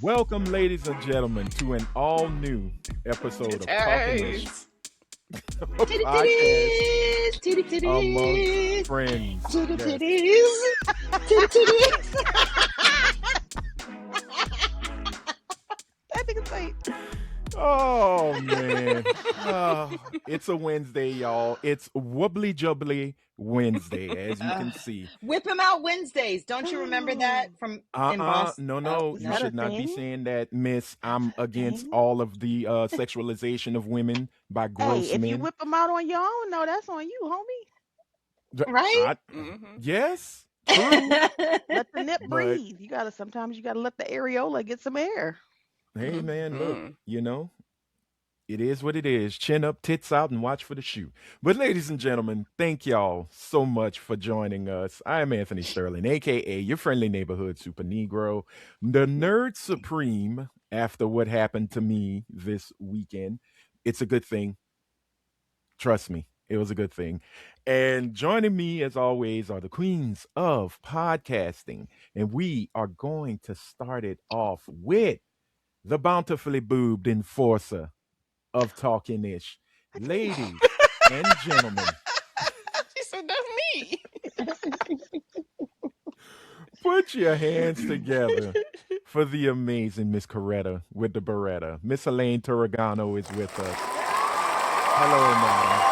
Welcome, ladies and gentlemen, to an all-new episode of Talkin' Yes. a Titty podcast titties, titty amongst titties, friends. titty Yes. titties, titty titties. That nigga say. Oh man, it's a Wednesday, y'all. It's Wobbly Jubbly Wednesday, as you can see. Whip 'em out Wednesdays. Don't you remember that from in Boston? No, Is you that a should not be thing? saying that, Miss. I'm against thing? all of the sexualization of women by gross Hey, if you men. whip them out on your own, no, that's on you, homie. Right? Yes, true, Let the nip but breathe. Sometimes you gotta let the areola get some air. hey, man, look, it is what it is. Chin up, tits out, and watch for the shoe. But, ladies and gentlemen, thank y'all so much for joining us. I am Anthony Sterling, aka your friendly neighborhood super Negro, the nerd supreme. After what happened to me this weekend, it's a good thing. Trust me, it was a good thing. And joining me, as always, are the queens of podcasting. And we are going to start it off with the bountifully boobed enforcer of Talking Ish. Ladies and gentlemen, She said that's me. put your hands together for the amazing Miss Coretta with the Beretta. Miss Elaine Turagano is with us. Hello, madam.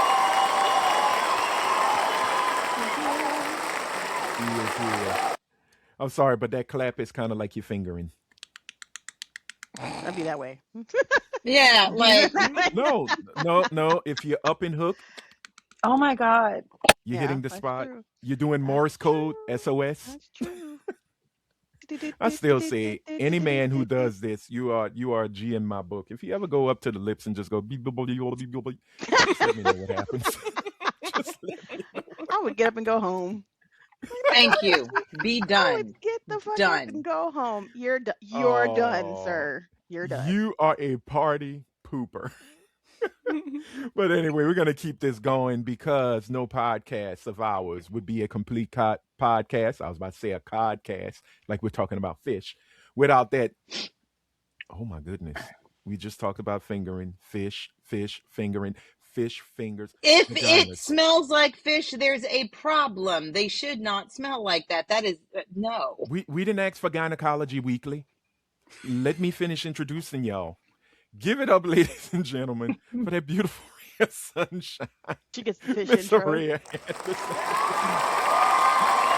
She is here. I'm sorry, but that clap is kind of like your fingering. I'd be that way. Yeah, like No. If you're up and hook, Oh my God. you're Yeah, hitting the that's spot. true. You're doing That's Morse code, true. SOS. That's true. I still say any man who does this, you are a G in my book. If you ever go up to the lips and just go beep beep beep beep beep beep, just let me know what happens. Just let me know. I would get up and go home. thank you. Be I done. would get the fuck up Done. and go home. You're done, Oh, sir. You're done. you are a party pooper. But anyway, we're gonna keep this going because no podcast of ours would be a complete podcast. I was about to say a codcast, like we're talking about fish. Without that, oh my goodness, we just talked about fingering fish, fingering fish fingers. If it Vaginas. smells like fish, there's a problem. They should not smell like that. That is no. We didn't ask for Gynecology Weekly. Let me finish introducing y'all. Give it up, ladies and gentlemen, for that beautiful ray of sunshine. She gets the fish Miss intro. Araya Anderson.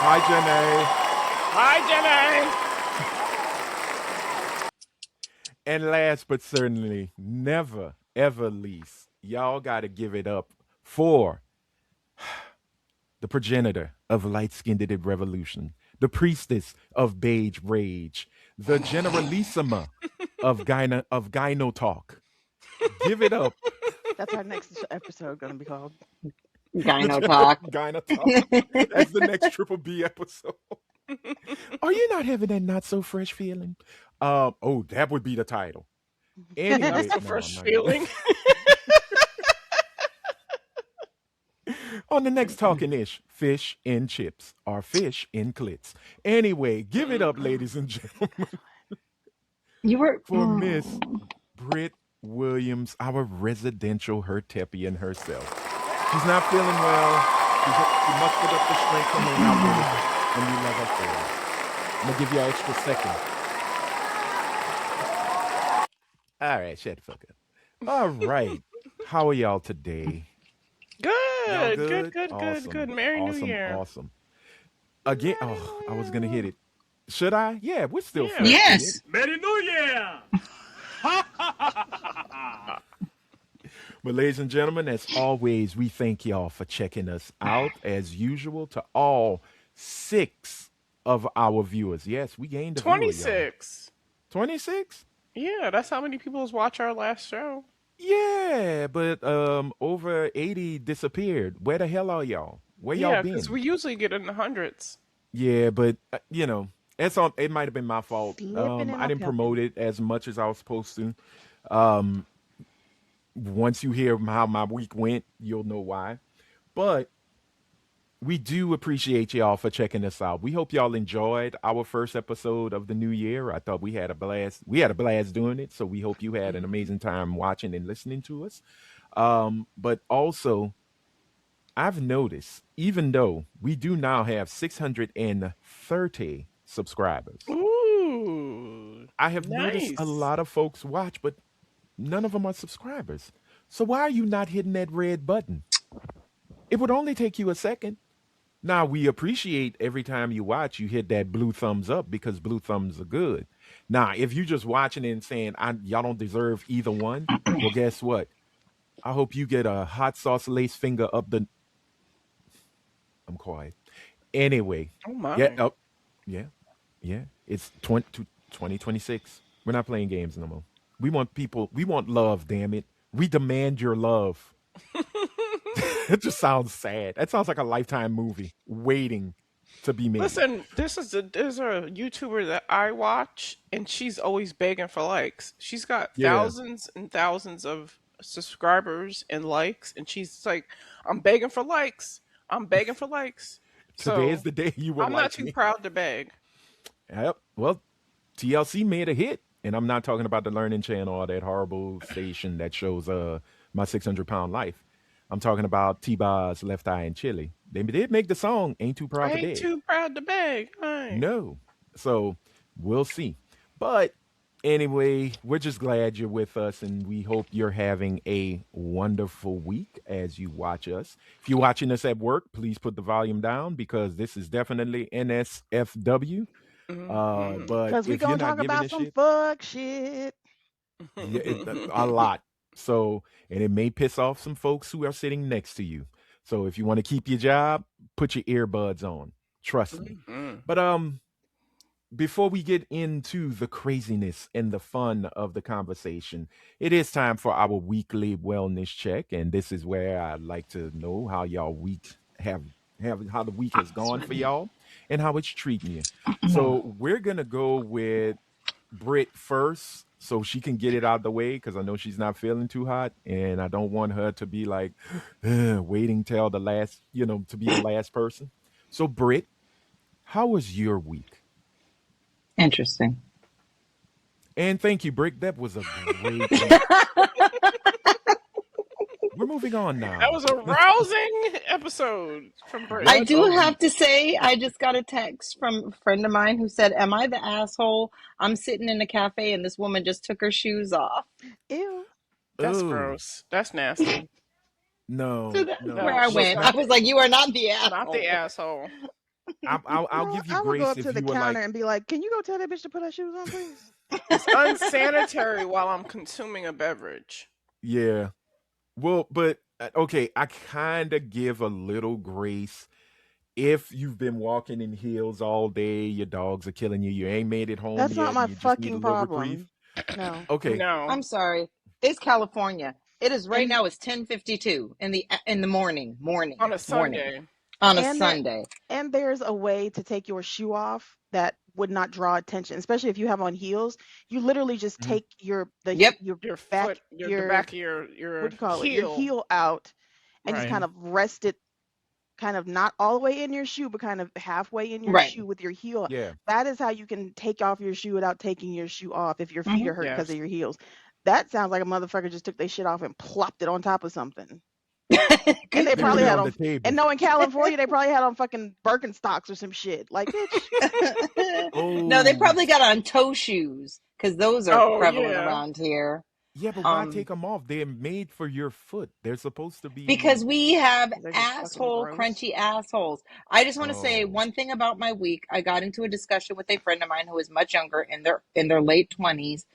Hi, Hi, Janae. And last but certainly never, ever least, y'all got to give it up for the progenitor of light-skinned revolution, the priestess of beige rage, the generalissima of gyno talk. Give it up. That's our next episode going to be called. Gyno talk. Gyno talk. That's the next Triple B episode. Are you not having that not so fresh feeling? Oh, that would be the title. Anyway, Not so no, fresh I'm not gonna- feeling. On the next Talking Ish, fish in chips or fish in clits. Anyway, give it up, ladies and gentlemen, You were for Miss Britt Williams, our residential Hertepian herself. She's not feeling well. She mustered up the strength to hang out with us, and we love her for it. I'm gonna give you an extra second. All right, shut the fuck up. All right, how are y'all today? Y'all Good. Awesome. Good. Merry awesome, New Year. Awesome. Again, I was gonna hit it. Should I? Yeah, we're still Yeah. fresh in yes. it. Merry New Year! But ladies and gentlemen, as always, we thank y'all for checking us out as usual to all 6 of our viewers. Yes, we gained a viewer, y'all. 26. 26? Yeah, that's how many people watch our last show. Yeah, but over 80 disappeared. Where the hell are y'all? Where y'all Yeah, been? because we usually get in the hundreds. Yeah, but it's on. It might have been my fault. Slipping and I didn't up-helping. promote it as much as I was supposed to. Once you hear how my week went, you'll know why. But we do appreciate y'all for checking us out. We hope y'all enjoyed our first episode of the new year. I thought we had a blast. We had a blast doing it. So we hope you had an amazing time watching and listening to us. But also, I've noticed, even though we do now have 630 subscribers, Ooh, I have noticed a nice. lot of folks watch, but none of them are subscribers. So why are you not hitting that red button? It would only take you a second. Now, we appreciate every time you watch, you hit that blue thumbs up because blue thumbs are good. Now, if you just watching it and saying, y'all don't deserve either one, well, guess what? I hope you get a hot sauce lace finger up the. I'm quiet. Anyway, Oh yeah, my. up, yeah, yeah. It's 2026. We're not playing games no more. We want people, we want love, damn it. We demand your love. It just sounds sad. That sounds like a Lifetime movie waiting to be made. Listen, there's a YouTuber that I watch, and she's always begging for likes. She's got Yeah. thousands and thousands of subscribers and likes, and she's like, "I'm begging for likes. I'm begging for likes." Today is So the day you will I'm not like too me. proud to beg. Yep. Well, TLC made a hit. And I'm not talking about the Learning Channel or that horrible station that shows my 600-pound life. I'm talking about T-Bar's Left Eye and Chili. They did make the song Ain't Too I Proud to ain't Beg. too proud to beg. Right. No. So we'll see. But anyway, we're just glad you're with us and we hope you're having a wonderful week as you watch us. If you're watching us at work, please put the volume down because this is definitely NSFW. Mm-hmm. But Cause we if you're gonna not talk giving about a some shit, fuck shit. yeah, a lot. So, and it may piss off some folks who are sitting next to you. So, if you want to keep your job, put your earbuds on. Trust me. Mm-hmm. But before we get into the craziness and the fun of the conversation, it is time for our weekly wellness check, and this is where I'd like to know how y'all week have how the week has gone for y'all and how it's treating you. So we're gonna go with Brit first so she can get it out of the way because I know she's not feeling too hot and I don't want her to be like waiting till the last, to be the last person. So, Brit, how was your week? Interesting. And thank you, Brick. That was a great week. We're moving on That now. was a rousing episode from Brit. I What do a have week. to say, I just got a text from a friend of mine who said, "Am I the asshole? I'm sitting in a cafe and this woman just took her shoes off." Ew. That's Oh, gross. That's nasty. So no, that's where no. No, I she's Look, went. I not. was like, "You are not the Not the asshole." asshole. I'll No, give you I would go grace up to if the you were counter like, and be like, "Can you go tell that bitch to put her shoes on, please?" It's unsanitary while I'm consuming a beverage. yeah. Well, but okay, I kind of give a little grace if you've been walking in heels all day, your dogs are killing you, you ain't made it home That's not yet, my and you just need a fucking little reprieve. problem. No. Okay, No. I'm sorry. It's California. It is right And now. It's 10:52 in the morning, On a morning Sunday. on a and there Sunday. and there's a way to take your shoe off that would not draw attention, especially if you have on heels. You literally just mhm, take Yep. your Your back foot, the back of your what do you call it? Your heel. heel out and just Right. kind mhm, of rest it kind of not all the way in your shoe, but kind of halfway in your Right. shoe with your heel. yeah. That is how you can take off your shoe without taking your shoe off if your feet Hmm. are hurt because of Yes. your heels. That sounds like a motherfucker just took their shit off and plopped it on top of something. And Good they They put probably it had grief. on on, the and table. no, in California, they probably had on fucking Birkenstocks or some shit. Like, bitch, No, they Oh, probably got on toe shoes because those are Oh prevalent yeah. around here. yeah, but why Um, take them off? They're made for your foot. They're supposed to be. because we have they're just fucking asshole, gross. crunchy assholes. I just want to say Oh, one thing about my week. I got into a discussion with a friend of mine who is much younger in their late 20s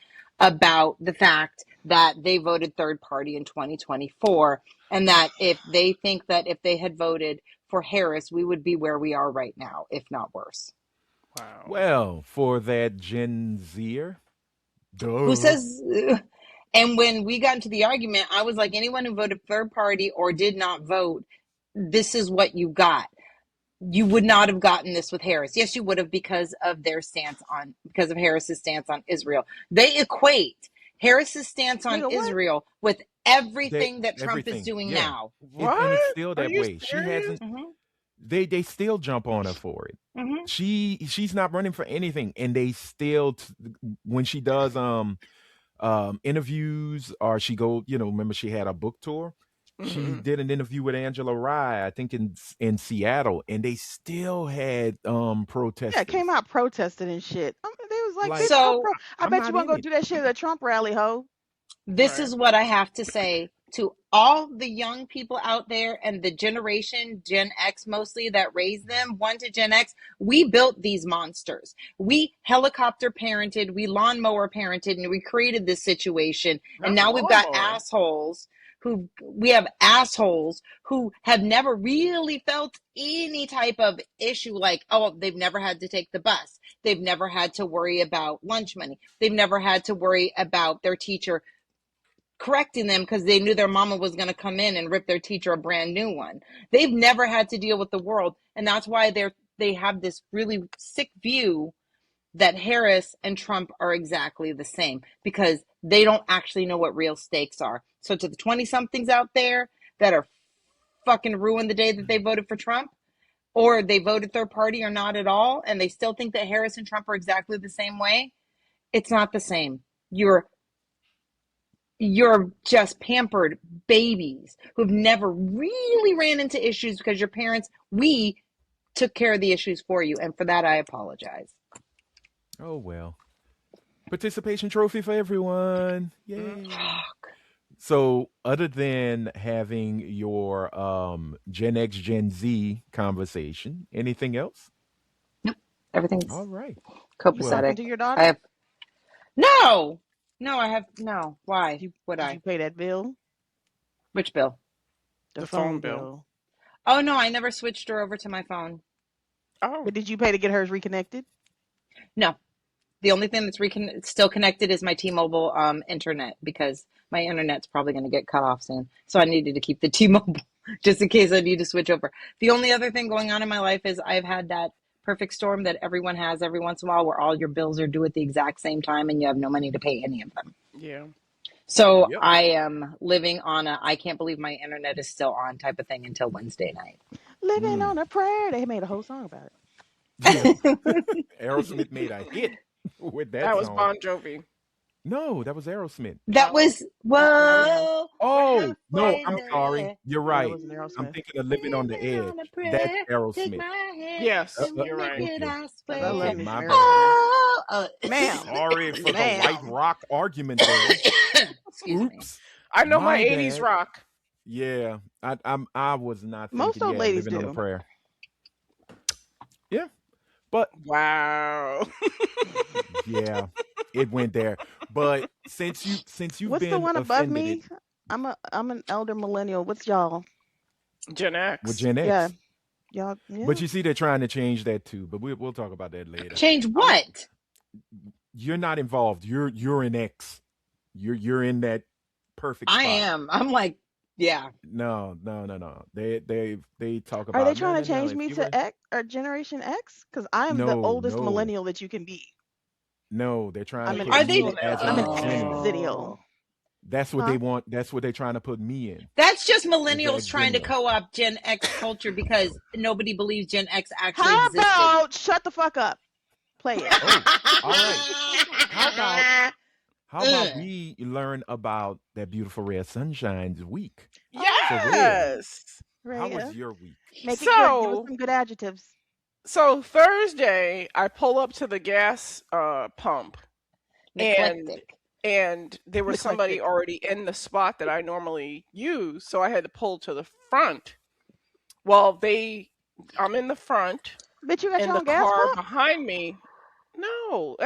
about the fact that they voted third party in 2024 and that if they think that if they had voted for Harris, we would be where we are right now, if not worse. Wow. well, for that Gen Zer, Who duh. says and when we got into the argument, I was like, anyone who voted third party or did not vote, this is what you got. You would not have gotten this with Harris. Yes, you would have because of Harris's stance on Israel. They equate Harris's stance on Nigga, what? Israel with They everything that Trump is everything, doing yeah. now. And it's What? still Are that you way. She serious? hasn't. Hmm. they still jump on her for it. Mhm. She's not running for anything, and they still when she does interviews, or she go, remember she had a book tour. She Mhm. did an interview with Angela Rye, I think in Seattle, and they still had Yeah, protesters. came out protested and shit. They was like, Like, bitch, go So I I'm bet you not won't in go it. do that shit at a Trump rally, ho. this Right. is what I have to say to all the young people out there and the generation, Gen X mostly, that raised them, 1 to Gen X. We built these monsters. We helicopter parented, we lawnmower parented, and we created this situation. And Not now we've got lawnmower. assholes who have never really felt any type of issue, like, oh, they've never had to take the bus. They've never had to worry about lunch money. They've never had to worry about their teacher correcting them because they knew their mama was going to come in and rip their teacher a brand new one. They've never had to deal with the world, and that's why they have this really sick view that Harris and Trump are exactly the same, because they don't actually know what real stakes are. So to the 20 somethings out there that are fucking ruined the day that they voted for Trump, or they voted third party or not at all, and they still think that Harris and Trump are exactly the same way, it's not the same. You're just pampered babies who've never really ran into issues because your parents, we took care of the issues for you. And for that, I apologize. Oh well. Participation trophy for everyone. Yay. Fuck. So, other than having your Gen X, Gen Z conversation, anything else? Everything's All right. You Well, talking copacetic. to your I daughter? have no. I have no. Why would Did I? you pay that bill? Which bill? The The phone phone bill. bill. Oh no, I never switched her over to my phone. Oh. But did you pay to get hers reconnected? No, the only thing that's still connected is my T-Mobile internet, because my internet's probably going to get cut off soon. So I needed to keep the T-Mobile just in case I need to switch over. The only other thing going on in my life is I've had that perfect storm that everyone has every once in a while, where all your bills are due at the exact same time and you have no money to pay any of them. Yeah. So Yep. I am living on a I can't believe my internet is still on type of thing until Wednesday night. Living on a prayer. They made a whole song about it. Yeah. Aerosmith made a hit with that That was song. Bon Jovi. No, that was Aerosmith. That was, whoa. Oh, no, halfway I'm there. sorry. You're Yeah, right. that wasn't I'm Aerosmith. thinking of Living on the Living Edge. on a That's prayer. Take Aerosmith. my hand. Yes, and we'll you're make right. it, Okay. I I swear. love Okay, me my some bad. Aerosmith. Ma'am. Sorry for the Ma'am. white rock argument there. Excuse me. Oops. I know my My 80s bad. rock. Yeah, I was not Most thinking. old Yeah, ladies Living on a do. Prayer. Yeah, but Wow. yeah, it went there. But since you've What's the been one above offended me? I'm an elder millennial. What's y'all? Gen with X. Gen X, Yeah. Y'all, yeah. but you see they're trying to change that too. But we'll talk about that later. Change what? You're not involved. You're an X. You're in that perfect spot. I am. I'm like, yeah. No. They talk Are they about trying to change if me you to were X or Generation X? Because I'm the oldest no. millennial that you can be. No, they're trying I'm to an put Are they? me as an I'm an exennial. exennial. That's what Huh? they want. That's what they're trying to put me in. That's just Is the millennials trying to exennial. co-opt Gen X culture because nobody believes Gen X actually How existed. about shut the fuck up? Play it. Oh, all right. How about Ugh. we learn about that beautiful Rare Sunshine's week? Yes. How Rhea, was your week? make it good. Give us So, some good adjectives. so Thursday, I pull up to the gas pump, and Eclectic. there was somebody Eclectic. already in the spot that I normally use, so I had to pull to the front. Well, I'm in the front, Bitch, you got and your the own gas car pump? behind me. No,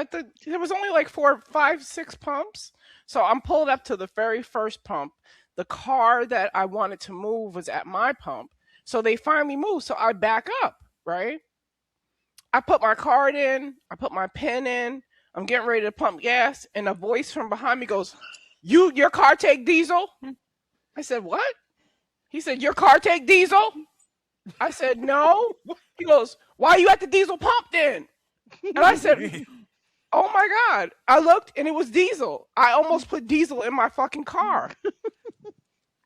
there was only like 4, 5, 6 pumps. So I'm pulled up to the very first pump. The car that I wanted to move was at my pump. So they finally moved. So I back up, right? I put my card in, I put my pen in, I'm getting ready to pump gas, and a voice from behind me goes, your car take diesel? I said, what? He said, your car take diesel? I said, no. He goes, why are you at the diesel pump then? And I said, oh my God. I looked and it was diesel. I almost put diesel in my fucking car.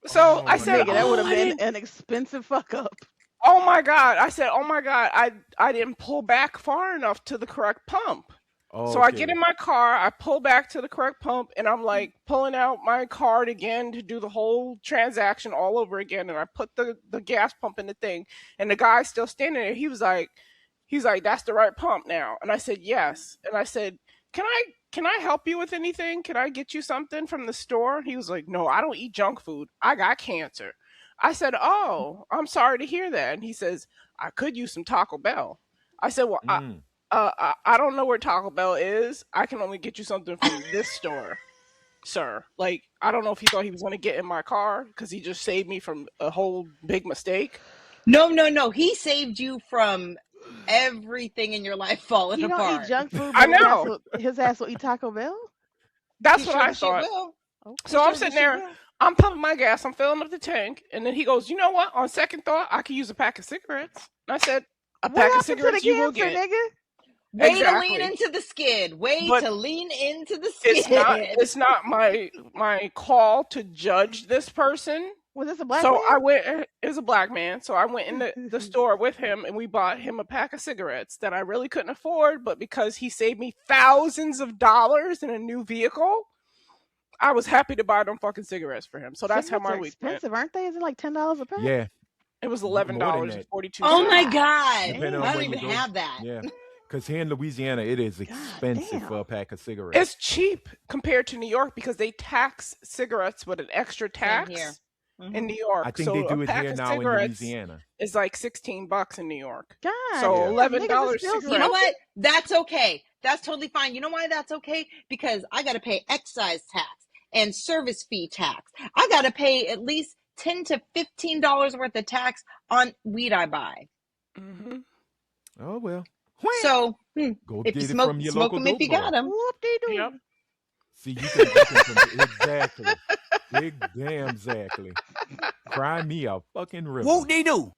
So Oh I my said, Nigga, that would have I been didn't. an expensive fuck up. Oh my God. I said, oh my God, I didn't pull back far enough to the correct pump. So I get Okay. in my car, I pull back to the correct pump, and I'm like pulling out my card again to do the whole transaction all over again. And I put the gas pump in the thing, and the guy's still standing there. He's like, that's the right pump now. And I said, yes. And I said, can I help you with anything? Can I get you something from the store? He was like, no, I don't eat junk food. I got cancer. I said, oh, I'm sorry to hear that. And he says, I could use some Taco Bell. I said, well, Mm. I don't know where Taco Bell is. I can only get you something from this store, sir. Like, I don't know if he thought he was going to get in my car because he just saved me from a whole big mistake. No. He saved you from everything in your life falling He don't apart. eat junk food, I but know. his ass will eat Taco Bell. That's He what sure I the shit thought. will. Okay. So I'm Sure the sitting shit there, will. I'm pumping my gas, I'm filling up the tank, and then he goes, you know what? On second thought, I could use a pack of cigarettes. And I said, a What pack of happened to the cigarettes you will cancer, get. nigga? Way to lean Exactly. into the skid. Way But to lean into the it's skid. not my call to judge this person. Was this a black So man? I went. It was a black man. So I went in the store with him, and we bought him a pack of cigarettes that I really couldn't afford. But because he saved me thousands of dollars in a new vehicle, I was happy to buy them fucking cigarettes for him. So that's how Cigarettes my are week went. expensive, aren't they? Is it like $10 a pack? Yeah. It was More than $11.42. Oh my God God. Depending damn. on I where don't you even go. have that. Yeah. Because here in Louisiana, it is God expensive for a damn. pack of cigarettes. It's cheap compared to New York because they tax cigarettes with an extra Same here. tax Mhm. in New I York. think So they a do it pack here of now in cigarettes Louisiana. is like $16 in New York. God So Yeah. damn, $11 niggas is still cigarette. You know smoking. what? That's okay. That's totally fine. You know why that's okay? Because I got to pay excise tax and service fee tax. I got to pay at least $10 to $15 worth of tax on weed I buy. Mm-hmm. Oh, well. So Go if you get it smoke, from your smoke local them if dope you boy. got them. Whoop-de-doo. Yep. See, you can exactly. Big damn exactly. Cry me a fucking river. Whoop they do.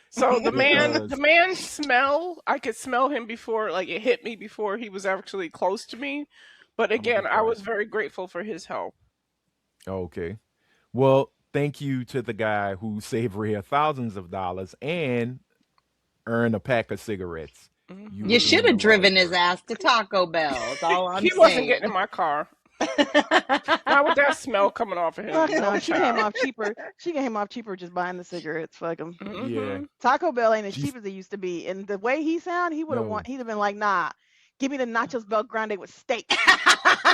So the Because man smell, I could smell him before, like it hit me before he was actually close to me. But I'm again, be I was quiet. very grateful for his help. Okay. Well, thank you to the guy who saved Rhea thousands of dollars and earned a pack of cigarettes. You Mhm. You were should doing have the driven Lord's his work. ass to Taco Bell. That's all I'm He wasn't getting in saying. my car. Not with that smell coming off of him. Fuck no, No she came child. off cheaper. She came off cheaper just buying the cigarettes. Fuck him. Yeah. Mm-hmm. Taco Bell ain't as She's cheap as it used to be. And the way he sound, he would have no. he'd have been like, nah, give me the nachos bel grande with steak.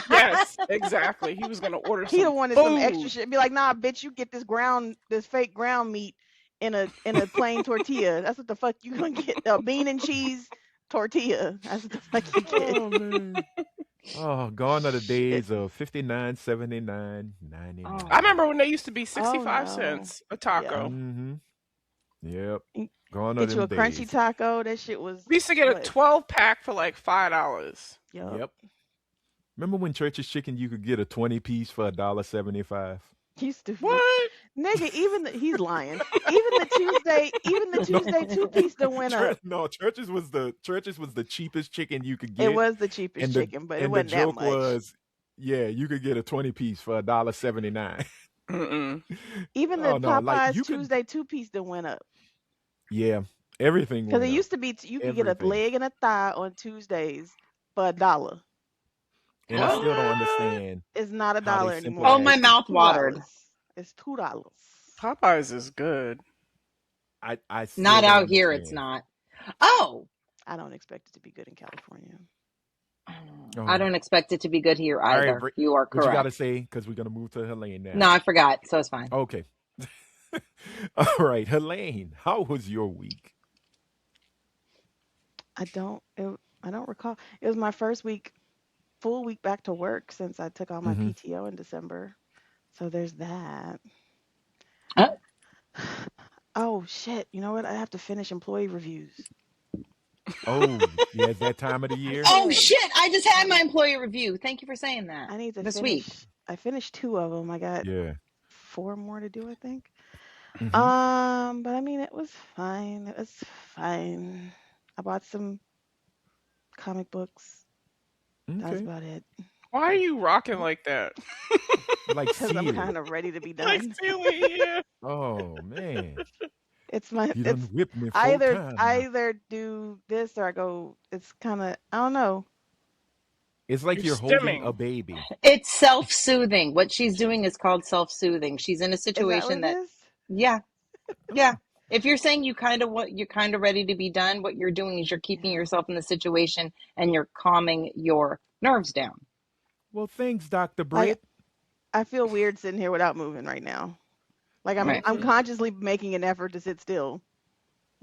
Yes, exactly. He was gonna order He'd have some wanted some extra food. shit. Be like, nah, bitch, you get this fake ground meat in a plain tortilla. That's what the fuck you gonna get. A bean and cheese tortilla. That's what the fuck you get. Oh man. Oh, gone are the Shit. days of 59, 79, Oh. 99. I remember when they used to be Oh 65 no. cents a Yeah. taco. Mm-hmm. Yep. You Gone are Get you a them crunchy days. taco. That shit was We used to get a what? 12 pack for like $5. Yup. Yep. Remember when Church's Chicken you could get a 20 piece for $1.75? You stupid. What? Nigga, he's lying. Even the Tuesday two piece that went up. No, Church's was the cheapest chicken you could It get. was the cheapest And the chicken, but it and the wasn't that joke much. was, yeah, you could get a 20 piece for $1.79. Mm-mm. Even the Oh no, like Popeyes you could, Tuesday two piece that went up. yeah, everything Because went it up. used to be you could get a Everything. leg and a thigh on Tuesdays for $1. And I still don't What? understand It's not how they $1 simple anymore. Oh, my as mouth watered. It's $2. Popeyes is good. I still Not don't out here, it's understand. not. Oh, I don't expect it to be good in California. I Oh, don't expect it to be good here all right, either. You are what you gotta correct. say? Because we're gonna move to Helene No, now. I forgot, so it's fine. Okay. All right, Helene, how was your week? I don't recall. It was my first full week back to work since I took all my Mm-hmm. PTO in December. So there's that. Uh, Oh shit! You know what? I have to finish employee reviews. Oh, yeah, it's that time of the year. Oh Shit! shit! I just had my employee review. Thank you for saying that. I need to This week. finish. I finished 2 of them. I got Yeah. 4 more to do, I think. Mm-hmm. But I mean, it was fine. It was fine. I bought some comic books. That was Okay. about it. Why are you rocking like that? Like Because I'm Sealy. kind of ready to be Like done. Sealy, yeah. Oh man. It's my You done it's whipped me I 4 either times I now. either do this or I go. It's kind of I don't know. It's like You're you're holding a stimming. baby. It's self-soothing. What she's doing is called self-soothing. She's in a Is that what situation it that, is? yeah, yeah. Oh, If you're saying you're kind of ready to be done, what you're doing is you're keeping Yeah. yourself in the situation and you're calming your nerves down. well, thanks, Dr. Like Britt. I feel weird sitting here without moving right now. Like I'm Right. I'm Mm-hmm. consciously making an effort to sit still.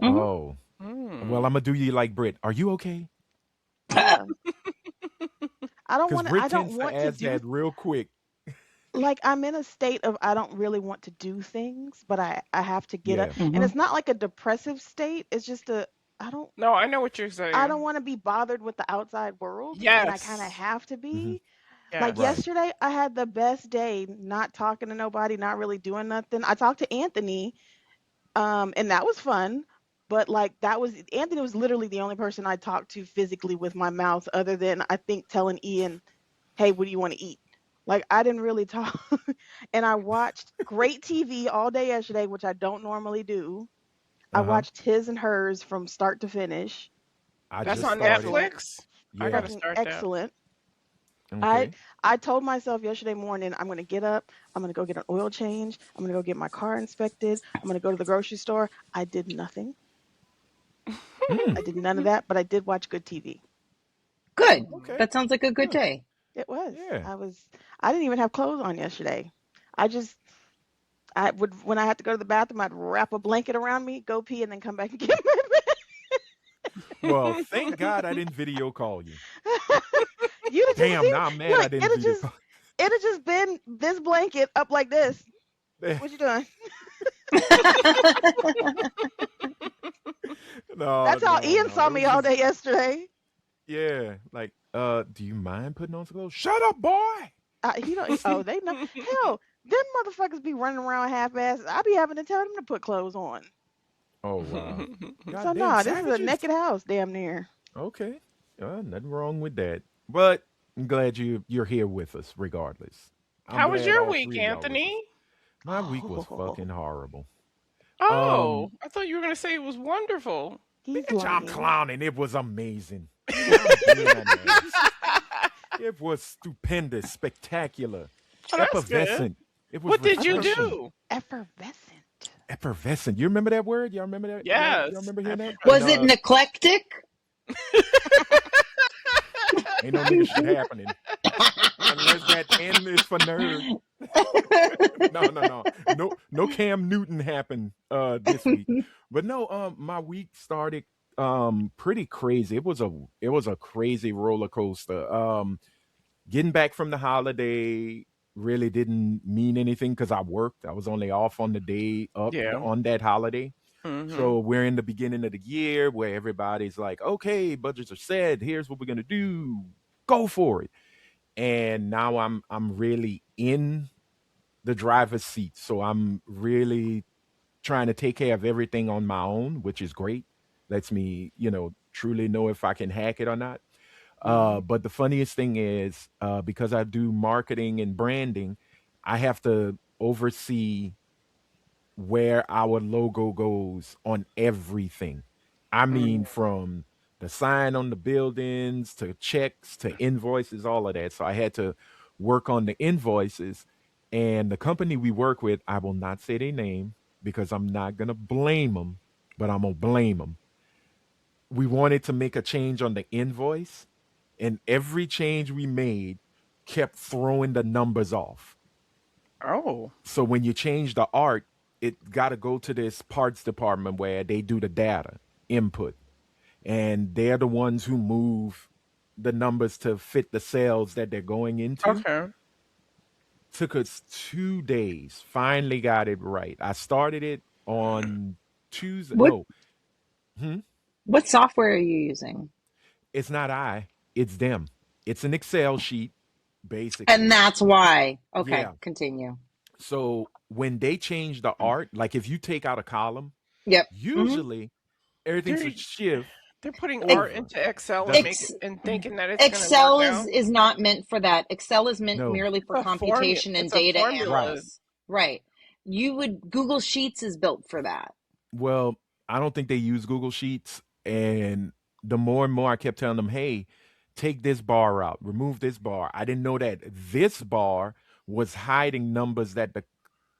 Mm-hmm. Oh, well, Mm. I'm gonna do you like Britt. Are you okay? Yeah. Because I Britt don't tends to want to ask do that real quick. like I'm in a state of I don't really want to do things, but I have to get up. Yeah. And Mm-hmm. it's not like a depressive state. It's just a I don't No, I know what you're I don't saying. want to be bothered with the outside world and I kind of Yes. have to Hmm. be. Like Yes. Right. yesterday I had the best day not talking to nobody, not really doing nothing. I talked to Anthony and that was fun. But like that was Anthony was literally the only person I talked to physically with my mouth other than I think telling Ian, "Hey, what do you want to eat?" Like I didn't really talk. And I watched great TV all day yesterday, which I don't normally do. I Uh huh. watched his and hers from start to finish. I It That's just was on started. excellent. Netflix. I Yeah. gotta Fucking start that. excellent. I Okay. I told myself yesterday morning I'm gonna get up, I'm gonna go get an oil change, I'm gonna go get my car inspected, I'm gonna go to the grocery store. I did nothing. Mm. I did none of that, but I did watch good TV. Good. Okay. That sounds like a good Good. day. It was. Yeah. I didn't even have clothes on yesterday. I just I would when I had to go to the bathroom, I'd wrap a blanket around me, go pee, and then come back and get my Well, thank God I didn't video call you. You'd have just Damn, seen now I'm mad I look, didn't video call. it'd have just been this blanket up like this. What you doing? No, That's how no, Ian no. saw It me was all just day yesterday. yeah. Like, do you mind putting on some clothes? Shut up, boy. He don't. Oh, they know. Hell, them motherfuckers be running around half ass. I be having to tell them to put clothes on. Oh wow. So Goddamn nah, this is a savages. naked house, damn near. Okay. Nothing wrong with that. But I'm glad you're here with us regardless. I'm How was glad your all week, three of y'all with us. Anthony? My week was Oh, fucking horrible. Oh, Um, I thought you were gonna say it was wonderful. he's bitch, I'm lying. clowning. It was amazing. He's I'm being lying. honest. It was stupendous, spectacular, Oh, that's good. effervescent. It was What did you refreshing. do? Effervescent. Effervescent. You remember that word? Y'all remember that? Y'all Yes, remember hearing that? And Was it an eclectic? ain't no nigga shit happening unless that N is for nerd. No, no, no, no. Cam Newton happened this week, but no. My week started pretty crazy. It was a crazy roller coaster. Getting back from the holiday really didn't mean anything because I worked. I was only off on the day up yeah. on that holiday. Mm-hmm. So we're in the beginning of the year where everybody's like, okay, budgets are set. Here's what we're gonna do. Go for it. And now I'm really in the driver's seat. So I'm really trying to take care of everything on my own, which is great. Lets me, truly know if I can hack it or not. Hmm. But the funniest thing is, because I do marketing and branding, I have to oversee where our logo goes on everything. I mean, Mm. from the sign on the buildings to checks to invoices, all of that. So I had to work on the invoices. And the company we work with, I will not say their name because I'm not going to blame them, but I'm going to blame them. We wanted to make a change on the invoice, and every change we made kept throwing the numbers off. Oh. So when you change the art, it got to go to this parts department where they do the data input, and they're the ones who move the numbers to fit the sales that they're going into. Okay. Took us 2 days. Finally got it right. I started it on Tuesday. what No, hmm? what software are you using? It's not I. It's them. It's an Excel sheet, And basically. that's why. Okay, Yeah. continue. So when they change the art, like if you take out a column, Yep. Hmm. usually everything They're should shift they're putting art over. into Excel and The make it Ex- and thinking that it's gonna work Excel is out. is not meant for that. Excel is meant no, merely for computation and It's a data right. formula. analysts. Right. You would Google Sheets is built for that. Well, I don't think they use Google Sheets. And the more and more I kept telling them, hey, take this bar out, remove this bar. I didn't know that this bar was hiding numbers that the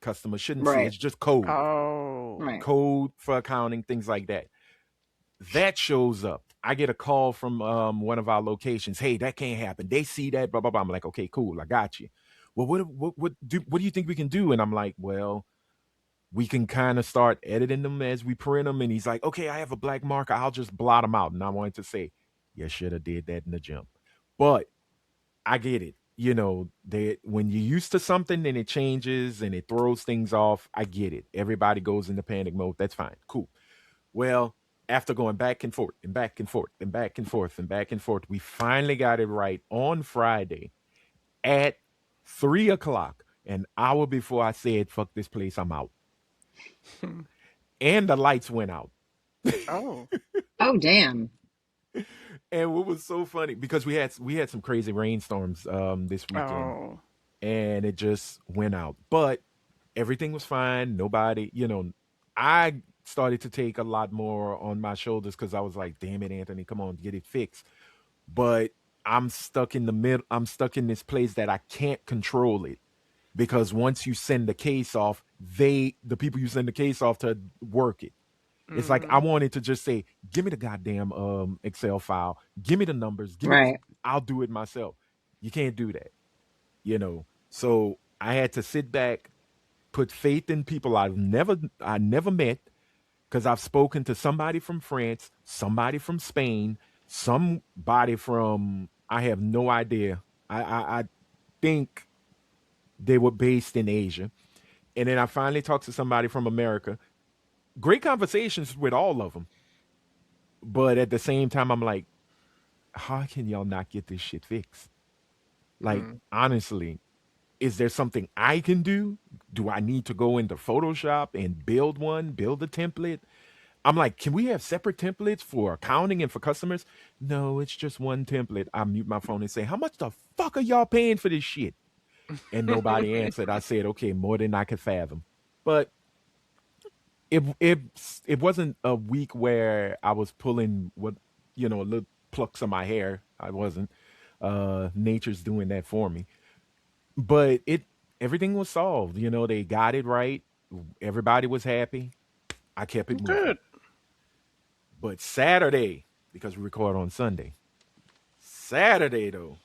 customer shouldn't see. Right. It's just code, Oh. Right. code for accounting, things like that. That shows up. I get a call from one of our locations. Hey, that can't happen. They see that, blah, blah, blah. I'm like, okay, cool. I got you. Well, what do you think we can do? And I'm like, well, we can kind of start editing them as we print them. And he's like, okay, I have a black marker. I'll just blot them out. And I wanted to say, you should have did that in the jump. But I get it. They when you're used to something and it changes and it throws things off, I get it. Everybody goes into panic mode. That's fine. Cool. Well, after going back and forth and back and forth and back and forth and back and forth, we finally got it right on Friday at 3 o'clock, an hour before I said, fuck this place, I'm out. And the lights went out. Oh. Oh, damn. And what was so funny, because we had some crazy rainstorms this weekend, Oh. and it just went out. But everything was fine. Nobody, I started to take a lot more on my shoulders because I was like, damn it, Anthony, come on, get it fixed. But I'm stuck in the middle. I'm stuck in this place that I can't control it, because once you send the case off, the people you send the case off to work it. It's like I Mm-hmm. wanted to just say, give me the goddamn Excel file, give me the numbers, give me this. Right. I'll do it myself. You can't do that. So I had to sit back, put faith in people I never met, because I've spoken to somebody from France, somebody from Spain, somebody from, I have no idea. I think they were based in Asia. And then I finally talked to somebody from America. Great conversations with all of them. But at the same time, I'm like, how can y'all not get this shit fixed? Like, Mm. honestly, is there something I can do? Do I need to go into Photoshop and build a template? I'm like, can we have separate templates for accounting and for customers? No, it's just one template. I mute my phone and say, how much the fuck are y'all paying for this shit? And nobody answered. I said, okay, more than I could fathom. But it wasn't a week where I was pulling little plucks of my hair. I wasn't. Nature's doing that for me. But everything was solved. They got it right. Everybody was happy. I kept it moving. Good. But Saturday, because we record on Sunday. Saturday though.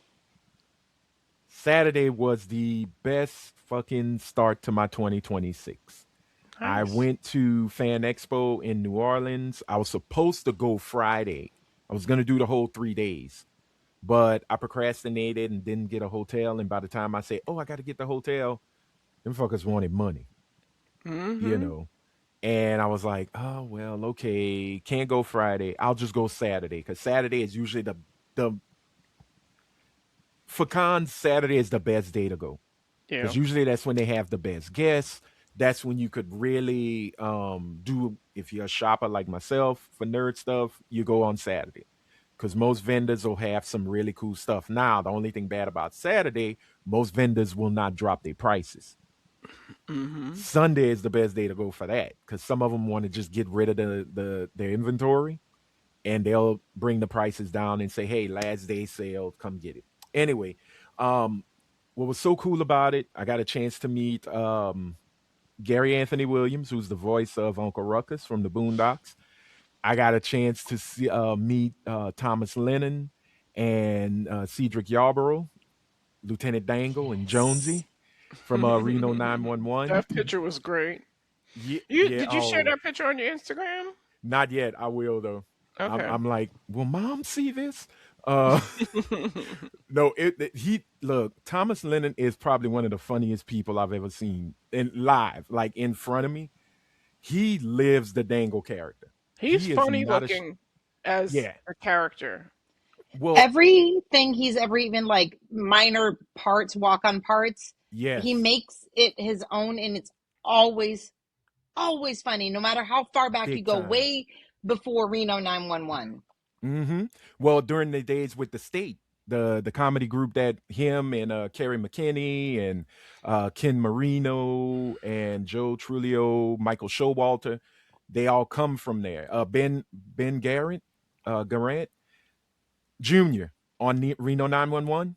Saturday was the best fucking start to my 2026. I Nice. went to Fan Expo in New Orleans. I was supposed to go Friday. I was going to do the whole 3 days, but I procrastinated and didn't get a hotel. And by the time I say, oh, I got to get the hotel, them fuckers wanted money, you Mm-hmm. know? And I was like, oh, well, okay, can't go Friday. I'll just go Saturday, because Saturday is usually the, for cons, Saturday is the best day to go, Yeah. because usually that's when they have the best guests. That's when you could really do, if you're a shopper like myself for nerd stuff, you go on Saturday, because most vendors will have some really cool stuff. Now, the only thing bad about Saturday, most vendors will not drop their prices. Mm-hmm. Sunday is the best day to go for that, because some of them want to just get rid of their inventory, and they'll bring the prices down and say, hey, last day sale, come get it. Anyway, um, what was so cool about it, I got a chance to meet Gary Anthony Williams, who's the voice of Uncle Ruckus from the Boondocks. I got a chance to meet Thomas Lennon and Cedric Yarborough, Lieutenant Dangle, and Jonesy from Reno 911. That picture was great. Yeah, You yeah. did you share Oh, that picture on your Instagram? not yet. I will though. I'm, Okay. I'm like, will Mom see this? Uh, no. He look. Thomas Lennon is probably one of the funniest people I've ever seen in live, like in front of me. He lives the Dangle character. He's He is funny not looking as yeah. a character. Well, Everything he's ever even like minor parts, walk on parts, he yes, makes it his own, and it's always, always funny, no matter how far back you big go, time. way before Reno 911. Hmm. Well, during the days with the state, the comedy group that him and Kerry McKinney and Ken Marino and Joe Trulio, Michael Showalter, They all come from there. Ben Garrett Jr. on Reno 911.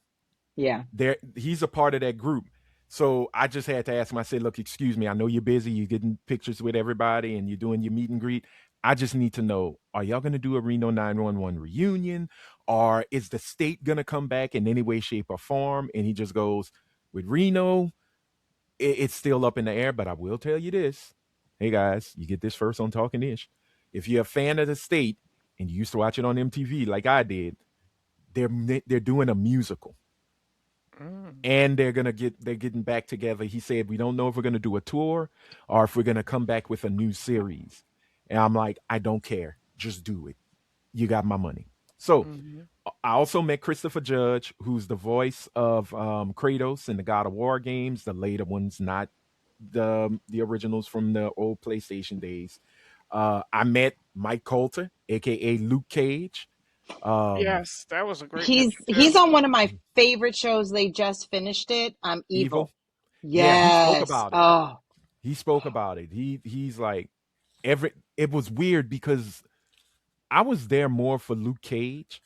Yeah. There, he's a part of that group. So I just had to ask him. I said, "Look, excuse me. I know you're busy. You're getting pictures with everybody, and you're doing your meet and greet. I just need to know: are y'all going to do a Reno 911 reunion, or is the state going to come back in any way, shape, or form?" And he just goes, "With Reno, it's still up in the air. But I will tell you this: hey guys, you get this first on Talking Ish. If you're a fan of the state and you used to watch it on MTV like I did, they're doing a musical." And they're getting back together. He said, "We don't know if we're gonna do a tour or if we're gonna come back with a new series." And I'm like, "I don't care. Just do it. You got my money." So Mm-hmm. I also met Christopher Judge, who's the voice of Kratos in the God of War games, the later ones, not the originals from the old PlayStation days. I met Mike Coulter, aka Luke Cage. Um, Yes, that was a great picture He's too. on one of my favorite shows. They just finished it. Evil. Evil. Yeah, he spoke Yes. about it. Oh. He spoke about it. He's like every. It was weird because I was there more for Luke Cage,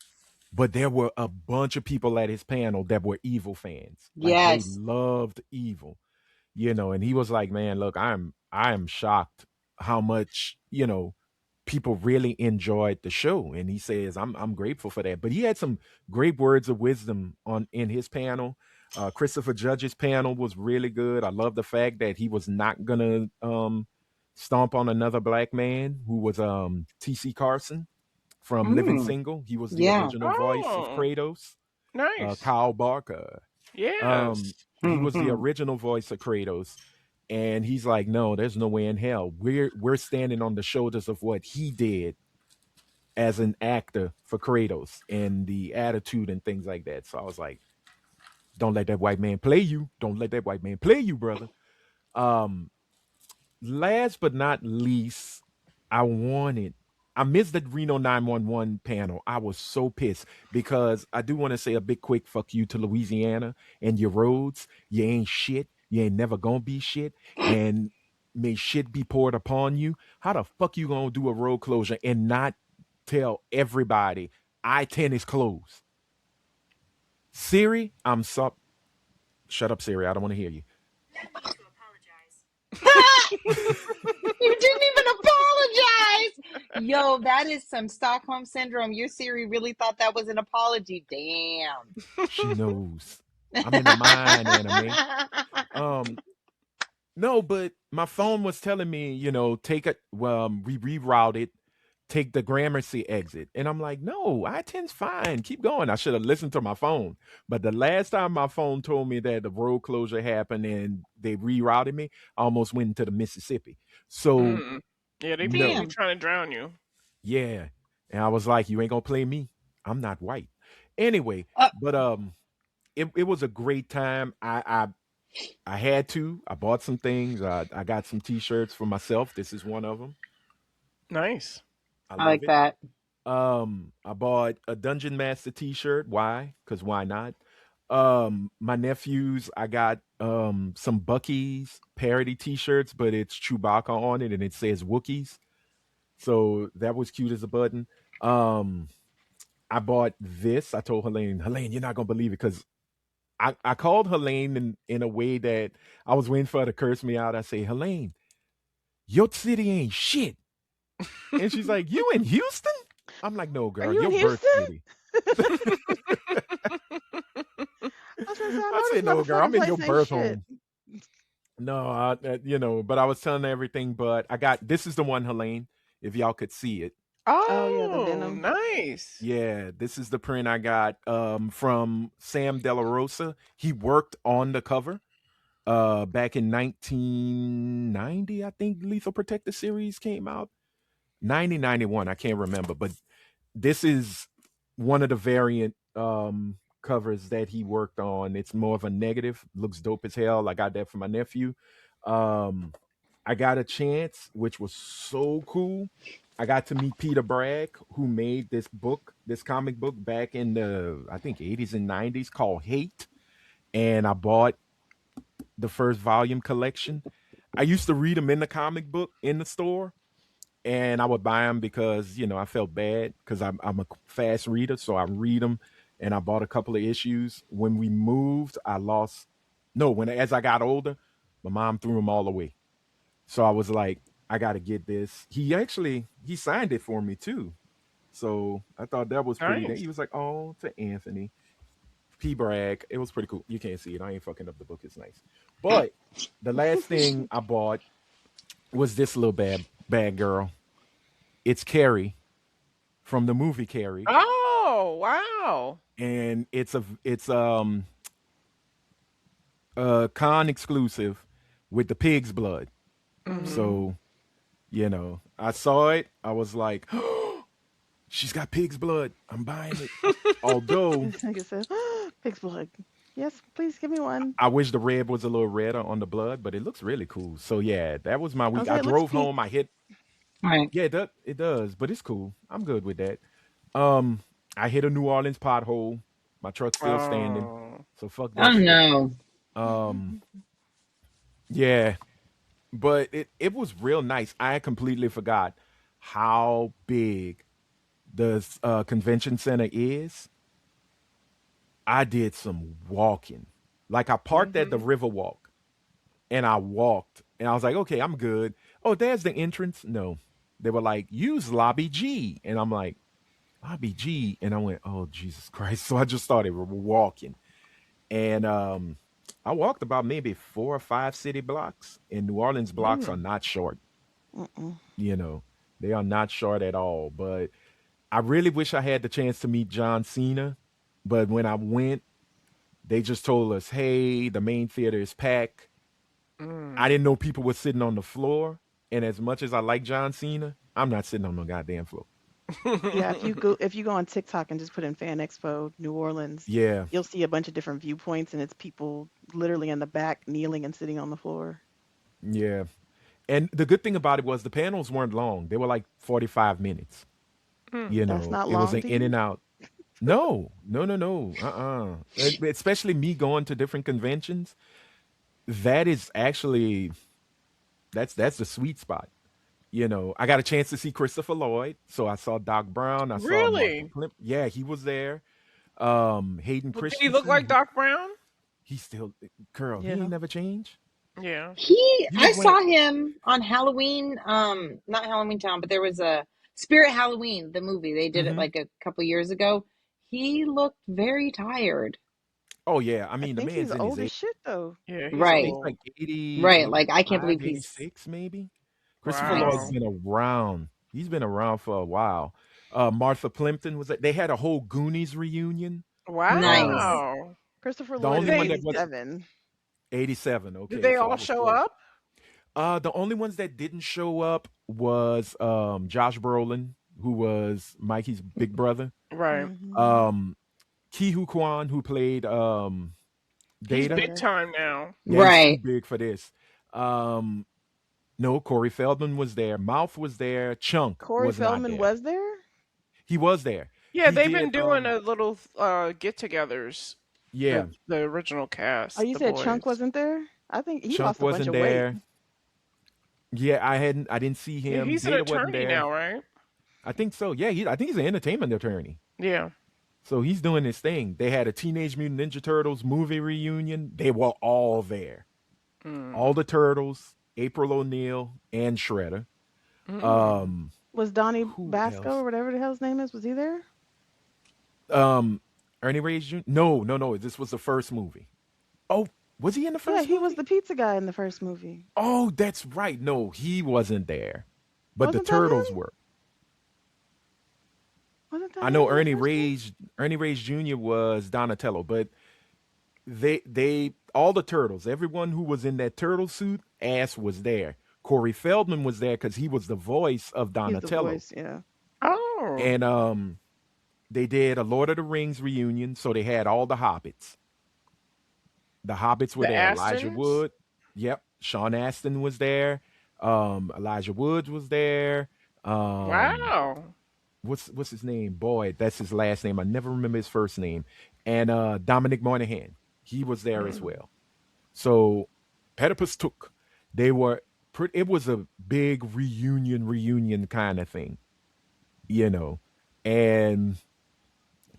but there were a bunch of people at his panel that were Evil fans. Like they Yes. loved Evil, and he was like, "Man, look, I am shocked how much people really enjoyed the show." And he says, "I'm grateful for that." But he had some great words of wisdom on in his panel. Christopher Judge's panel was really good. I love the fact that he was not gonna stomp on another black man who was TC Carson from Living Mm. Single. He was the Yeah. original voice of Oh, Kratos. nice. Kyle Barker. Yes. He was the Hmm. original voice of Kratos. And he's like, "No, there's no way in hell. We're standing on the shoulders of what he did as an actor for Kratos and the attitude and things like that." So I was like, "Don't let that white man play you. Don't let that white man play you, brother." Um, Last but not least, I wanted. I missed the Reno 911 panel. I was so pissed because I do want to say a big quick fuck you to Louisiana and your roads. You ain't shit. You ain't never gonna be shit. And may shit be poured upon you. How the fuck you gonna do a road closure and not tell everybody I-10 is closed? Siri, I'm so shut up, Siri. I don't want to hear you. You didn't even apologize. Yo, that is some Stockholm syndrome. Your Siri really thought that was an apology. Damn. She knows. I'm in the mind anime. Um, No, but my phone was telling me, take a we rerouted, take the Gramercy exit. And I'm like, no, I-10's fine. Keep going. I should have listened to my phone. But the last time my phone told me that the road closure happened and they rerouted me, I almost went into the Mississippi. So Mm. Yeah, they no. be Damn. trying to drown you. Yeah. And I was like, you ain't gonna play me. I'm not white. Anyway, Uh, but it was a great time. I had to. I bought some things. I got some T-shirts for myself. This is one of them. Nice. I I love like it. that. I bought a Dungeon Master T-shirt. Why? Because why not? My nephews, I got some Bucky's parody T-shirts, but it's Chewbacca on it, and it says Wookiees. So that was cute as a button. Um, I bought this. I told Helene, you're not gonna believe it because I called Helene in a way that I was waiting for her to curse me out. I say, Helene, your city ain't shit. And she's like, you in Houston? I'm like, no, Are girl, you in your birth Houston? city. I was gonna say, I I know said, this no, girl, motherfucking I'm in your place ain't birth shit. home. No, but I was telling her everything. But I got this is the one, Helene, if y'all could see it. Oh yeah, the Oh, Venom. nice. Yeah, this is the print I got from Sam De La Rosa. He worked on the cover back in 1990. I think Lethal Protector series came out. 1991, I can't remember, but this is one of the variant covers that he worked on. It's more of a negative, looks dope as hell. I got that for my nephew. um I got a chance, which was so cool. I got to meet Peter Bragg, who made this comic book back in the, I think, 80s and 90s, called Hate. And I bought the first volume collection. I used to read them in the comic book in the store, and I would buy them because I felt bad because I'm a fast reader, so I read them, and I bought a couple of issues. When we moved, I lost. No, when as I got older, my mom threw them all away. So I was like, I got to get this. He signed it for me too. So I thought that was pretty. He Nice. was like, "Oh, to Anthony P. Bragg." It was pretty cool. You can't see it. I ain't fucking up the book. It's nice. But the last thing I bought was this little bad girl. It's Carrie from the movie Carrie, Oh, wow. and it's a con exclusive with the pig's blood. Hmm. So I saw it. I was like, she's got pig's blood. I'm buying it. Although This nigga says, pig's blood. Yes, please give me one. I wish the red was a little redder on the blood, but it looks really cool. So yeah, that was my I week. was I like, it looks drove pink. home. I hit. Right. Yeah, it does, but it's cool. I'm good with that. Um, I hit a New Orleans pothole. My truck's still standing, Oh. so fuck Oh that shit. no. Um, yeah, but it was real nice. I completely forgot how big the convention center is. I did some walking. Like I parked at the Hmm. Riverwalk and I walked and I was like, okay, I'm good. Oh, there's the entrance. No, they were like, use lobby G, and I'm like, lobby G, and I went, oh Jesus Christ! So I just started walking, and I walked about maybe 4 or 5 city blocks. And New Orleans blocks are Mm. not short. Mm-mm. You know, they are not short at all. But I really wish I had the chance to meet John Cena. But when I went, they just told us, hey, the main theater is packed. I Mm. didn't know people were sitting on the floor. And as much as I like John Cena, I'm not sitting on no goddamn floor. Yeah, if you go on TikTok and just put in Fan Expo New Orleans, Yeah, you'll see a bunch of different viewpoints, and it's people literally in the back kneeling and sitting on the floor. yeah. And the good thing about it was the panels weren't long. They were like 45 minutes. Mm. That's not It was long an to in you. and out. No, no, no, no. Especially me going to different conventions. That is actually that's the sweet spot. I got a chance to see Christopher Lloyd, so I saw Doc Brown, I saw Martha Really? Klimp. Yeah, he was there. Hayden Well, did he look like Christensen, Doc Brown? he still girl, he ain't Yeah. never changed. Yeah. He I was wearing saw him on Halloween, not Halloween Town, but there was a Spirit Halloween, the movie. They did it hmm like a couple years ago. He looked very tired. Oh yeah, I I mean the think he's man's in his old as 80s. shit though. Yeah, he's Yeah, Right. he's like old. 80, Right. Like I can't 85, believe he's 86 maybe. Christopher nice. Lloyd's Wow. been around. He's been around for a while. Martha Plimpton was. They had a whole Goonies reunion. Um, Nice. Wow. Christopher the Lloyd Did only is one they that was did, 87. 87. did Okay, they so I all was show close. up? The only ones that didn't show up was Josh Brolin, who was Mikey's big brother. Right. Hmm. Um, Ki Hu Kwan, who played He's Data. big Data. time now. Yeah, he's too Right. big for this. Um, no, Corey Feldman was there. Mouth was there. Chunk Corey was not Feldman there. was there. He was there. Yeah, He they've did. been doing a little get-togethers. Yeah, The original Oh, cast, you the said Chunk boys. wasn't there? I think he Chunk lost a bunch wasn't of weight. there. Yeah, I didn't see Yeah, him. he's an Data wasn't attorney there. now, right? I think so. Yeah, I think he's an entertainment attorney. Yeah. So he's doing his thing. They had a Teenage Mutant Ninja Turtles movie reunion. They were all there. All Mm. the turtles, April O'Neil, and Shredder. Mm. Um, Was Donnie who Basco else? or whatever the hell his name is? Was he there? Um, Ernie Reyes Jr. No, no, no. This was the first movie. Oh, was he in the Yeah, first he was movie? the pizza guy in the first movie. Oh, that's right. No, he wasn't there. But the Wasn't that turtles him? were. Wasn't that I him know in the first one? Ernie Reyes Jr. was Donatello, but they all the turtles, everyone who was in that turtle suit, ass was there. Corey Feldman was there because he was the voice of He's the Donatello. voice, yeah. Oh, And they did a Lord of the Rings reunion, so they had all the hobbits. The hobbits were the there. Elijah Astons. Wood, yep. Sean Astin was there. Elijah Woods was there. Um, Wow. what's his name? Boy, that's his last name. I never remember his first name. And Dominic Monaghan, he was there as Mm. well. So Platypus took. They were it was a big reunion kind of thing, you know. And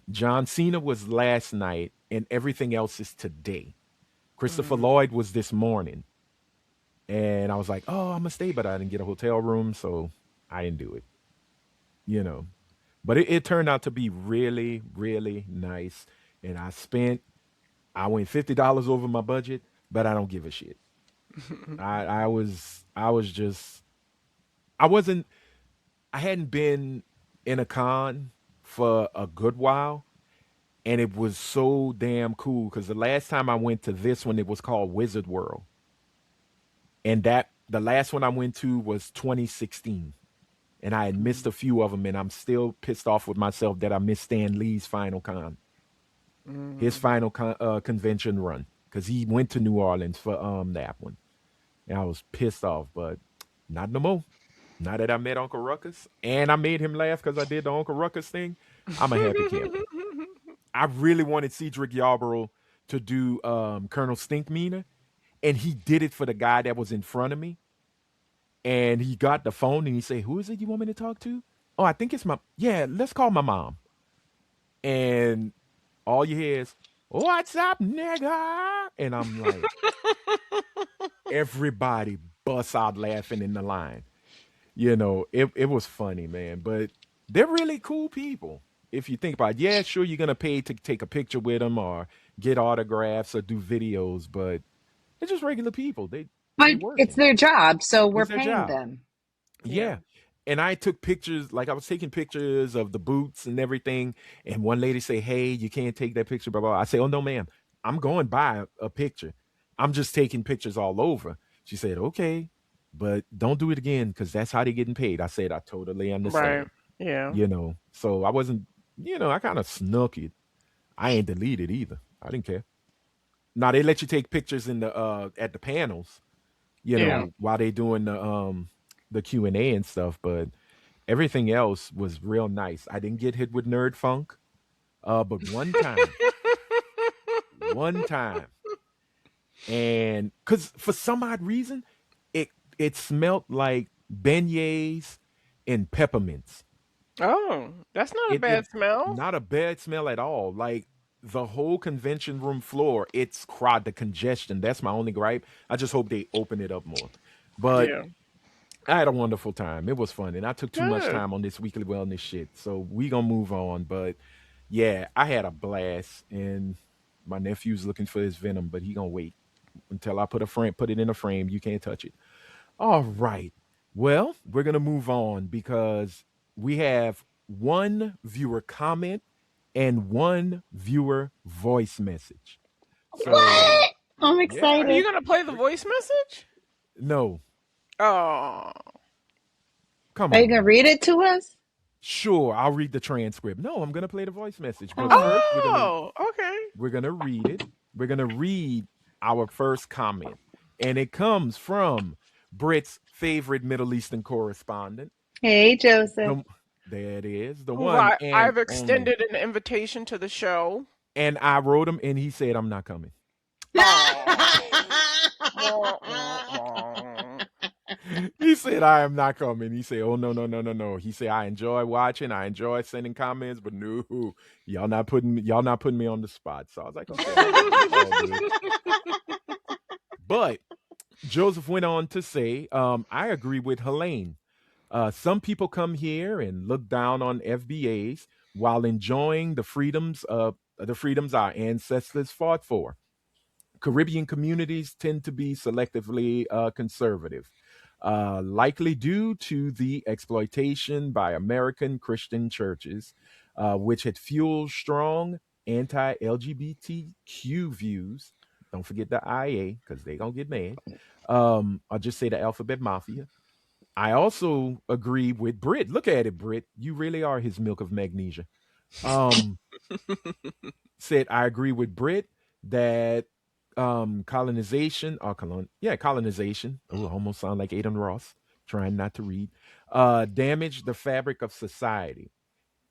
John Cena was last night, and everything else is today. Christopher Mm. Lloyd was this morning, and I was like, "Oh, I'm gonna stay," but I didn't get a hotel room, so I didn't do it, you know. But it turned out to be really, really nice, and I went $50 over my budget, but I don't give a shit. I was just I wasn't I hadn't been in a con for a good while, and it was so damn cool because the last time I went to this one, it was called Wizard World, and that the last one I went to was 2016, and I had missed a few of them, and I'm still pissed off with myself that I missed Stan Lee's final his Mm. final convention run because he went to New Orleans for that one, and I was pissed off, but not no more. Now that I met Uncle Ruckus and I made him laugh because I did the Uncle Ruckus thing, I'm a happy camper. I really wanted Cedric Yarborough to do Colonel Stinkmeaner, and he did it for the guy that was in front of me. And he got the phone and he said, "Who is it you want me to talk to?" "Oh, I think it's my, yeah, let's call my mom." And all you hear is, "What's up, nigga?" And I'm like, everybody busts out laughing in the line. It was funny, man. But they're really cool people. If you think about it, yeah, sure, you're gonna pay to take a picture with them or get autographs or do videos, but they're just regular people. They But it's working. their job, so we're It's their paying job. them. Yeah. Yeah. And I took pictures, like I was taking pictures of the boots and everything. And one lady say, "Hey, you can't take that picture, blah, blah." I say, "Oh no, ma'am. I'm going by a picture. I'm just taking pictures all over." She said, "Okay, but don't do it again because that's how they're getting paid." I said, "I totally Right. understand." Yeah. So I wasn't, I kind of snuck it. I ain't deleted either. I didn't care. Now they let you take pictures in the at the panels, Yeah. while they doing the Q&A and stuff, but everything else was real nice. I didn't get hit with nerd funk, but one time, and because for some odd reason, it it smelled like beignets and peppermints. Oh, that's not a It bad smell. not a bad smell at all. Like the whole convention room floor, it's crowd the congestion. That's my only gripe. I just hope they open it up more. But Yeah. I had a wonderful time. It was fun, and I took too much Good. time on this weekly wellness shit. So we gonna move on. But yeah, I had a blast, and my nephew's looking for his venom, but he gonna wait until I put it in a frame. You can't touch it. All right. Well, we're gonna move on because we have one viewer comment and one viewer voice message. So What? I'm yeah, Are you excited. gonna play the we voice message? no, Oh. come Are you gonna on. read it to us? Sure, I'll read the transcript. No, I'm gonna play the voice message, but Oh, first Oh. Okay. we're gonna read it. We're gonna read our first comment, and it comes from Brit's favorite Middle Eastern correspondent. hey, Joseph. The, there it is, the Who one and I've only. extended an invitation to the show. And I wrote him, and he said, "I'm not coming." Oh. Wah, wah, wah. He said, "I am not coming." He said, "Oh no, no, no, no, no." He said, "I enjoy watching, I enjoy sending comments, but no, y'all not putting me on the spot." So I was like, "Okay, all right, it's all good." But Joseph went on to say, "I agree with Helene. Some people come here and look down on FBAs while enjoying the freedoms our ancestors fought for. Caribbean communities tend to be selectively conservative, likely due to the exploitation by American Christian churches, which had fueled strong anti LGBTQ views. Don't forget the IA because they're going to get mad. I'll just say the alphabet mafia. I also agree with Brit. Look at it, Brit. You really are his milk of magnesia. Um, Said I agree with Brit that colonization or colonization. Oh, almost sound like Adon Ross trying not to read. Damage the fabric of society.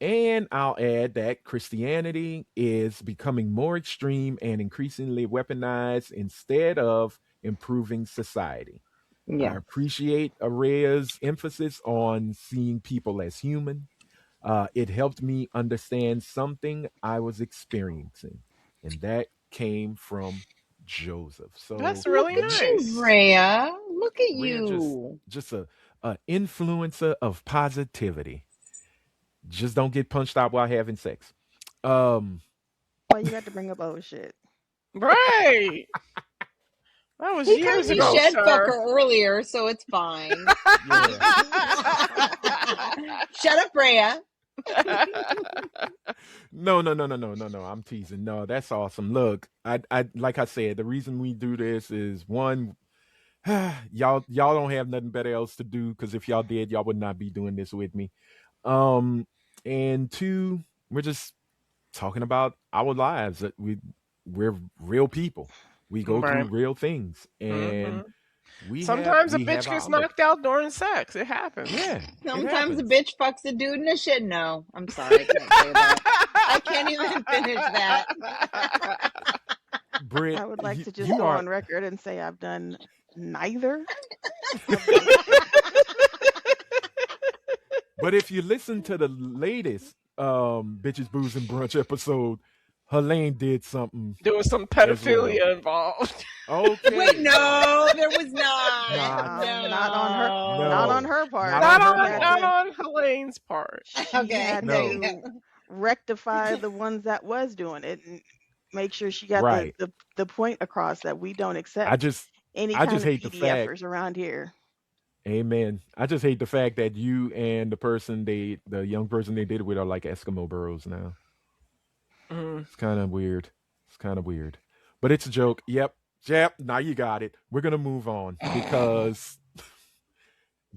And I'll add that Christianity is becoming more extreme and increasingly weaponized instead of improving society. Yeah. I appreciate Araya's emphasis on seeing people as human. It helped me understand something I was experiencing, and that came from Joseph. So, That's Look really at you, nice. Rhea. Look at Rhea you. just a influencer of positivity. Just don't get punched out while having sex. Um, Why you got to bring up old shit? Right. That was He called years me ago, shed sir. fucker earlier, so it's fine. yeah. Shut up, Rhea. No. I'm teasing. No, that's awesome. Look, I like I said, the reason we do this is one, y'all don't have nothing better else to do because if y'all did, y'all would not be doing this with me. Um, and two, we're just talking about our lives. That we're real people. We go through Right. real things, Hmm. and Sometimes a we bitch have gets our outlets. knocked out during sex. It happens. Yeah, it Sometimes a happens. bitch fucks a dude in a shit. No, I'm sorry, I can't say that. I can't even finish that. Britt, I would like to just you go are. on record and say I've done neither of those things. But if you listen to the latest Bitches Booze and Brunch episode, Helene did something There was some as well. pedophilia involved. Okay. Wait, no, there was not. Not Not on her, not on No. no. her part. Not on Not her She on had part. not to, on Helene's part. she Okay, had there you No. go. to rectify the ones that was doing it and make sure she got Right. the point across that we don't I accept just any I kind just of hate the fact. PDFers around here. Amen. I just hate the fact that you and the young person they did it with are like Eskimo burros now. Mm. It's kind of weird. It's kind of weird. But it's a joke. Yep. Yep. Now you got it. We're going to move on because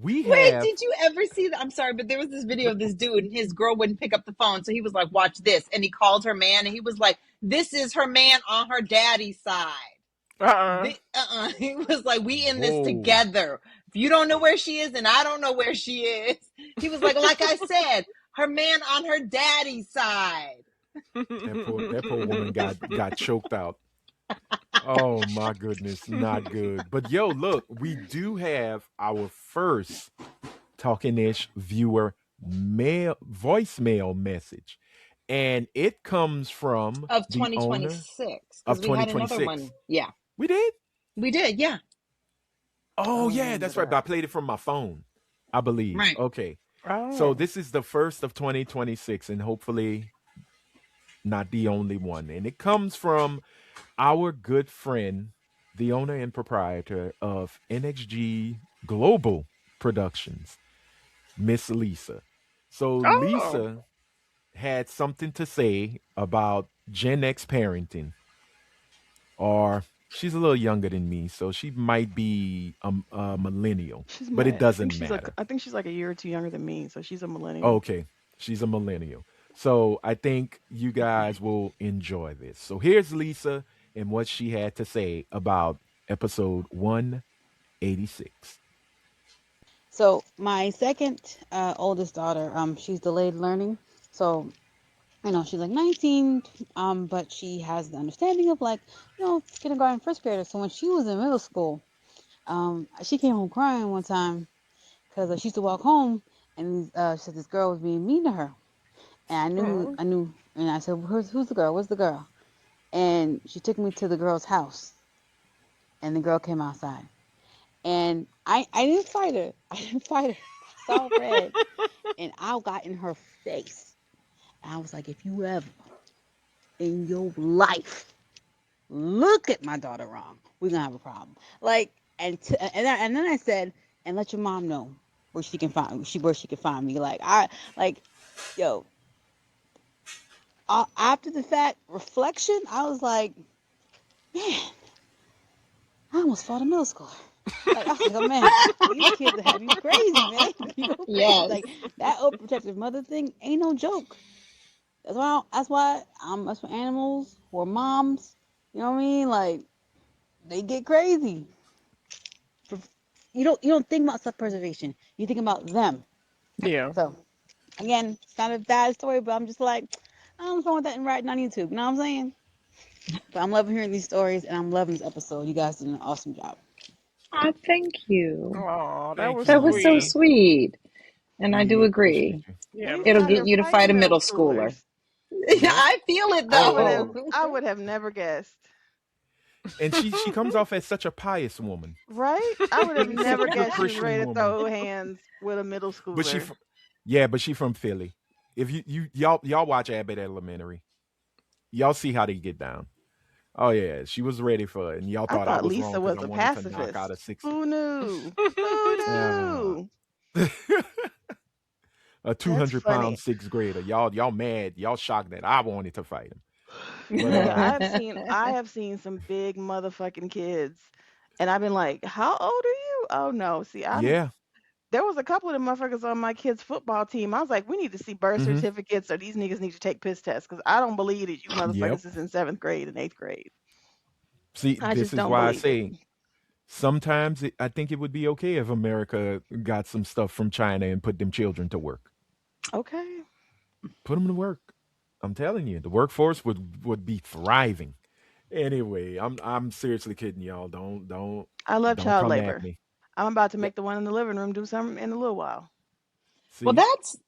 we Wait, have. did you ever see that? I'm sorry, but there was this video of this dude and his girl wouldn't pick up the phone. So he was like, watch this. And he called her man and he was like, this is her man on her daddy's side. Uh-uh. He was like, we in this Whoa. together. If you don't know where she is and I don't know where she is. He was like I said, her man on her daddy's side. That poor woman got choked out. Oh my goodness, not good. But yo, look, we do have our first Talking Ish viewer mail voicemail message. And it comes from Of the owner 2026. of Because we had another 2026. one. Yeah. We did? We did, yeah. Oh I don't yeah, remember that's right. But I that. played it from my phone, I believe. Right. Okay. So Oh. this is the first of 2026 and hopefully not the only one. And it comes from our good friend, the owner and proprietor of NXG Global Productions, Miss Lisa. So Oh. Lisa had something to say about Gen X parenting, or she's a little younger than me, so she might be a millennial, She's but it my, doesn't matter. I think she's like a year or two younger than me, so she's a millennial. Okay, she's a millennial. So I think you guys will enjoy this. So here's Lisa and what she had to say about episode 186. So my second oldest daughter, she's delayed learning. So she's like 19, but she has the understanding of like, kindergarten, first grader. So when she was in middle school, she came home crying one time because she used to walk home and she said this girl was being mean to her, and Oh. I knew, and I said, who's the girl? What's the girl? And she took me to the girl's house, and the girl came outside. And I didn't fight her. I didn't fight her. I saw red, and I got in her face. And I was like, if you ever in your life look at my daughter wrong, we're gonna have a problem. Like, and then I said, and let your mom know where she can find me. Like, yo, after the fact reflection, I was like, man, I almost fought a middle schooler. Like, I was like, oh man, these kids are having you crazy, man. You go crazy. Yes. Like that overprotective mother thing ain't no joke. That's why animals or moms, you know what I mean? Like they get crazy. For, you don't think about self preservation. You think about them. Yeah. So again, it's not a bad story, but I'm just like, I don't know that in writing on YouTube. You know what I'm saying? But I'm loving hearing these stories and I'm loving this episode. You guys did an awesome job. Thank you. Oh, that Thank was you, That was so sweet. Lisa. sweet. And I do We appreciate agree. you. Yeah, Least me It'll out get here too. you to fighting fight a middle middle schooler. schoolers. Yep. I feel it Oh, though. I would have never guessed. and she comes off as such a pious woman. Right? I would have She's such never a good guessed she was Christian ready to woman. throw hands with a middle But schooler. but she from Philly. If y'all watch Abbott Elementary, y'all see how they get down. Oh yeah, she was ready for it, and y'all I thought I thought was wrong Lisa because was I a wanted to knock out a pacifist. 60. Who knew? Who Ah. knew? A That's 200-pound funny. sixth grader. Y'all mad. Y'all shocked that I wanted to fight him. But Nigga, I have seen some big motherfucking kids, and I've been like, "How old are you?" Oh no, see, yeah. there was a couple of them motherfuckers on my kids' football team. I was like, "We need to see birth Hmm. certificates, or these niggas need to take piss tests, because I don't believe that you Yep. motherfuckers is in 7th grade and 8th grade. See, I this just is don't why I believe it." say sometimes I think it would be okay if America got some stuff from China and put them children to work. Okay, Put them to work. I'm telling you, the workforce would be thriving. Anyway, I'm seriously kidding y'all. I love Don't child come at labor. me. I'm about to Yeah. make the one in the living room do something in a little while. Well, See, that's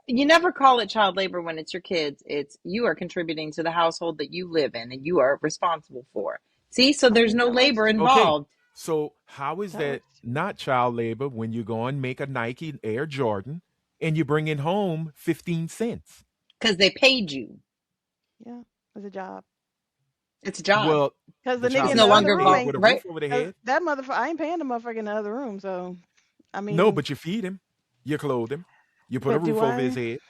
you never call it child labor when it's your kids. It's you are contributing to the household that you live in and you are responsible for. See, so I there's mean, no that works labor too. okay. involved So how is That that works too. not child labor when you go and make a Nike Air Jordan and you bring it home 15 cents? because they paid you. Yeah, it's a job. It's a job. Well, Because the the nigga It's child in is no the being other longer room paid vol ain't. with a right. roof over their 'Cause head. that motherfucker, I ain't paying the motherfucker in the other room. So, I No, mean, but you feed him, you clothe him, you put a but do roof over his I? head.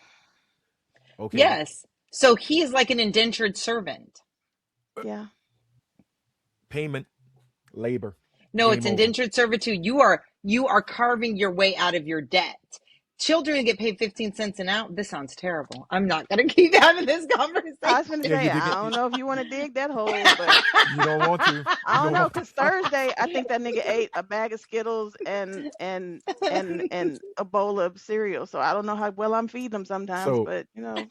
Okay. Yes. So he is like an indentured servant. Yeah. Payment, labor, No, it's game over. indentured servitude. You are carving your way out of your debt. Children get paid 15 cents an hour. This sounds terrible. I'm not going to keep having this I conversation. was gonna Yeah, say, you dig I it. don't know if you want to dig that hole, but You don't want to. You I don't don't know. want to. Cause Thursday, I think that nigga ate a bag of Skittles and a bowl of cereal. So I don't know how well I'm feeding them sometimes, So but you know,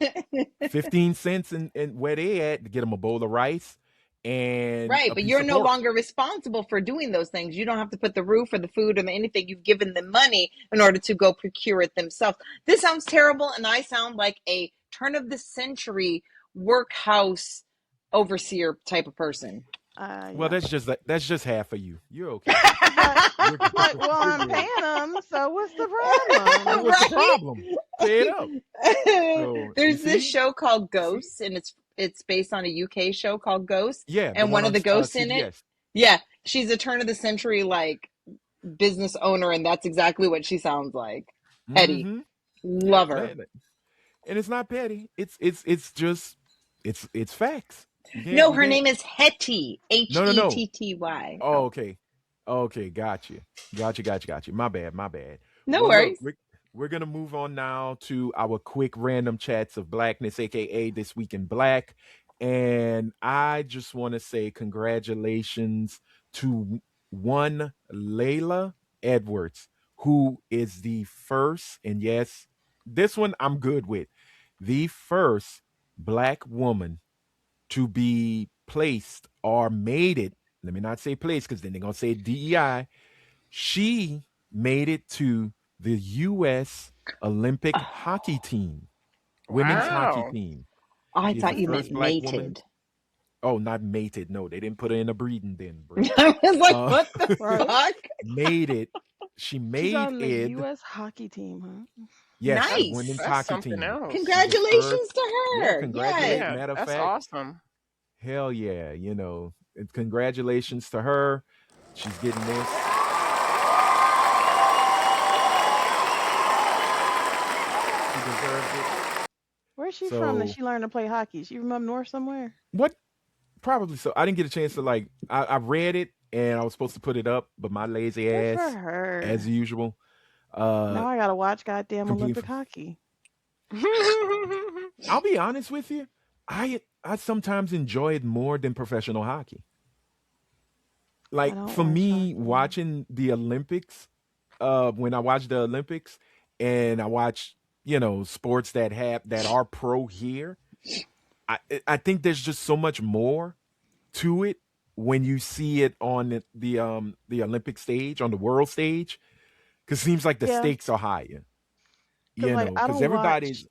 15 cents and where they at to get them a bowl of rice and Right, a but piece you're of no pork. longer responsible for doing those things. You don't have to put the roof or the food or anything. You've given them money in order to go procure it themselves. This sounds terrible, and I sound like a turn of the century workhouse overseer type of person. Well, yeah. that's just half of you. You're okay. But You're I'm like, well, you're I'm good. paying them. So what's the problem? What's the Right? problem? Pay it up. So you There's this see, show called you see, Ghosts, and it's based on a UK show called Ghosts, yeah, the and one one of on the ghosts in it, CBS. yeah, she's a turn of the century like business owner, and that's exactly what she sounds like. Petty. Mm-hmm. Yeah, Love her. and it's not petty. It's just it's facts. No, You her can't. name is Hetty. H No, E no. T T Y. Oh, Oh, okay. Okay, got you. My bad. no Well, look, worries. we're gonna move on now to our quick random chats of blackness, aka This Week in Black. And I just want to say congratulations to one Layla Edwards, who is the first, and yes, this one I'm good with, the first black woman to be placed or made it. Let me not say placed because then they're gonna say DEI. She made it to the U.S. Olympic hockey team, women's hockey Wow. team. Oh, I She is the thought you meant first black woman. mated. Oh, not mated. No, they didn't put her in a breeding den, bro. I was like, Uh, what the Right? fuck? made it. She She's made on the it. U.S. hockey team, huh? Yes, the That's women's Nice. that's hockey something team. else. She's the first. Congratulations to Yeah, her. congratulate. Yes. Yeah, Matter of that's fact, awesome. hell yeah, and congratulations to her. She's getting this. She deserves it. Where's she from that So she learned to play hockey? She from up north somewhere? what? Probably so. I didn't get a chance to like. I read it and I was supposed to put it up, but my lazy Good for ass, as her. usual, uh, Now I gotta watch goddamn completely. Olympic hockey. I'll be honest with you. I sometimes enjoy it more than professional hockey. I Like don't for watch me, hockey. watching the Olympics, when I watch the Olympics and I watch, sports that are pro here, I think there's just so much more to it when you see it on the Olympic stage, on the world stage, because it seems like the Yeah, stakes are higher. because You like know, because everybody's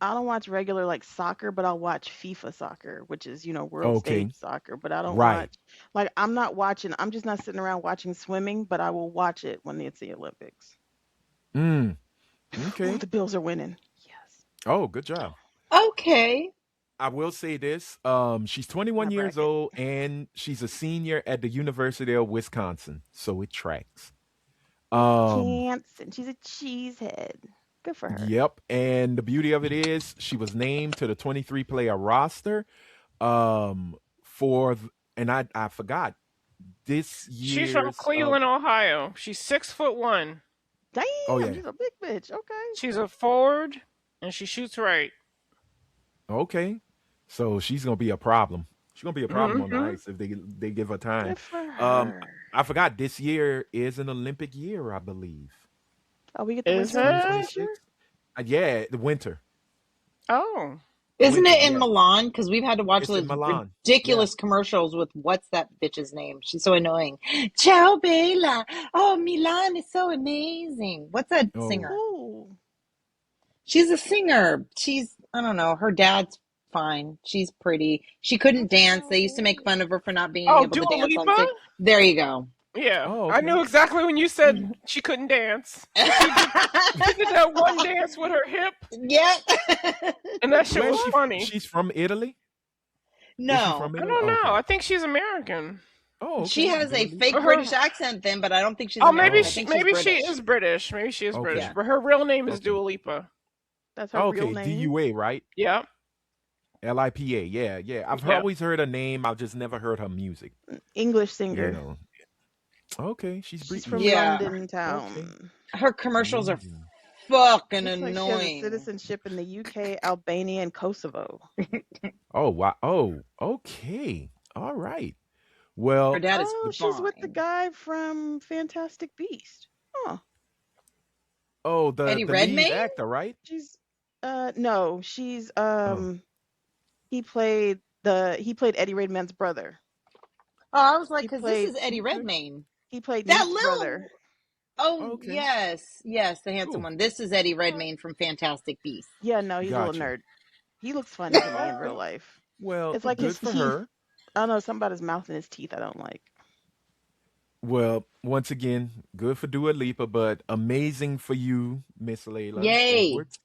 I don't watch regular like soccer, but I'll watch FIFA soccer, which is, world stage okay, soccer, but I don't right. watch like I'm not watching, I'm just not sitting around watching swimming, but I will watch it when it's the Olympics. Mm, Ooh, okay. the Bills are winning. Yes. Oh, good job. Okay. I will say this. She's My 21 years bracket. old and she's a senior at the University of Wisconsin. So it tracks. Um, Wisconsin. She's a cheesehead. Good for her. yep. And the beauty of it is she was named to the 23 player roster. Um, and I forgot this She's from year's Cleveland, Ohio. She's 6'1". oh Damn, yeah. she's a big bitch. Okay. She's a forward, and she shoots right. Okay. So she's gonna be a problem. She's gonna be a problem on the Hmm. ice if they give her time. Good for Um, her. I forgot this year is an Olympic year, I believe. Oh, we get the Is Winter Olympics this it? year? 2026. Yeah, the winter. Oh. Isn't Winter, it in yeah. Milan? Because we've had to watch It's in those Milan. Yeah. ridiculous commercials with what's that bitch's name? She's so annoying. Ciao, Bella. Oh, Milan is so amazing. What's that Oh. singer? Ooh. She's a singer. I don't know. Her dad's fine. She's pretty. She couldn't dance. They used to make fun of her for not being Oh, able to Dua dance on Lipa? stage. There you go. Yeah. Oh, I okay. knew exactly when you said she couldn't dance. She did that one dance with her hip, Yep. and that shit Where is was she? funny. She's from Italy. Is she No. from I Italy? don't know. Okay. I think she's American. Oh, She okay. has Dua a Lipa. fake But her British accent then, but I don't think she's Oh, American. I Oh, think she's maybe she British. is British. Maybe she is British. okay. Yeah. But her real name is Okay. Dua Lipa. That's her real Okay. name. DUA, right? Yep. LIPA. Yeah, yeah. I've Yep. always heard her name. I've just never heard her music. English You singer. know. Okay. She's She's from She's Yeah. London okay. town. Her commercials are Amazing. fucking Looks like she has a annoying. citizenship in the UK, Albania, and Kosovo. Oh wow. Oh, okay. All right. Her Well, dad is Oh, she's with the fine. guy from Fantastic Beast. Huh. oh, Eddie the lead Redmayne? actor, right? She's no, she's Oh. he played Eddie Redmayne's brother. Oh, I was like, He because this played is Eddie Okay. Redmayne. he played That Neat's little. brother. Oh, Okay. yes. Yes, the handsome Cool. one. This is Eddie Oh. Redmayne from Fantastic Beasts. Yeah, no, he's a little Gotcha. nerd. He looks funny to me in real Okay. life. Well, It's like good his for teeth. her. I don't know, something about his mouth and his teeth I don't like. Well, once again, good for Dua Lipa, but amazing for you, Miss Layla Yay. Edwards.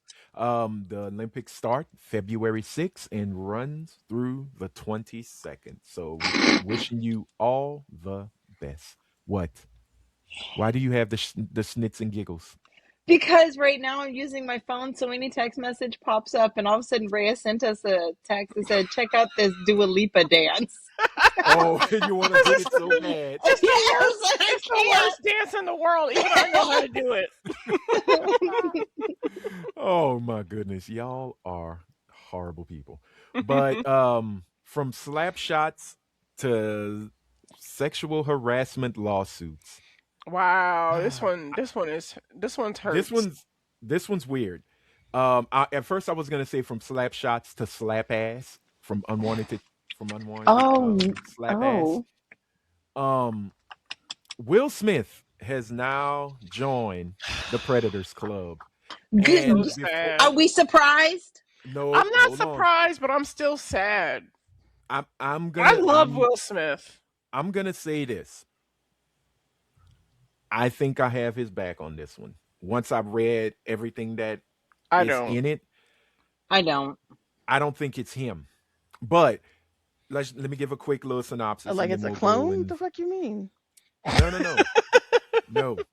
The Olympics start February 6th and runs through the 22nd. So, wishing you all the best. What? Why do you have the snits and giggles? Because right now I'm using my phone, so any text message pops up, and all of a sudden Rhea sent us a text that said, check out this Dua Lipa dance. Oh, you want to hit it so bad. It's the Yes, worst. I It's the worst dance in the world. Even I know how to do it. Oh my goodness, y'all are horrible people. But from slap shots to sexual harassment lawsuits. Wow, this this one's hurts. one's weird. At first I was gonna say from slap shots to slap ass, from unwanted Oh, slap ass. oh. Um, Will Smith has now joined the Predators Club, and So sad. Are we surprised? no, I'm not hold on. surprised, but I'm still sad. I'm I gonna love Will Smith. I'm gonna say this. I think I have his back on this one. Once I've read everything that I is don't. in it, I don't. I don't think it's him. But let me give a quick little synopsis, Like and it's then a we'll go clone? What and the fuck you mean? no. No.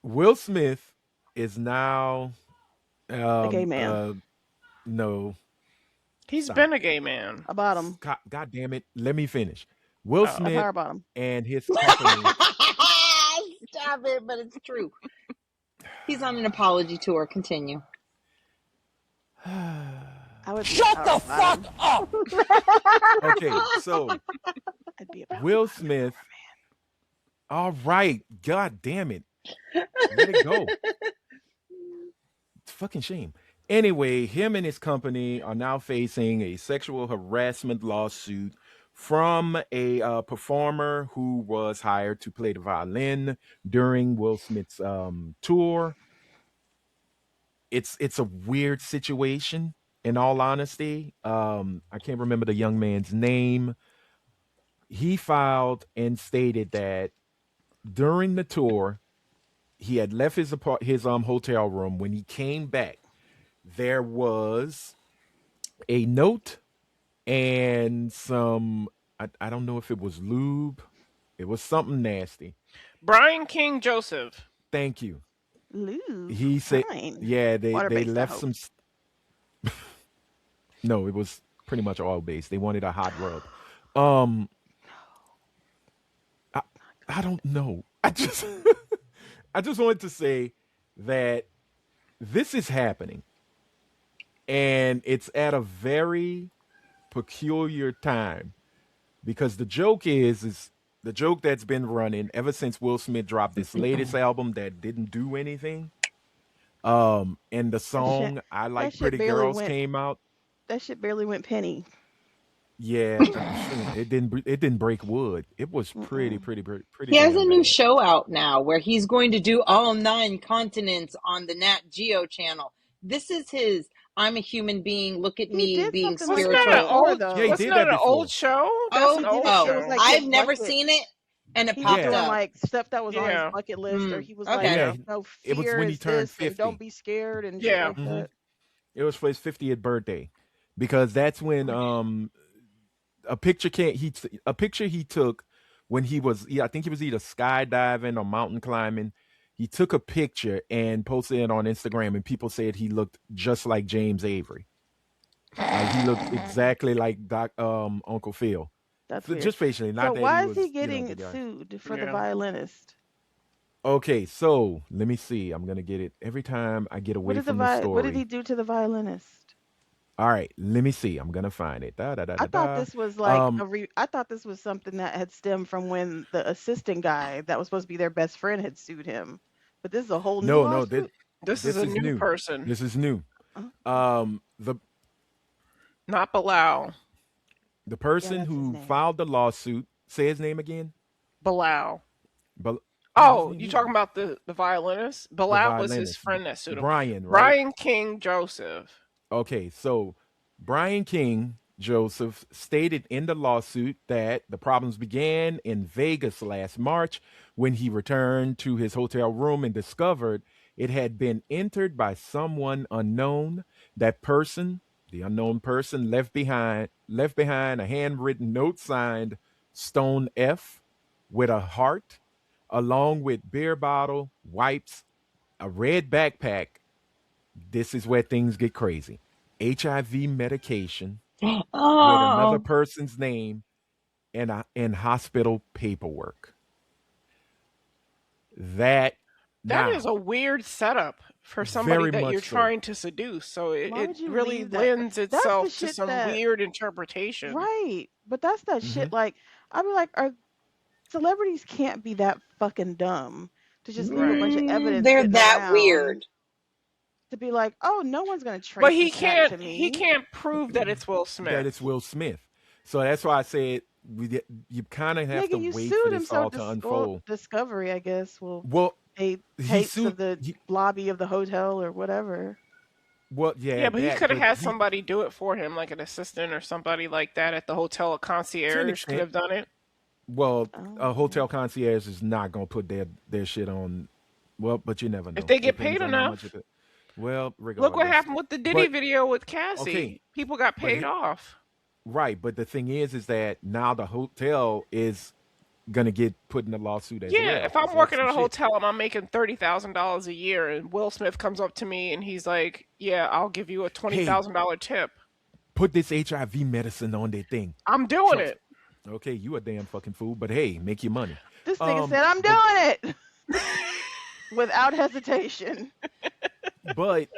Will Smith is now A gay man. no, He's stop. been a gay man. About him. God damn it. Let me finish. Will Oh. A Smith power bottom. and his company. Stop it, but it's true. He's on an apology tour. Continue. I would be a power bottom. up! Okay, so I'd be a power Will bottom. Smith. All right. God damn it. Let it go. It's a fucking shame. Anyway, him and his company are now facing a sexual harassment lawsuit from a performer who was hired to play the violin during Will Smith's tour. It's a weird situation. In all honesty, I can't remember the young man's name. He filed and stated that during the tour, he had left his hotel room. When he came back, there was a note and some I don't know if it was lube. It was something nasty. Brian King Joseph. Thank you. Lube. He said, Fine. yeah, they Water-based, I left hope. some. No, it was pretty much oil based. They wanted a hot rub. Um, I don't know. I just I just wanted to say that this is happening, and it's at a very peculiar time because the joke that's been running ever since Will Smith dropped this latest album that didn't do anything. And the That shit, song "I that Like shit Pretty barely Girls" went. came out. That shit barely went penny. Yeah, it didn't break wood. It was Mm-mm. pretty He has a damn new bad. show out now where he's going to do all 9 continents on the Nat Geo channel. This is his I'm a human being, look at He me did being something like that spiritual. before, Yeah, he though. did Wasn't that that an old before. show? That's Oh, an He did old it. It oh, was show. like I've his never bucket. seen it, and it He was popped doing Yeah, up. like stuff that was on his Yeah. bucket list, or Mm, he was like, okay. yeah. no, It was fear when he is turned this, and don't 50. be scared and shit Yeah. like Hmm. that. It was for his 50th birthday, because that's when a picture he took when he was, yeah, I think he was either skydiving or mountain climbing. He took a picture and posted it on Instagram, and people said he looked just like James Avery. Like he looked exactly like Uncle Phil. That's weird. Just facially, So not that he why is he was, the getting guy. sued for the Yeah. violinist? Okay, so let me see. I'm gonna get it every time I get away from the What did he story. do to the violinist? All right, let me see. I'm gonna find it. Da da da I da thought da. this was like Um, I thought this was something that had stemmed from when the assistant guy that was supposed to be their best friend had sued him. But this is a whole new no, lawsuit. This is this a is new new. person. This is new. Oh, The Not Bilal. yeah, person that's his who name. filed the lawsuit, say his name again. Bilal. But Oh, you talking about the violinist? the Bilal was his violinist, friend that sued him. Brian, right? Brian King Joseph. Okay, so Brian King Joseph stated in the lawsuit that the problems began in Vegas last March when he returned to his hotel room and discovered it had been entered by someone unknown. That person, the unknown person, left behind a handwritten note signed Stone F with a heart, along with beer bottle, wipes, a red backpack. This is where things get crazy. HIV medication with another Oh, person's name and hospital paperwork. That That is now, a weird setup for somebody very that you're much so. trying to seduce. So it, Why it would you really leave that? lends That's the itself to shit some that weird interpretation. right. But that's that Hmm. shit like I'd be like, are celebrities can't be that fucking dumb to just leave a Right. bunch of evidence they're sitting that around weird. to be like, oh, no one's gonna But trace he this back can't to he me. can't prove that it's Will That Smith. it's Will Smith. So that's why I said you kind of have to Nigga, you wait for sued him, this so all to unfold. Discovery, I guess, will Well, pay he tapes sued. of the lobby of the hotel or whatever. Well, yeah, Yeah, but he that. could have But had he, somebody do it for him, like an assistant or somebody like that at the hotel. A to an concierge could extent, have done it. well, a Oh. hotel concierge is not gonna put their shit on. Well, but you never If know. they get Depends paid on how much of enough. it. Well, Look what regardless. happened with the Diddy But video with okay, Cassie. People got but paid off. right. But the thing is that now the hotel is gonna get put in the lawsuit as Yeah, well if because I'm that's working some at a shit. hotel and I'm making $30,000 a year, and Will Smith comes up to me and he's like, "Yeah, I'll give you a twenty Hey, thousand dollar tip." put this HIV medicine on their thing. I'm doing Trust. it. Okay, you a damn fucking fool, but hey, make your money. This nigga said, I'm But doing it without hesitation. but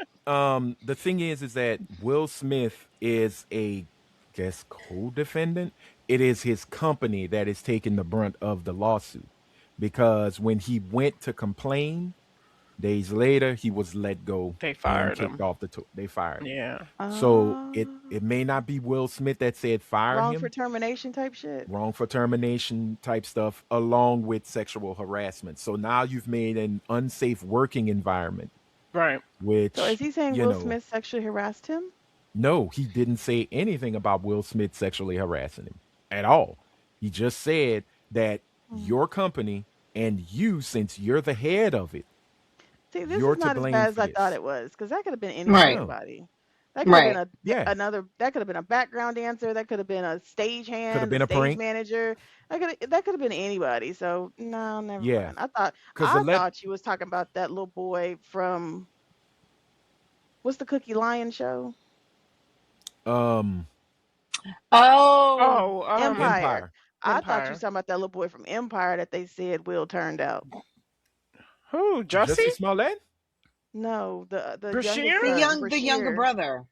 the thing is that Will Smith is a guess co-defendant. It is his company that is taking the brunt of the lawsuit because when he went to complain, Days later, he was let go They and fired kicked him. off the tour. They fired him. Yeah. So it may not be Will Smith that said fire wrong him. for termination type shit. Wrong for termination type stuff, along with sexual harassment. So now you've made an unsafe working environment, Right. which, So is he saying you Will know, Smith sexually harassed him? no, he didn't say anything about Will Smith sexually harassing him at all. He just said that your company and you, since you're the head of it, See, this you're is to not as blame bad as for I this. thought it was, because that could have been Right. anybody. That could have been Right. Yeah. that could have been a background dancer. That could have been a stage Could have hand, been a a stage prank. manager. That could have been anybody. So no, never Yeah. mind. Because I thought you was talking about that little boy from what's the Cookie Lion show? um Oh, Empire. Empire. I thought you Empire. was talking about that little boy from Empire that they said Will turned out. Who? Jussie Jussie? Smollett? No, the Brashear? youngest son, the younger Brashear. brother.